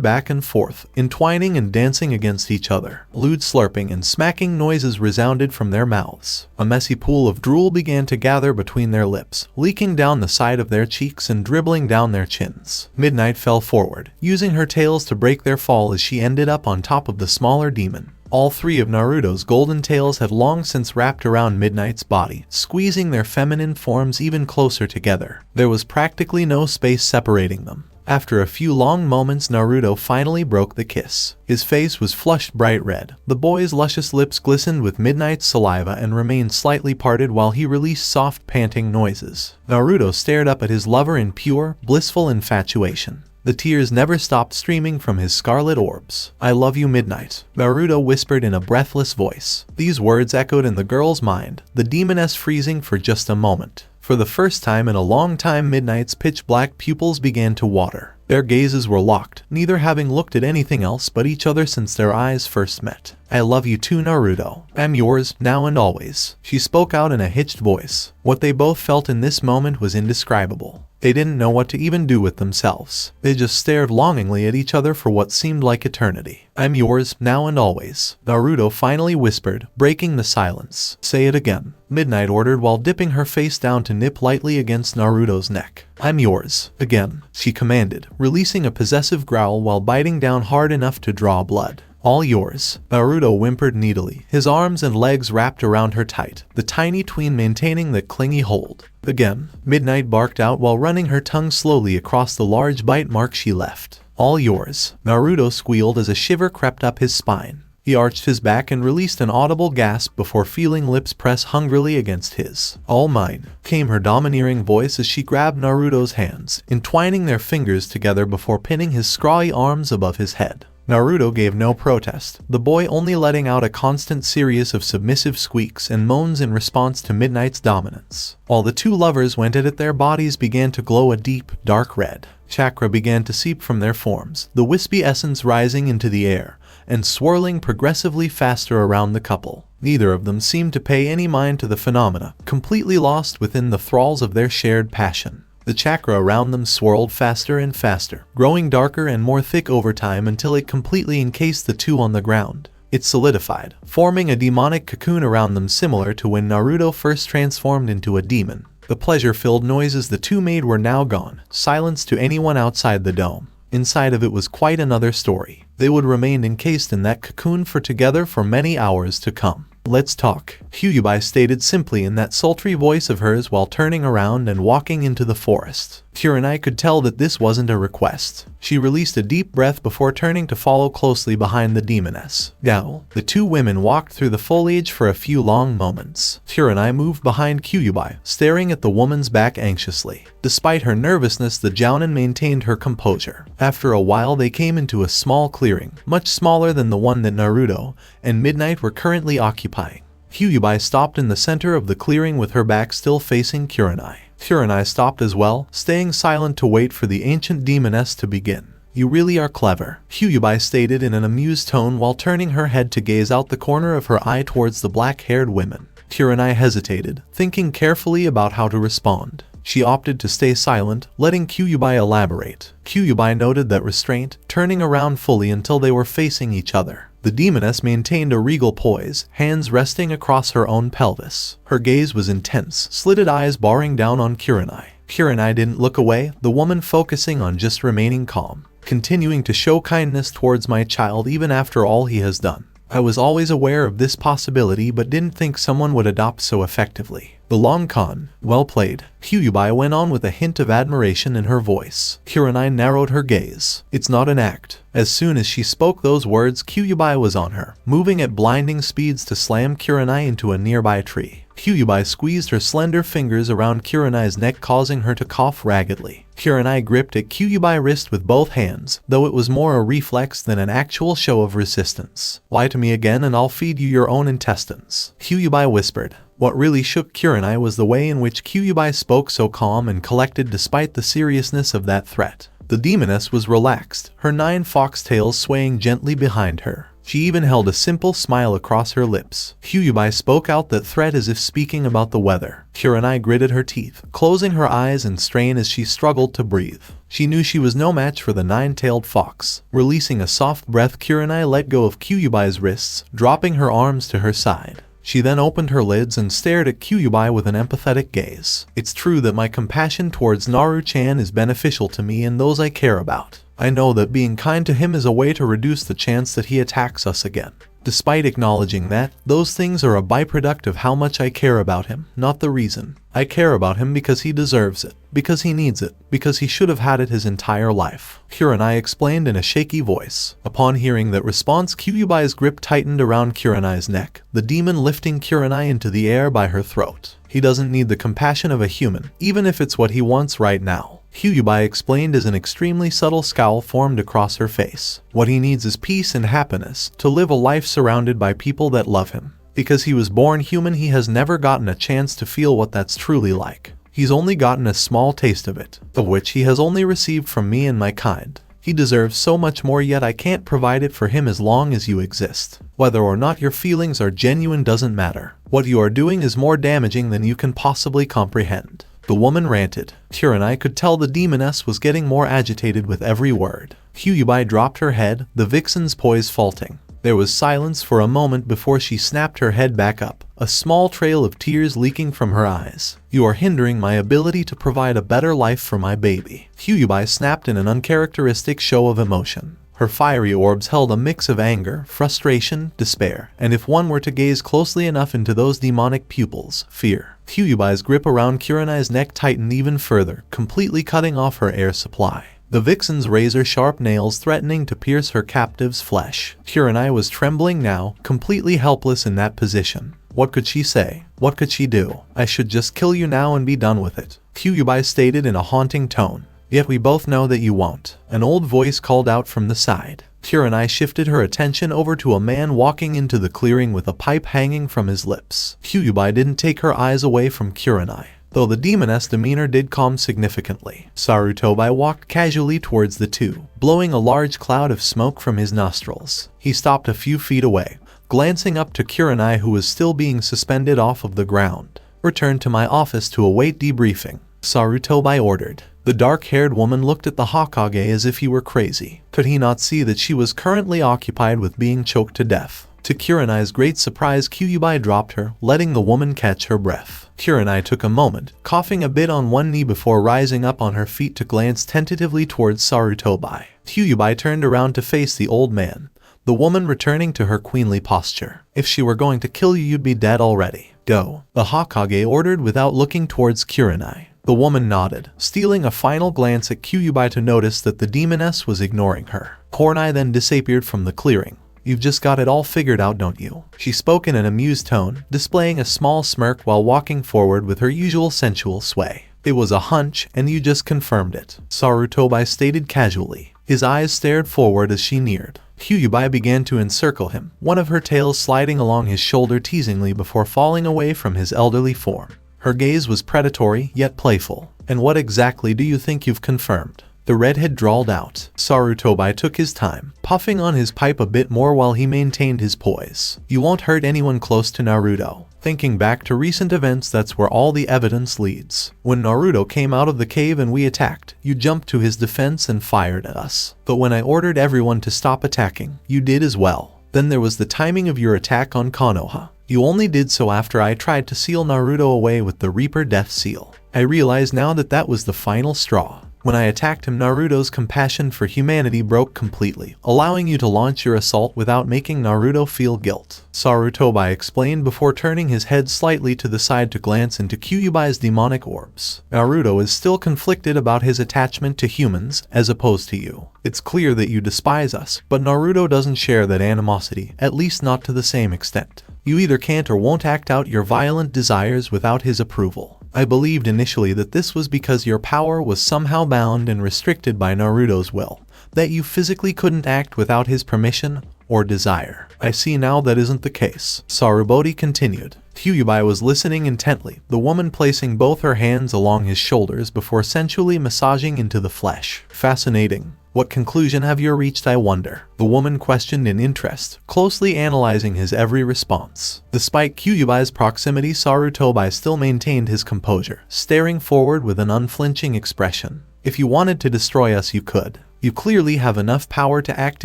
B: back and forth, entwining and dancing against each other. Lewd slurping and smacking noises resounded from their mouths. A messy pool of drool began to gather between their lips, leaking down the side of their cheeks and dribbling down their chins. Midnight fell forward, using her tails to break their fall as she ended up on top of the smaller demon. All three of Naruto's golden tails had long since wrapped around Midnight's body, squeezing their feminine forms even closer together. There was practically no space separating them. After a few long moments, Naruto finally broke the kiss. His face was flushed bright red. The boy's luscious lips glistened with Midnight's saliva and remained slightly parted while he released soft panting noises. Naruto stared up at his lover in pure, blissful infatuation. The tears never stopped streaming from his scarlet orbs. "I love you, Midnight," Naruto whispered in a breathless voice. These words echoed in the girl's mind, the demoness freezing for just a moment. For the first time in a long time, Midnight's pitch-black pupils began to water. Their gazes were locked, neither having looked at anything else but each other since their eyes first met. "I love you too, Naruto. I'm yours, now and always," she spoke out in a hitched voice. What they both felt in this moment was indescribable. They didn't know what to even do with themselves. They just stared longingly at each other for what seemed like eternity. "I'm yours, now and always," Naruto finally whispered, breaking the silence. "Say it again," Midnight ordered while dipping her face down to nip lightly against Naruto's neck. "I'm yours, again," she commanded, releasing a possessive growl while biting down hard enough to draw blood. "All yours," Naruto whimpered needily, his arms and legs wrapped around her tight, the tiny tween maintaining the clingy hold. "Again," Midnight barked out while running her tongue slowly across the large bite mark she left. "All yours," Naruto squealed as a shiver crept up his spine. He arched his back and released an audible gasp before feeling lips press hungrily against his. "All mine," came her domineering voice as she grabbed Naruto's hands, entwining their fingers together before pinning his scrawny arms above his head. Naruto gave no protest, the boy only letting out a constant series of submissive squeaks and moans in response to Midnight's dominance. While the two lovers went at it, their bodies began to glow a deep, dark red. Chakra began to seep from their forms, the wispy essence rising into the air and swirling progressively faster around the couple. Neither of them seemed to pay any mind to the phenomena, completely lost within the thralls of their shared passion. The chakra around them swirled faster and faster, growing darker and more thick over time until it completely encased the two on the ground. It solidified, forming a demonic cocoon around them similar to when Naruto first transformed into a demon. The pleasure-filled noises the two made were now gone, silenced to anyone outside the dome. Inside of it was quite another story. They would remain encased in that cocoon together for many hours to come. "Let's talk," Kyuubi stated simply in that sultry voice of hers while turning around and walking into the forest. Kurenai could tell that this wasn't a request. She released a deep breath before turning to follow closely behind the demoness. Now, the two women walked through the foliage for a few long moments. Kurenai moved behind Kyuubi, staring at the woman's back anxiously. Despite her nervousness, the Jounin maintained her composure. After a while, they came into a small clearing, much smaller than the one that Naruto and Midnight were currently occupying. Kyuubi stopped in the center of the clearing with her back still facing Kurenai. Kurenai stopped as well, staying silent to wait for the ancient demoness to begin. "You really are clever," Kyuubi stated in an amused tone while turning her head to gaze out the corner of her eye towards the black-haired women. Kurenai hesitated, thinking carefully about how to respond. She opted to stay silent, letting Kyuubi elaborate. Kyuubi noted that restraint, turning around fully until they were facing each other. The demoness maintained a regal poise, hands resting across her own pelvis. Her gaze was intense, slitted eyes barring down on Kurenai. Kurenai didn't look away, the woman focusing on just remaining calm. "Continuing to show kindness towards my child even after all he has done. I was always aware of this possibility but didn't think someone would adopt so effectively." The long con. Well played. Kyuubi went on with a hint of admiration in her voice. Kurenai narrowed her gaze. It's not an act. As soon as she spoke those words, Kyuubi was on her, moving at blinding speeds to slam Kurenai into a nearby tree. Kyuubi squeezed her slender fingers around Kurenai's neck, causing her to cough raggedly. Kurenai gripped at Kyuubi's wrist with both hands, though it was more a reflex than an actual show of resistance. Lie to me again and I'll feed you your own intestines, Kyuubi whispered. What really shook Kurenai was the way in which Kyuubi spoke, so calm and collected despite the seriousness of that threat. The demoness was relaxed, her 9 foxtails swaying gently behind her. She even held a simple smile across her lips. Kyuubi spoke out that threat as if speaking about the weather. Kurenai gritted her teeth, closing her eyes in strain as she struggled to breathe. She knew she was no match for the 9-tailed fox. Releasing a soft breath, Kurenai let go of Kyuubi's wrists, dropping her arms to her side. She then opened her lids and stared at Kyuubi with an empathetic gaze. It's true that my compassion towards Naru-chan is beneficial to me and those I care about. I know that being kind to him is a way to reduce the chance that he attacks us again. Despite acknowledging that, those things are a byproduct of how much I care about him, not the reason. I care about him because he deserves it, because he needs it, because he should have had it his entire life. Kurenai explained in a shaky voice. Upon hearing that response, Kyuubi's grip tightened around Kurenai's neck, the demon lifting Kurenai into the air by her throat. He doesn't need the compassion of a human, even if it's what he wants right now, Kyuubi explained as an extremely subtle scowl formed across her face. What he needs is peace and happiness, to live a life surrounded by people that love him. Because he was born human, he has never gotten a chance to feel what that's truly like. He's only gotten a small taste of it, of which he has only received from me and my kind. He deserves so much more, yet I can't provide it for him as long as you exist. Whether or not your feelings are genuine doesn't matter. What you are doing is more damaging than you can possibly comprehend. The woman ranted. Kurenai could tell the demoness was getting more agitated with every word. Kyuubi dropped her head, the vixen's poise faulting. There was silence for a moment before she snapped her head back up, a small trail of tears leaking from her eyes. You are hindering my ability to provide a better life for my baby. Kyuubi snapped in an uncharacteristic show of emotion. Her fiery orbs held a mix of anger, frustration, despair, and if one were to gaze closely enough into those demonic pupils, fear. Kyuubi's grip around Kurenai's neck tightened even further, completely cutting off her air supply. The vixen's razor-sharp nails threatening to pierce her captive's flesh. Kurenai was trembling now, completely helpless in that position. What could she say? What could she do? I should just kill you now and be done with it, Kyuubi stated in a haunting tone. Yet we both know that you won't, an old voice called out from the side. Kurenai shifted her attention over to a man walking into the clearing with a pipe hanging from his lips. Kyuubi didn't take her eyes away from Kurenai, though the demoness demeanor did calm significantly. Sarutobi walked casually towards the two, blowing a large cloud of smoke from his nostrils. He stopped a few feet away, glancing up to Kurenai, who was still being suspended off of the ground. Return to my office to await debriefing, Sarutobi ordered. The dark-haired woman looked at the Hokage as if he were crazy. Could he not see that she was currently occupied with being choked to death? To Kurenai's great surprise, Kyuubi dropped her, letting the woman catch her breath. Kurenai took a moment, coughing a bit on one knee before rising up on her feet to glance tentatively towards Sarutobi. Kyuubi turned around to face the old man, the woman returning to her queenly posture. If she were going to kill you, you'd be dead already. Go, the Hokage ordered without looking towards Kurenai. The woman nodded, stealing a final glance at Kyuubi to notice that the demoness was ignoring her. Kurenai then disappeared from the clearing. You've just got it all figured out, don't you? She spoke in an amused tone, displaying a small smirk while walking forward with her usual sensual sway. It was a hunch, and you just confirmed it, Sarutobi stated casually. His eyes stared forward as she neared. Kyuubi began to encircle him, one of her tails sliding along his shoulder teasingly before falling away from his elderly form. Her gaze was predatory, yet playful. And what exactly do you think you've confirmed? The redhead drawled out. Sarutobi took his time, puffing on his pipe a bit more while he maintained his poise. You won't hurt anyone close to Naruto. Thinking back to recent events, that's where all the evidence leads. When Naruto came out of the cave and we attacked, you jumped to his defense and fired at us. But when I ordered everyone to stop attacking, you did as well. Then there was the timing of your attack on Konoha. You only did so after I tried to seal Naruto away with the Reaper Death Seal. I realize now that that was the final straw. When I attacked him, Naruto's compassion for humanity broke completely, allowing you to launch your assault without making Naruto feel guilt. Sarutobi explained before turning his head slightly to the side to glance into Kyubai's demonic orbs. Naruto is still conflicted about his attachment to humans as opposed to you. It's clear that you despise us, but Naruto doesn't share that animosity, at least not to the same extent. You either can't or won't act out your violent desires without his approval. I believed initially that this was because your power was somehow bound and restricted by Naruto's will, that you physically couldn't act without his permission or desire. I see now that isn't the case. Sarubodi continued. Kyuubi was listening intently, the woman placing both her hands along his shoulders before sensually massaging into the flesh. Fascinating. What conclusion have you reached, I wonder? The woman questioned in interest, closely analyzing his every response. Despite Kyuubi's proximity, Sarutobi still maintained his composure, staring forward with an unflinching expression. If you wanted to destroy us, you could. You clearly have enough power to act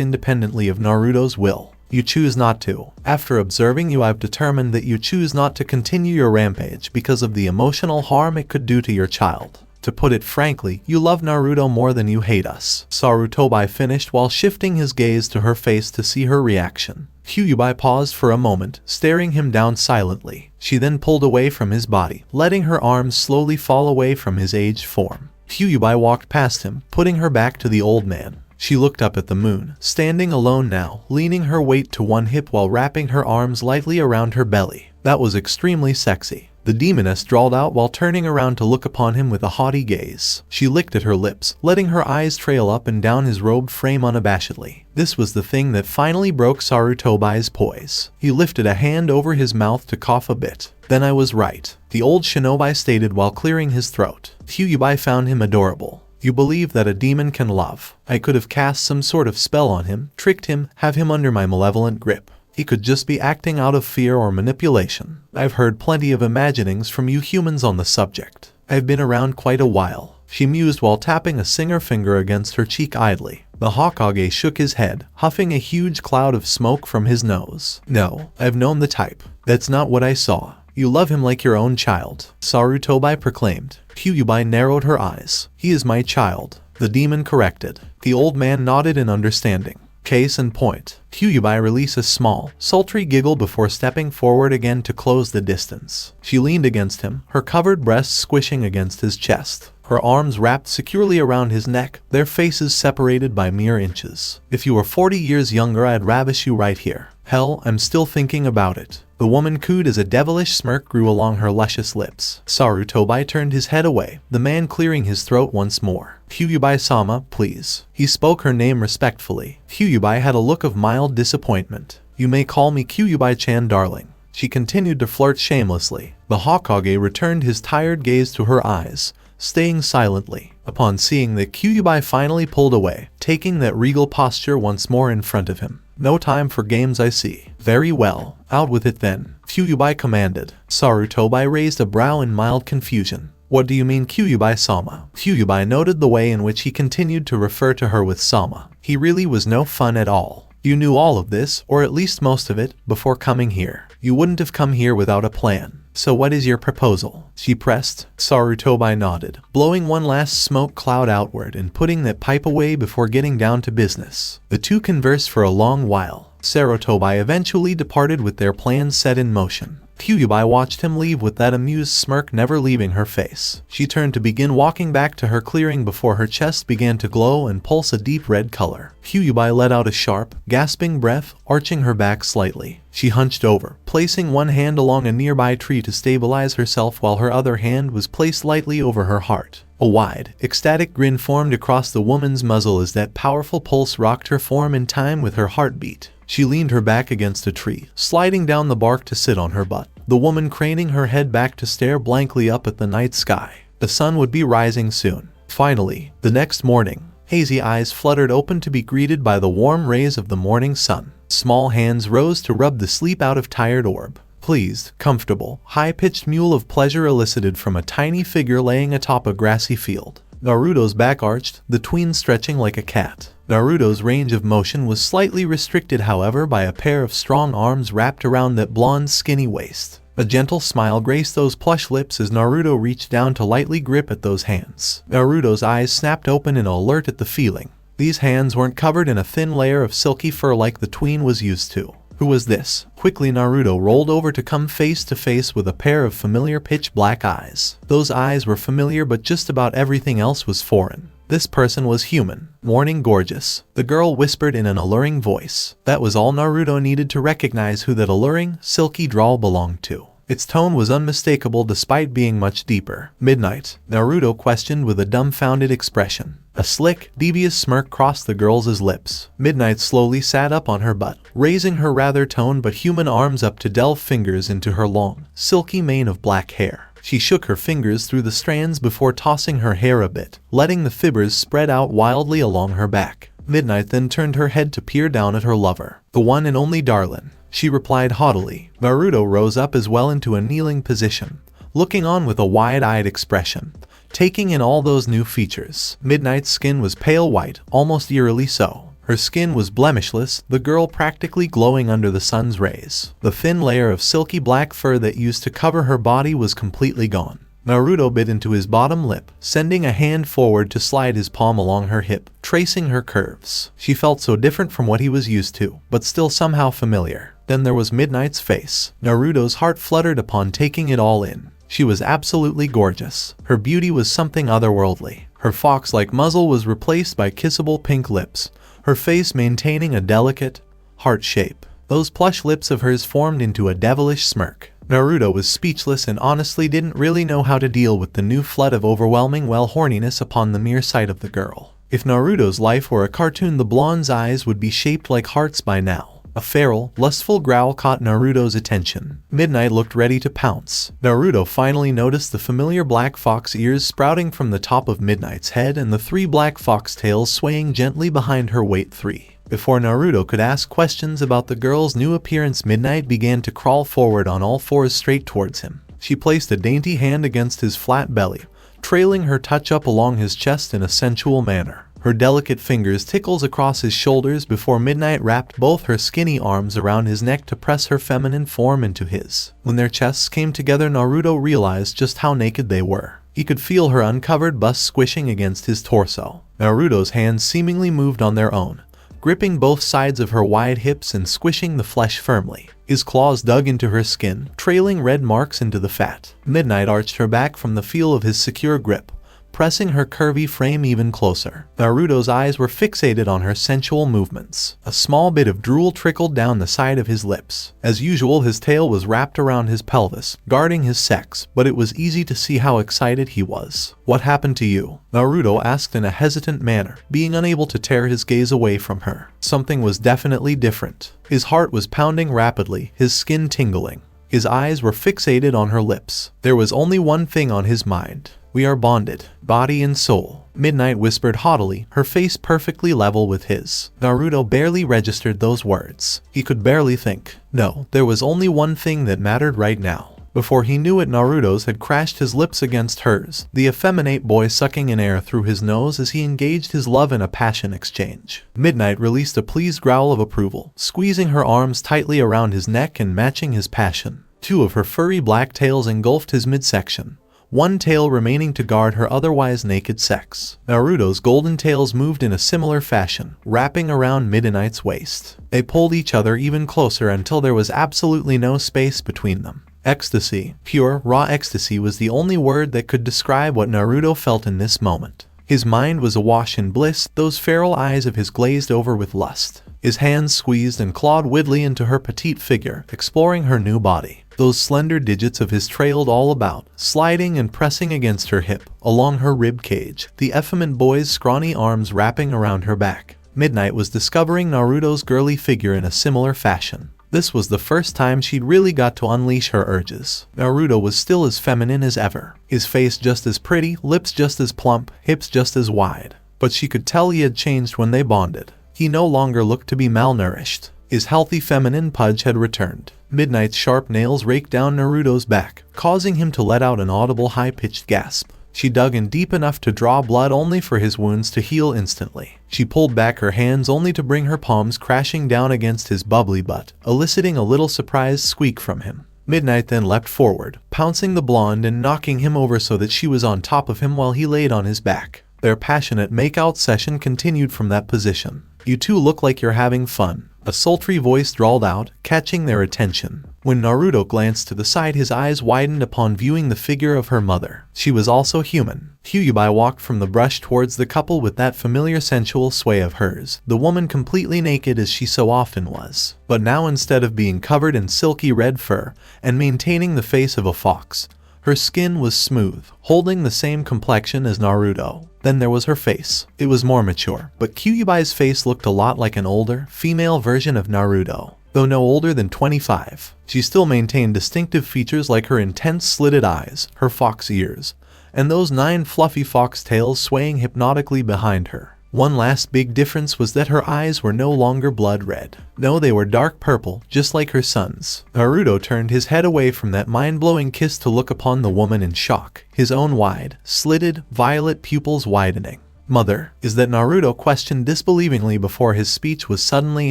B: independently of Naruto's will. You choose not to. After observing you, I've determined that you choose not to continue your rampage because of the emotional harm it could do to your child. To put it frankly, you love Naruto more than you hate us. Sarutobi finished while shifting his gaze to her face to see her reaction. Kyuubi paused for a moment, staring him down silently. She then pulled away from his body, letting her arms slowly fall away from his aged form. Kyuubi walked past him, putting her back to the old man. She looked up at the moon, standing alone now, leaning her weight to one hip while wrapping her arms lightly around her belly. That was extremely sexy. The demoness drawled out while turning around to look upon him with a haughty gaze. She licked at her lips, letting her eyes trail up and down his robed frame unabashedly. This was the thing that finally broke Sarutobi's poise. He lifted a hand over his mouth to cough a bit. Then I was right, the old shinobi stated while clearing his throat. Kyuubi found him adorable. You believe that a demon can love. I could have cast some sort of spell on him, tricked him, have him under my malevolent grip. He could just be acting out of fear or manipulation. I've heard plenty of imaginings from you humans on the subject. I've been around quite a while. She mused while tapping a singer finger against her cheek idly. The Hokage shook his head, huffing a huge cloud of smoke from his nose. No, I've known the type. That's not what I saw. You love him like your own child, Sarutobi proclaimed. Kyuubi narrowed her eyes. He is my child, the demon corrected. The old man nodded in understanding. Case in point. Kyuubi released a small, sultry giggle before stepping forward again to close the distance. She leaned against him, her covered breasts squishing against his chest. Her arms wrapped securely around his neck, their faces separated by mere inches. If you were 40 years younger, I'd ravish you right here. Hell, I'm still thinking about it. The woman cooed as a devilish smirk grew along her luscious lips. Sarutobi turned his head away, the man clearing his throat once more. Kyuubi-sama, please. He spoke her name respectfully. Kyuubi had a look of mild disappointment. You may call me Kyuubi-chan, darling. She continued to flirt shamelessly. The Hokage returned his tired gaze to her eyes, staying silently. Upon seeing that, Kyuubi finally pulled away, taking that regal posture once more in front of him. No time for games, I see. Very well, out with it then, Kyuubi commanded. Sarutobi raised a brow in mild confusion. What do you mean, Kyuubi-sama? Kyuubi noted the way in which he continued to refer to her with sama. He really was no fun at all. You knew all of this, or at least most of it, before coming here. You wouldn't have come here without a plan. So what is your proposal? She pressed. Sarutobi nodded, blowing one last smoke cloud outward and putting that pipe away before getting down to business. The two conversed for a long while. Sarutobi eventually departed with their plans set in motion. Kyuubi watched him leave with that amused smirk never leaving her face. She turned to begin walking back to her clearing before her chest began to glow and pulse a deep red color. Kyuubi let out a sharp, gasping breath, arching her back slightly. She hunched over, placing one hand along a nearby tree to stabilize herself while her other hand was placed lightly over her heart. A wide, ecstatic grin formed across the woman's muzzle as that powerful pulse rocked her form in time with her heartbeat. She leaned her back against a tree, sliding down the bark to sit on her butt, the woman craning her head back to stare blankly up at the night sky. The sun would be rising soon. Finally, the next morning, hazy eyes fluttered open to be greeted by the warm rays of the morning sun. Small hands rose to rub the sleep out of tired orb. Pleased, comfortable, high-pitched mewl of pleasure elicited from a tiny figure laying atop a grassy field. Naruto's back arched, the tween stretching like a cat. Naruto's range of motion was slightly restricted, however, by a pair of strong arms wrapped around that blonde, skinny waist. A gentle smile graced those plush lips as Naruto reached down to lightly grip at those hands. Naruto's eyes snapped open in alert at the feeling. These hands weren't covered in a thin layer of silky fur like the tween was used to. Who was this? Quickly Naruto rolled over to come face to face with a pair of familiar pitch black eyes. Those eyes were familiar, but just about everything else was foreign. This person was human, morning gorgeous. The girl whispered in an alluring voice. That was all Naruto needed to recognize who that alluring, silky drawl belonged to. Its tone was unmistakable despite being much deeper. Midnight, Naruto questioned with a dumbfounded expression. A slick, devious smirk crossed the girl's lips. Midnight slowly sat up on her butt, raising her rather toned but human arms up to delve fingers into her long, silky mane of black hair. She shook her fingers through the strands before tossing her hair a bit, letting the fibers spread out wildly along her back. Midnight then turned her head to peer down at her lover. The one and only darling, she replied haughtily. Naruto rose up as well into a kneeling position, looking on with a wide-eyed expression, taking in all those new features. Midnight's skin was pale white, almost eerily so. Her skin was blemishless, the girl practically glowing under the sun's rays. The thin layer of silky black fur that used to cover her body was completely gone. Naruto bit into his bottom lip, sending a hand forward to slide his palm along her hip, tracing her curves. She felt so different from what he was used to, but still somehow familiar. Then there was Midnight's face. Naruto's heart fluttered upon taking it all in. She was absolutely gorgeous. Her beauty was something otherworldly. Her fox-like muzzle was replaced by kissable pink lips, her face maintaining a delicate, heart shape. Those plush lips of hers formed into a devilish smirk. Naruto was speechless and honestly didn't really know how to deal with the new flood of overwhelming horniness upon the mere sight of the girl. If Naruto's life were a cartoon, the blonde's eyes would be shaped like hearts by now. A feral, lustful growl caught Naruto's attention. Midnight looked ready to pounce. Naruto finally noticed the familiar black fox ears sprouting from the top of Midnight's head and the 3 black fox tails swaying gently behind her weight 3. Before Naruto could ask questions about the girl's new appearance, Midnight began to crawl forward on all fours straight towards him. She placed a dainty hand against his flat belly, trailing her touch up along his chest in a sensual manner. Her delicate fingers tickled across his shoulders before Midnight wrapped both her skinny arms around his neck to press her feminine form into his. When their chests came together, Naruto realized just how naked they were. He could feel her uncovered bust squishing against his torso. Naruto's hands seemingly moved on their own, gripping both sides of her wide hips and squishing the flesh firmly. His claws dug into her skin, trailing red marks into the fat. Midnight arched her back from the feel of his secure grip, pressing her curvy frame even closer. Naruto's eyes were fixated on her sensual movements. A small bit of drool trickled down the side of his lips. As usual, his tail was wrapped around his pelvis, guarding his sex, but it was easy to see how excited he was. "What happened to you?" Naruto asked in a hesitant manner, being unable to tear his gaze away from her. Something was definitely different. His heart was pounding rapidly, his skin tingling. His eyes were fixated on her lips. There was only one thing on his mind. "We are bonded, body and soul," Midnight whispered haughtily, her face perfectly level with his. Naruto barely registered those words. He could barely think. No, there was only one thing that mattered right now. Before he knew it, Naruto's had crashed his lips against hers, the effeminate boy sucking in air through his nose as he engaged his love in a passion exchange. Midnight released a pleased growl of approval, squeezing her arms tightly around his neck and matching his passion. 2 of her furry black tails engulfed his midsection, one tail remaining to guard her otherwise naked sex. Naruto's golden tails moved in a similar fashion, wrapping around Midnight's waist. They pulled each other even closer until there was absolutely no space between them. Ecstasy, pure, raw ecstasy was the only word that could describe what Naruto felt in this moment. His mind was awash in bliss, those feral eyes of his glazed over with lust. His hands squeezed and clawed widely into her petite figure, exploring her new body. Those slender digits of his trailed all about, sliding and pressing against her hip, along her rib cage, the effeminate boy's scrawny arms wrapping around her back. Midnight was discovering Naruto's girly figure in a similar fashion. This was the first time she'd really got to unleash her urges. Naruto was still as feminine as ever, his face just as pretty, lips just as plump, hips just as wide. But she could tell he had changed when they bonded. He no longer looked to be malnourished. His healthy feminine pudge had returned. Midnight's sharp nails raked down Naruto's back, causing him to let out an audible high-pitched gasp. She dug in deep enough to draw blood only for his wounds to heal instantly. She pulled back her hands only to bring her palms crashing down against his bubbly butt, eliciting a little surprised squeak from him. Midnight then leapt forward, pouncing the blonde and knocking him over so that she was on top of him while he laid on his back. Their passionate make-out session continued from that position. "You two look like you're having fun," a sultry voice drawled out, catching their attention. When Naruto glanced to the side, his eyes widened upon viewing the figure of her mother. She was also human. Kyuubi walked from the brush towards the couple with that familiar sensual sway of hers, the woman completely naked as she so often was. But now, instead of being covered in silky red fur and maintaining the face of a fox, her skin was smooth, holding the same complexion as Naruto. Then there was her face. It was more mature, but Kyuubi's face looked a lot like an older, female version of Naruto. Though no older than 25, she still maintained distinctive features like her intense slitted eyes, her fox ears, and those 9 fluffy fox tails swaying hypnotically behind her. One last big difference was that her eyes were no longer blood red. No, they were dark purple, just like her son's. Naruto turned his head away from that mind-blowing kiss to look upon the woman in shock, his own wide, slitted, violet pupils widening. "Mother, is that?" Naruto questioned disbelievingly before his speech was suddenly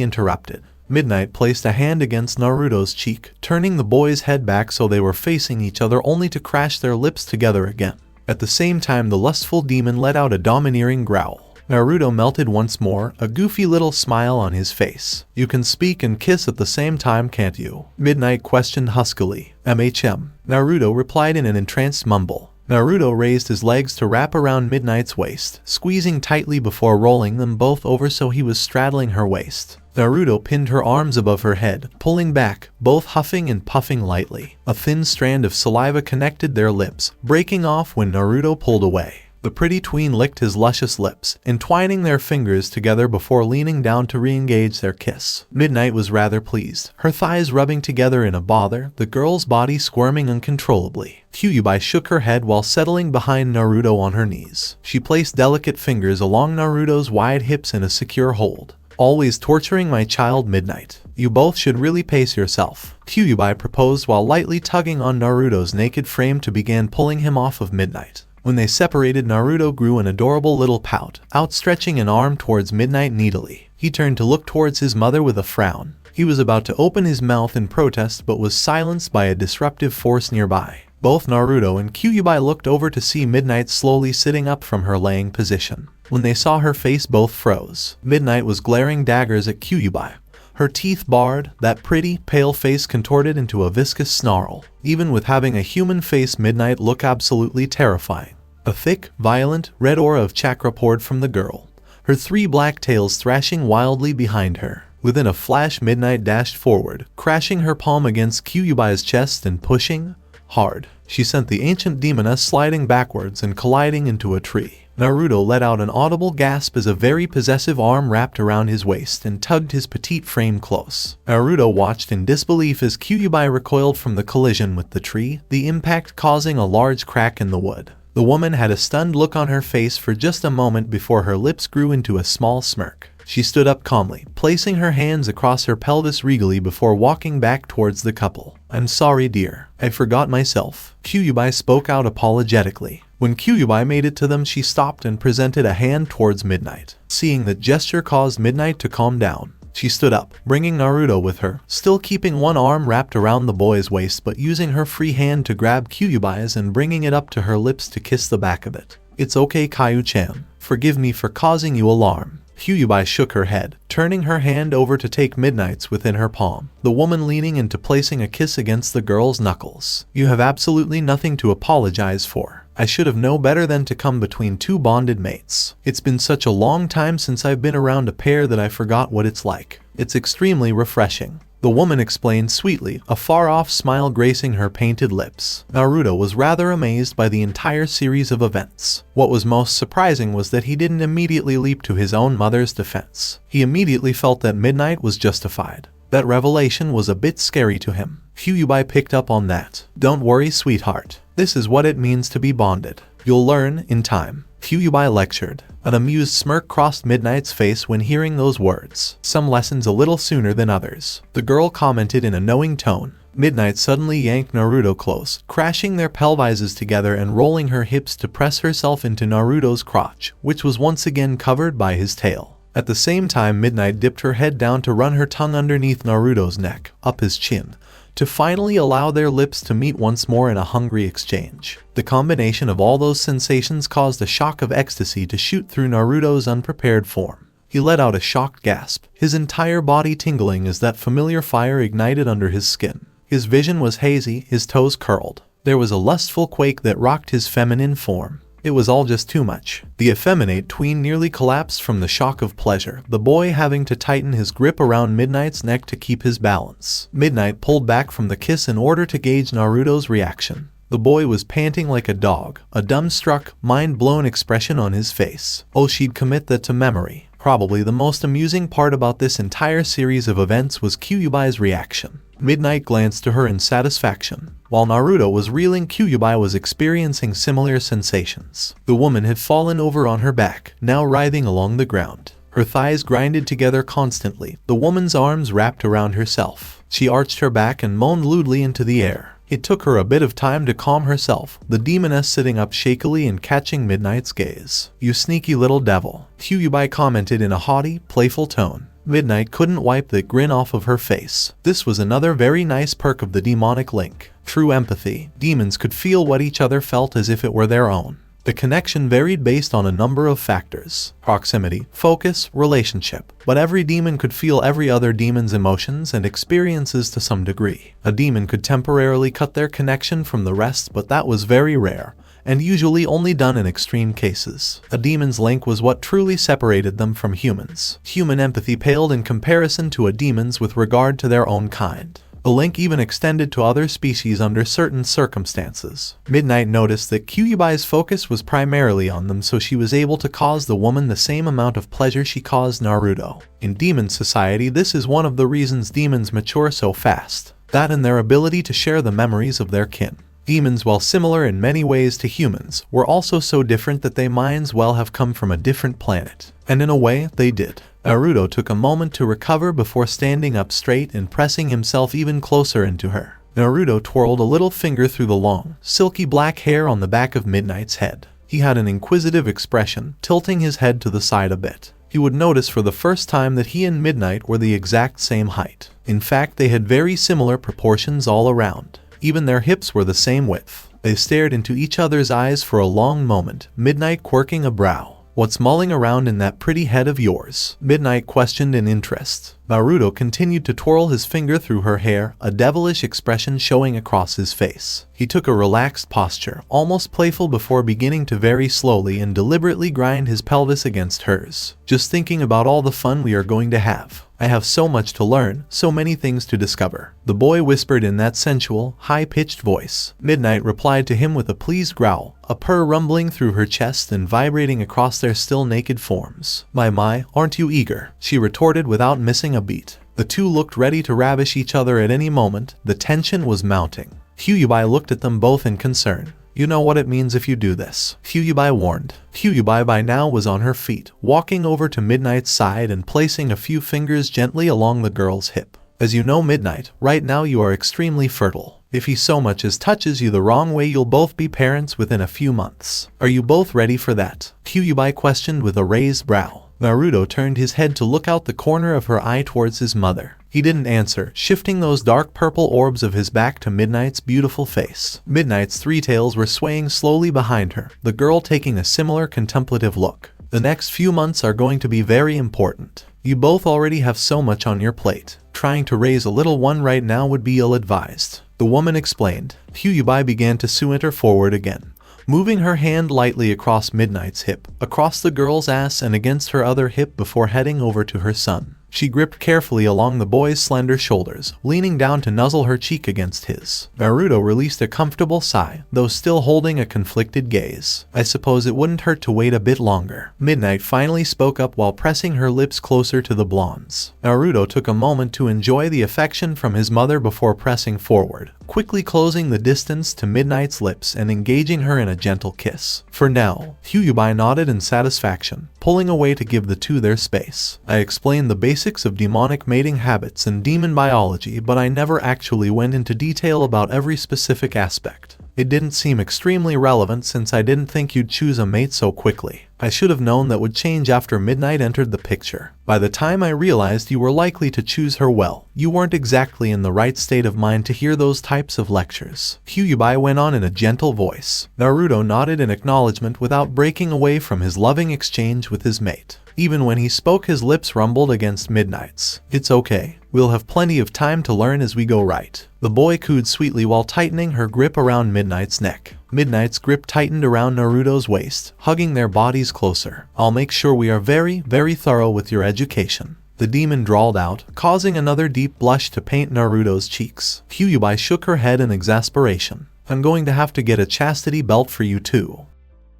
B: interrupted. Midnight placed a hand against Naruto's cheek, turning the boy's head back so they were facing each other, only to crash their lips together again. At the same time, the lustful demon let out a domineering growl. Naruto melted once more, a goofy little smile on his face. "You can speak and kiss at the same time, can't you?" Midnight questioned huskily. Naruto replied in an entranced mumble. Naruto raised his legs to wrap around Midnight's waist, squeezing tightly before rolling them both over so he was straddling her waist. Naruto pinned her arms above her head, pulling back, both huffing and puffing lightly. A thin strand of saliva connected their lips, breaking off when Naruto pulled away. The pretty tween licked his luscious lips, entwining their fingers together before leaning down to re-engage their kiss. Midnight was rather pleased, her thighs rubbing together in a bother, the girl's body squirming uncontrollably. Kyuubi shook her head while settling behind Naruto on her knees. She placed delicate fingers along Naruto's wide hips in a secure hold. "Always torturing my child, Midnight. You both should really pace yourself," Kyuubi proposed while lightly tugging on Naruto's naked frame to begin pulling him off of Midnight. When they separated, Naruto grew an adorable little pout, outstretching an arm towards Midnight needily. He turned to look towards his mother with a frown. He was about to open his mouth in protest but was silenced by a disruptive force nearby. Both Naruto and Kyuubi looked over to see Midnight slowly sitting up from her laying position. When they saw her face, both froze. Midnight was glaring daggers at Kyuubi, her teeth bared, that pretty, pale face contorted into a viscous snarl. Even with having a human face, Midnight looked absolutely terrifying. A thick, violent, red aura of chakra poured from the girl, her 3 black tails thrashing wildly behind her. Within a flash, Midnight dashed forward, crashing her palm against Kyuubi's chest and pushing hard. She sent the ancient demoness sliding backwards and colliding into a tree. Naruto let out an audible gasp as a very possessive arm wrapped around his waist and tugged his petite frame close. Naruto watched in disbelief as Kyuubi recoiled from the collision with the tree, the impact causing a large crack in the wood. The woman had a stunned look on her face for just a moment before her lips grew into a small smirk. She stood up calmly, placing her hands across her pelvis regally before walking back towards the couple. "I'm sorry, dear. I forgot myself," Kyuubi spoke out apologetically. When Kyuubi made it to them, she stopped and presented a hand towards Midnight. Seeing that gesture caused Midnight to calm down. She stood up, bringing Naruto with her, still keeping one arm wrapped around the boy's waist but using her free hand to grab Kyuubi's and bringing it up to her lips to kiss the back of it. "It's okay, Kayu-chan. Forgive me for causing you alarm." Kyuubi shook her head, turning her hand over to take Midnight's within her palm, the woman leaning into placing a kiss against the girl's knuckles. "You have absolutely nothing to apologize for. I should have known better than to come between 2 bonded mates. It's been such a long time since I've been around a pair that I forgot what it's like. It's extremely refreshing," the woman explained sweetly, a far-off smile gracing her painted lips. Naruto was rather amazed by the entire series of events. What was most surprising was that he didn't immediately leap to his own mother's defense. He immediately felt that Midnight was justified. That revelation was a bit scary to him. Kyuubi picked up on that. "Don't worry, sweetheart. This is what it means to be bonded. You'll learn in time," Kyuubi lectured. An amused smirk crossed Midnight's face when hearing those words. "Some lessons a little sooner than others," the girl commented in a knowing tone. Midnight suddenly yanked Naruto close, crashing their pelvises together and rolling her hips to press herself into Naruto's crotch, which was once again covered by his tail. At the same time, Midnight dipped her head down to run her tongue underneath Naruto's neck, up his chin, to finally allow their lips to meet once more in a hungry exchange. The combination of all those sensations caused a shock of ecstasy to shoot through Naruto's unprepared form. He let out a shocked gasp, his entire body tingling as that familiar fire ignited under his skin. His vision was hazy, his toes curled. There was a lustful quake that rocked his feminine form. It was all just too much. The effeminate tween nearly collapsed from the shock of pleasure, the boy having to tighten his grip around Midnight's neck to keep his balance. Midnight pulled back from the kiss in order to gauge Naruto's reaction. The boy was panting like a dog, a dumbstruck, mind-blown expression on his face. Oh, she'd commit that to memory. Probably the most amusing part about this entire series of events was Kyubai's reaction. Midnight glanced to her in satisfaction. While Naruto was reeling, Kyubai was experiencing similar sensations. The woman had fallen over on her back, now writhing along the ground. Her thighs grinded together constantly, the woman's arms wrapped around herself. She arched her back and moaned lewdly into the air. It took her a bit of time to calm herself, the demoness sitting up shakily and catching Midnight's gaze. "You sneaky little devil," Kyubai commented in a haughty, playful tone. Midnight couldn't wipe the grin off of her face. This was another very nice perk of the demonic link. True empathy. Demons could feel what each other felt as if it were their own. The connection varied based on a number of factors: proximity, focus, relationship. But every demon could feel every other demon's emotions and experiences to some degree. A demon could temporarily cut their connection from the rest, but that was very rare, and usually only done in extreme cases. A demon's link was what truly separated them from humans. Human empathy paled in comparison to a demon's with regard to their own kind. The link even extended to other species under certain circumstances. Midnight noticed that Kyubai's focus was primarily on them, so she was able to cause the woman the same amount of pleasure she caused Naruto. In demon society, this is one of the reasons demons mature so fast. That and their ability to share the memories of their kin. Demons, while similar in many ways to humans, were also so different that they might as well have come from a different planet. And in a way, they did. Naruto took a moment to recover before standing up straight and pressing himself even closer into her. Naruto twirled a little finger through the long, silky black hair on the back of Midnight's head. He had an inquisitive expression, tilting his head to the side a bit. He would notice for the first time that he and Midnight were the exact same height. In fact, they had very similar proportions all around. Even their hips were the same width. They stared into each other's eyes for a long moment, Midnight quirking a brow. "What's mulling around in that pretty head of yours?" Midnight questioned in interest. Naruto continued to twirl his finger through her hair, a devilish expression showing across his face. He took a relaxed posture, almost playful, before beginning to very slowly and deliberately grind his pelvis against hers. "Just thinking about all the fun we are going to have. I have so much to learn, so many things to discover," the boy whispered in that sensual, high-pitched voice. Midnight replied to him with a pleased growl, a purr rumbling through her chest and vibrating across their still naked forms. My, aren't you eager?" she retorted without missing a beat. The two looked ready to ravish each other at any moment. The tension was mounting. Kyubai looked at them both in concern. "You know what it means if you do this," Kyubai warned. Kyubai by now was on her feet, walking over to Midnight's side and placing a few fingers gently along the girl's hip. "As you know, Midnight, right now you are extremely fertile. If he so much as touches you the wrong way, you'll both be parents within a few months. Are you both ready for that?" Kyubai questioned with a raised brow. Naruto turned his head to look out the corner of her eye towards his mother. He didn't answer, shifting those dark purple orbs of his back to Midnight's beautiful face. Midnight's three tails were swaying slowly behind her, the girl taking a similar contemplative look. "The next few months are going to be very important. You both already have so much on your plate. Trying to raise a little one right now would be ill-advised," the woman explained. Kyubai began to saunter forward again, moving her hand lightly across Midnight's hip, across the girl's ass and against her other hip before heading over to her son. She gripped carefully along the boy's slender shoulders, leaning down to nuzzle her cheek against his. Naruto released a comfortable sigh, though still holding a conflicted gaze. "I suppose it wouldn't hurt to wait a bit longer." Midnight finally spoke up while pressing her lips closer to the blonde's. Naruto took a moment to enjoy the affection from his mother before pressing forward, quickly closing the distance to Midnight's lips and engaging her in a gentle kiss. "For now," Kyubai nodded in satisfaction, pulling away to give the two their space. "I explained the basics of demonic mating habits and demon biology, but I never actually went into detail about every specific aspect. It didn't seem extremely relevant since I didn't think you'd choose a mate so quickly. I should have known that would change after midnight entered the picture. By the time I realized you were likely to choose her, well, you weren't exactly in the right state of mind to hear those types of lectures. Kyuubi went on in a gentle voice. Naruto nodded in acknowledgement without breaking away from his loving exchange with his mate. Even when he spoke, his lips rumbled against Midnight's. It's okay. We'll have plenty of time to learn as we go, right? The boy cooed sweetly while tightening her grip around Midnight's neck. Midnight's grip tightened around Naruto's waist, hugging their bodies closer. I'll make sure we are very, very thorough with your education, the demon drawled out, causing another deep blush to paint Naruto's cheeks. Kyuubi shook her head in exasperation. I'm going to have to get a chastity belt for you too.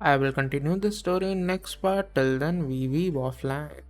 A: I will continue the story in next part. Till then, we weeb offline.